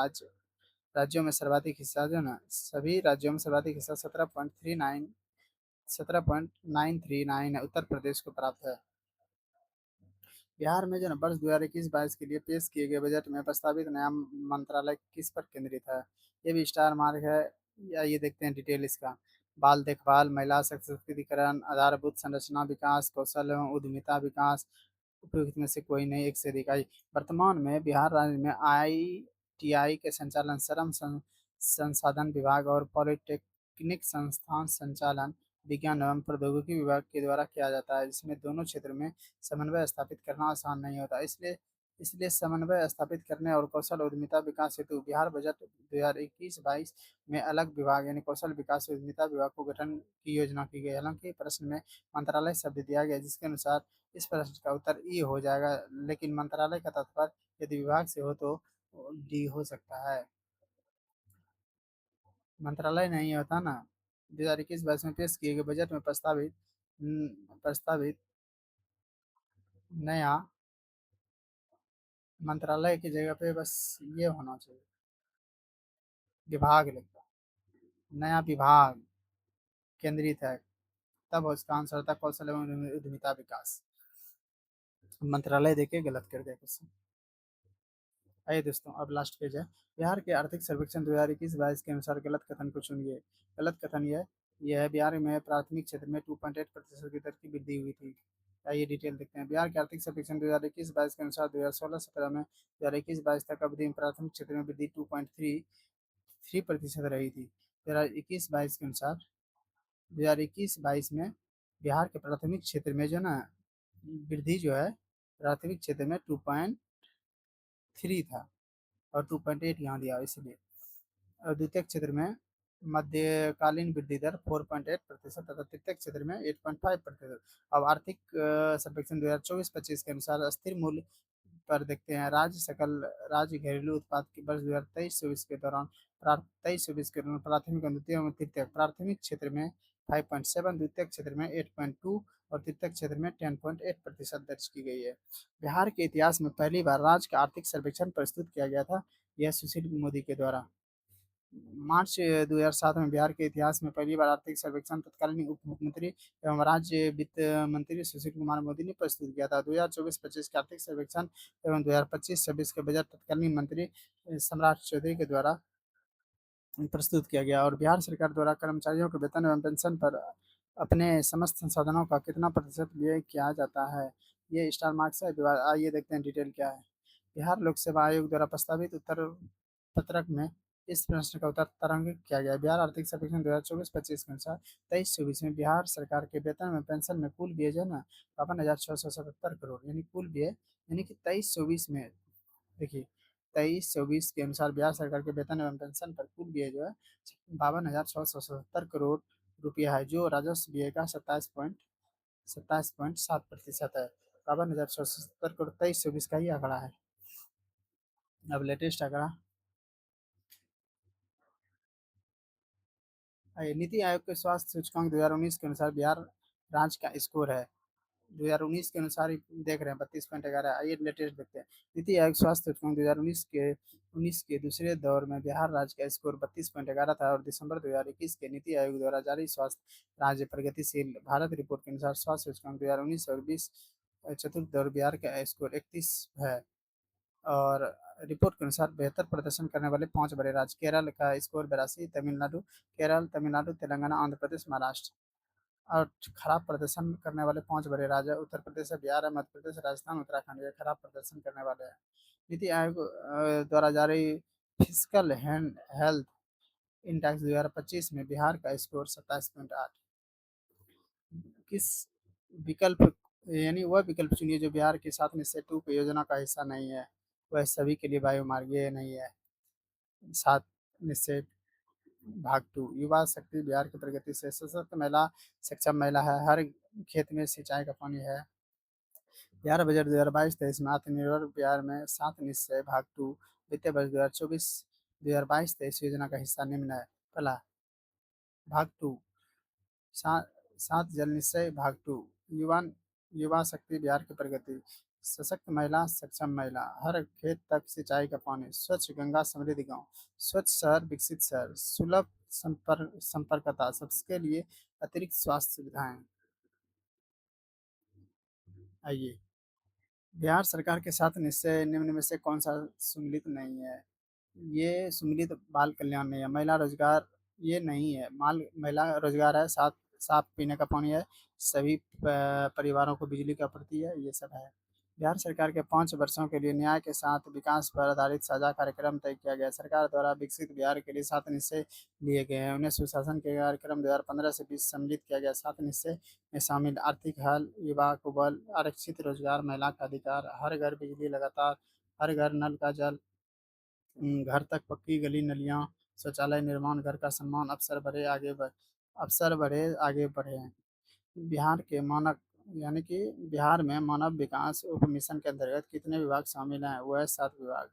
राज्यों में सर्वाधिक हिस्सा जो ना सभी राज्यों में सर्वाधिक हिस्सा 17.939 उत्तर प्रदेश को प्राप्त है। बिहार में जो ना वर्ष 2021-22 के लिए पेश किए गए बजट में प्रस्तावित नया मंत्रालय किस पर केंद्रित है? ये भी स्टार मार्क है। या ये देखते हैं डिटेल इसका। बाल देखभाल, महिला सशक्तिकरण, आधारभूत संरचना विकास, कौशल एवं उद्यमिता विकास। उपयुक्त में से कोई नहीं, एक से अधिक आई। वर्तमान में बिहार राज्य में आईटीआई के संचालन श्रम संसाधन विभाग और पॉलिटेक्निक संस्थान संचालन विज्ञान एवं प्रौद्योगिकी विभाग के द्वारा किया जाता है, जिसमें दोनों क्षेत्र में समन्वय स्थापित करना आसान नहीं होता। इसलिए इसलिए समन्वय स्थापित करने और कौशल उद्यमिता विकास हेतु बिहार बजट 2021-22 में अलग विभाग यानी कौशल विकास और उद्यमिता विभाग को गठन की योजना की गई। हालांकि प्रश्न में मंत्रालय शब्द दिया गया, जिसके अनुसार इस प्रश्न का उत्तर ई हो जाएगा, लेकिन मंत्रालय का तात्पर्य यदि विभाग से हो तो डी हो सकता है। मंत्रालय नहीं होता ना। 2021-22 में पेश किए गए बजट में प्रस्तावित नया मंत्रालय की जगह पे बस ये होना चाहिए, विभाग लिखा। नया विभाग केंद्रित है, तब उसका आंसर था कौशल एवं उद्यमिता विकास। मंत्रालय देके गलत कर दिया क्वेश्चन। आइए दोस्तों, अब लास्ट पेज है। बिहार के आर्थिक सर्वेक्षण 2021-22 के अनुसार गलत कथन को चुनिए। गलत कथन यह है, बिहार में प्राथमिक क्षेत्र में 2.8% की दर की वृद्धि हुई थी। आइए डिटेल देखते हैं। बिहार के आर्थिक सर्वेक्षण 2021-22 के अनुसार 2016-17 में 2021-22 तक अवधि में प्राथमिक क्षेत्र में वृद्धि 2.33% रही थी। 2021-22 के अनुसार 2021-22 में बिहार के प्राथमिक क्षेत्र में जो ना वृद्धि जो है प्राथमिक क्षेत्र में 2.3 था और 2.8 यहाँ दिया इसलिए। और द्वितीय क्षेत्र में मध्यकालीन वृद्धि दर 4.8% तथा तृतीय क्षेत्र में 8.5%। अब आर्थिक सर्वेक्षण 2024-25 के अनुसार स्थिर मूल्य पर देखते हैं। राज्य घरेलू उत्पाद के वर्ष 2023-24 के दौरान 23-24 के दौरान प्राथमिक और द्वितीय एवं तृतीय प्राथमिक क्षेत्र में 5.7, द्वितीय क्षेत्र में 8.2 और तृतीय क्षेत्र में 10.8% दर्ज की गई है। बिहार के इतिहास में पहली बार राज्य का आर्थिक सर्वेक्षण प्रस्तुत किया गया था, यह सुशील मोदी के द्वारा। मार्च 2007 में बिहार के इतिहास में पहली बार आर्थिक सर्वेक्षण तत्कालीन उप मुख्यमंत्री एवं राज्य वित्त मंत्री सुशील कुमार मोदी ने प्रस्तुत किया था। 2024-25 के आर्थिक सर्वेक्षण एवं 2025-26 के बजट तत्कालीन मंत्री सम्राट चौधरी के द्वारा प्रस्तुत किया गया। और बिहार सरकार द्वारा कर्मचारियों के वेतन एवं पेंशन पर अपने समस्त संसाधनों का कितना प्रतिशत व्यय किया जाता है? ये स्टार मार्क्स है। आइए देखते हैं डिटेल क्या है। बिहार लोक सेवा आयोग द्वारा प्रस्तावित उत्तर पत्रक में इस प्रश्न का उत्तर तारांकित किया गया। बिहार आर्थिक सर्वेक्षण 2024-25 के अनुसार 23-24 में बिहार सरकार के वेतन में पेंशन में कुल व्यय जो है ना 52,677 करोड़, यानी कुल व्यय, यानी कि 23-24 में देखिए 23-24 के अनुसार बिहार सरकार के वेतन एवं पेंशन पर कुल व्यय जो है 52,677 करोड़ रुपया है, जो राजस्व व्यय का 27.7% है। 52,677 करोड़ 23-24 का ही आंकड़ा है। अब लेटेस्ट आंकड़ा, नीति आयोग के स्वास्थ्य सूचकांक 2019 के अनुसार बिहार राज्य का स्कोर है। 2019 के अनुसार ही देख रहे हैं 32.11। आइए लेटेस्ट देखते हैं। नीति आयोग स्वास्थ्य सूचकांक 2019 के दूसरे दौर में बिहार राज्य का स्कोर 32.11 था, और दिसंबर 2021 के नीति आयोग द्वारा जारी स्वास्थ्य राज्य प्रगतिशील भारत रिपोर्ट के अनुसार स्वास्थ्य सूचकांक 2019 और 20 चतुर्थ दौर बिहार का स्कोर 31 है। और रिपोर्ट के अनुसार बेहतर प्रदर्शन करने वाले 5 बड़े राज्य, केरल का स्कोर 82, तमिलनाडु, तेलंगाना, आंध्र प्रदेश, महाराष्ट्र। और खराब प्रदर्शन करने वाले 5 बड़े राज्य उत्तर प्रदेश, बिहार, मध्य प्रदेश, राजस्थान, उत्तराखंड, ये खराब प्रदर्शन करने वाले हैं। नीति आयोग द्वारा जारी फिजिकल हेल्थ इंडेक्स 2025 में बिहार का स्कोर 27.8। किस विकल्प, यानी वह विकल्प चुनिए जो बिहार के साथ निश्चय टू योजना का हिस्सा नहीं है। वह सभी के लिए वायुमार्गीय नहीं है। सात निश्चय भाग टू, युवा शक्ति बिहार की प्रगति से सशक्त महिला, सक्षम महिला है, हर खेत में सिंचाई का पानी है। बिहार बजट 2022-23 में आत्मनिर्भर बिहार में 7 निश्चय भाग टू वित्तीय वर्ष 2024-2022-23 योजना का हिस्सा निम्न है। पहला भाग टू, सात जल निश्चय भाग टू, युवा युवा शक्ति बिहार की प्रगति, सशक्त महिला, सक्षम महिला, हर खेत तक सिंचाई का पानी, स्वच्छ गंगा समृद्ध गांव, स्वच्छ शहर विकसित शहर, सुलभ संपर्कता, सबके लिए अतिरिक्त स्वास्थ्य सुविधाएं। आइए, बिहार सरकार के साथ निश्चय निम्न में से कौन सा सम्मिलित नहीं है? ये सम्मिलित बाल कल्याण नहीं है। महिला रोजगार ये नहीं है। महिला रोजगार है, साथ साफ पीने का पानी है, सभी परिवारों को बिजली का आपूर्ति है, ये सब है। बिहार सरकार के 5 वर्षों के लिए न्याय के साथ विकास पर आधारित साझा कार्यक्रम तय किया गया। सरकार द्वारा विकसित बिहार के लिए 7 निश्चय लिए गए हैं। उन्हें सुशासन के कार्यक्रम 2015 से 20 सम्मिलित किया गया। 7 निश्चय में शामिल आर्थिक हल, युवा को बल, आरक्षित रोजगार, महिला का अधिकार, हर घर बिजली लगातार, हर घर नल का जल, घर तक पक्की गली नालियाँ, शौचालय निर्माण, घर का सम्मान, अफसर बढ़े आगे बढ़े हैं। बिहार के मानक, यानी कि बिहार में मानव विकास उप मिशन के अंतर्गत कितने विभाग शामिल हैं? वो है 7 विभाग।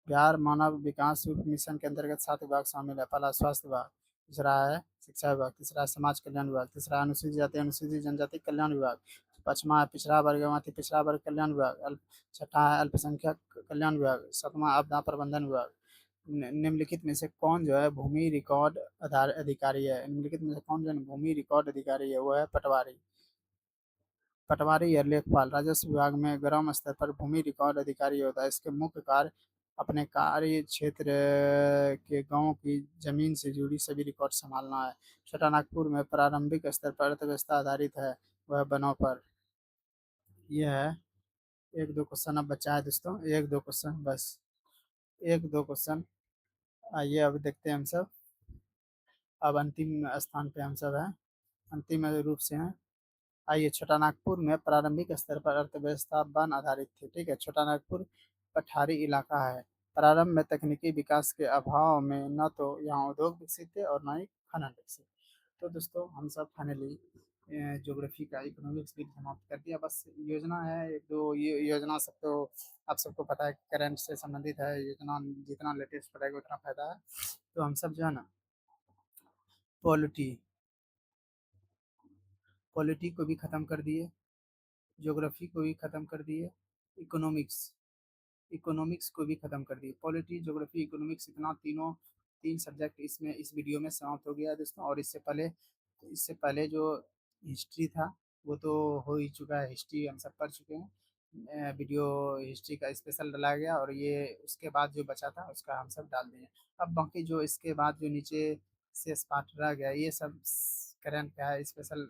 बिहार मानव विकास उप मिशन के अंतर्गत 7 विभाग शामिल है। पहला स्वास्थ्य विभाग, दूसरा है शिक्षा विभाग, तीसरा है समाज कल्याण विभाग, तीसरा है अनुसूचित जाति अनुसूचित जनजाति कल्याण विभाग, पांचवा है पिछड़ा वर्ग एवं अति पिछड़ा वर्ग कल्याण विभाग, छठा है अल्पसंख्यक कल्याण विभाग, सातवां आपदा प्रबंधन विभाग। निम्नलिखित में से कौन जो है भूमि रिकॉर्ड आधार अधिकारी है? निम्नलिखित में से कौन जो है भूमि रिकॉर्ड अधिकारी है? वो है पटवारी। पटवारी या लेखपाल राजस्व विभाग में ग्राम स्तर पर भूमि रिकॉर्ड अधिकारी होता है। इसके मुख्य कार्य अपने कार्य क्षेत्र के गांव की जमीन से जुड़ी सभी रिकॉर्ड संभालना है। छोटा नागपुर में प्रारंभिक स्तर पर अर्थव्यवस्था आधारित है, वह बनों पर। यह है, 1-2 क्वेश्चन अब बचा है दोस्तों, 1-2 क्वेश्चन बस, 1-2 क्वेश्चन। आइए अब देखते हैं हम सब। अब अंतिम स्थान पे हम सब हैं, अंतिम रूप से हैं। आइए, छोटा नागपुर में प्रारंभिक स्तर पर अर्थव्यवस्था वन आधारित थी। ठीक है, छोटा नागपुर पठारी इलाका है। प्रारंभ में तकनीकी विकास के अभाव में न तो यहाँ उद्योग विकसित थे और न ही खनन विकसित। तो दोस्तों हम सब फाइनली ज्योग्राफी का इकोनॉमिक्स भी समाप्त कर दिया। बस योजना है एक दो, ये योजना सब तो आप सबको पता है, करंट से संबंधित है योजना। जितना लेटेस्ट पड़ेगा उतना फायदा है। तो हम सब जो है ना पॉलिटी पॉलिटी को भी ख़त्म कर दिए, ज्योग्राफी को भी ख़त्म कर दिए, इकोनॉमिक्स इकोनॉमिक्स को भी ख़त्म कर दिए। पॉलिटी, ज्योग्राफी, इकोनॉमिक्स, इतना तीनों 3 सब्जेक्ट इसमें इस वीडियो में समाप्त हो गया है दोस्तों। और इससे पहले जो हिस्ट्री था वो तो हो ही चुका है। हिस्ट्री हम सब पढ़ चुके हैं। वीडियो हिस्ट्री का स्पेशल डाला गया, और ये उसके बाद जो बचा था उसका हम सब डाल दिए। अब बाकी जो इसके बाद जो नीचे शेष पार्ट रह गया, ये सब करंट का है। स्पेशल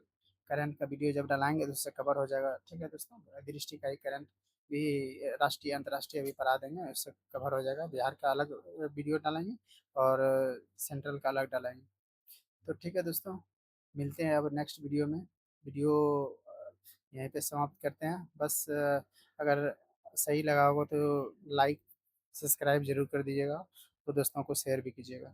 करंट का वीडियो जब डालेंगे तो उससे कवर हो जाएगा। ठीक है दोस्तों, दृष्टि का ही करंट भी राष्ट्रीय अंतर्राष्ट्रीय भी करा देंगे, उससे कवर हो जाएगा। बिहार का अलग वीडियो डालेंगे और सेंट्रल का अलग डालेंगे। तो ठीक है दोस्तों, मिलते हैं अब नेक्स्ट वीडियो में। वीडियो यहीं पे समाप्त करते हैं। बस अगर सही लगा होगा तो लाइक सब्सक्राइब जरूर कर दीजिएगा, तो दोस्तों को शेयर भी कीजिएगा।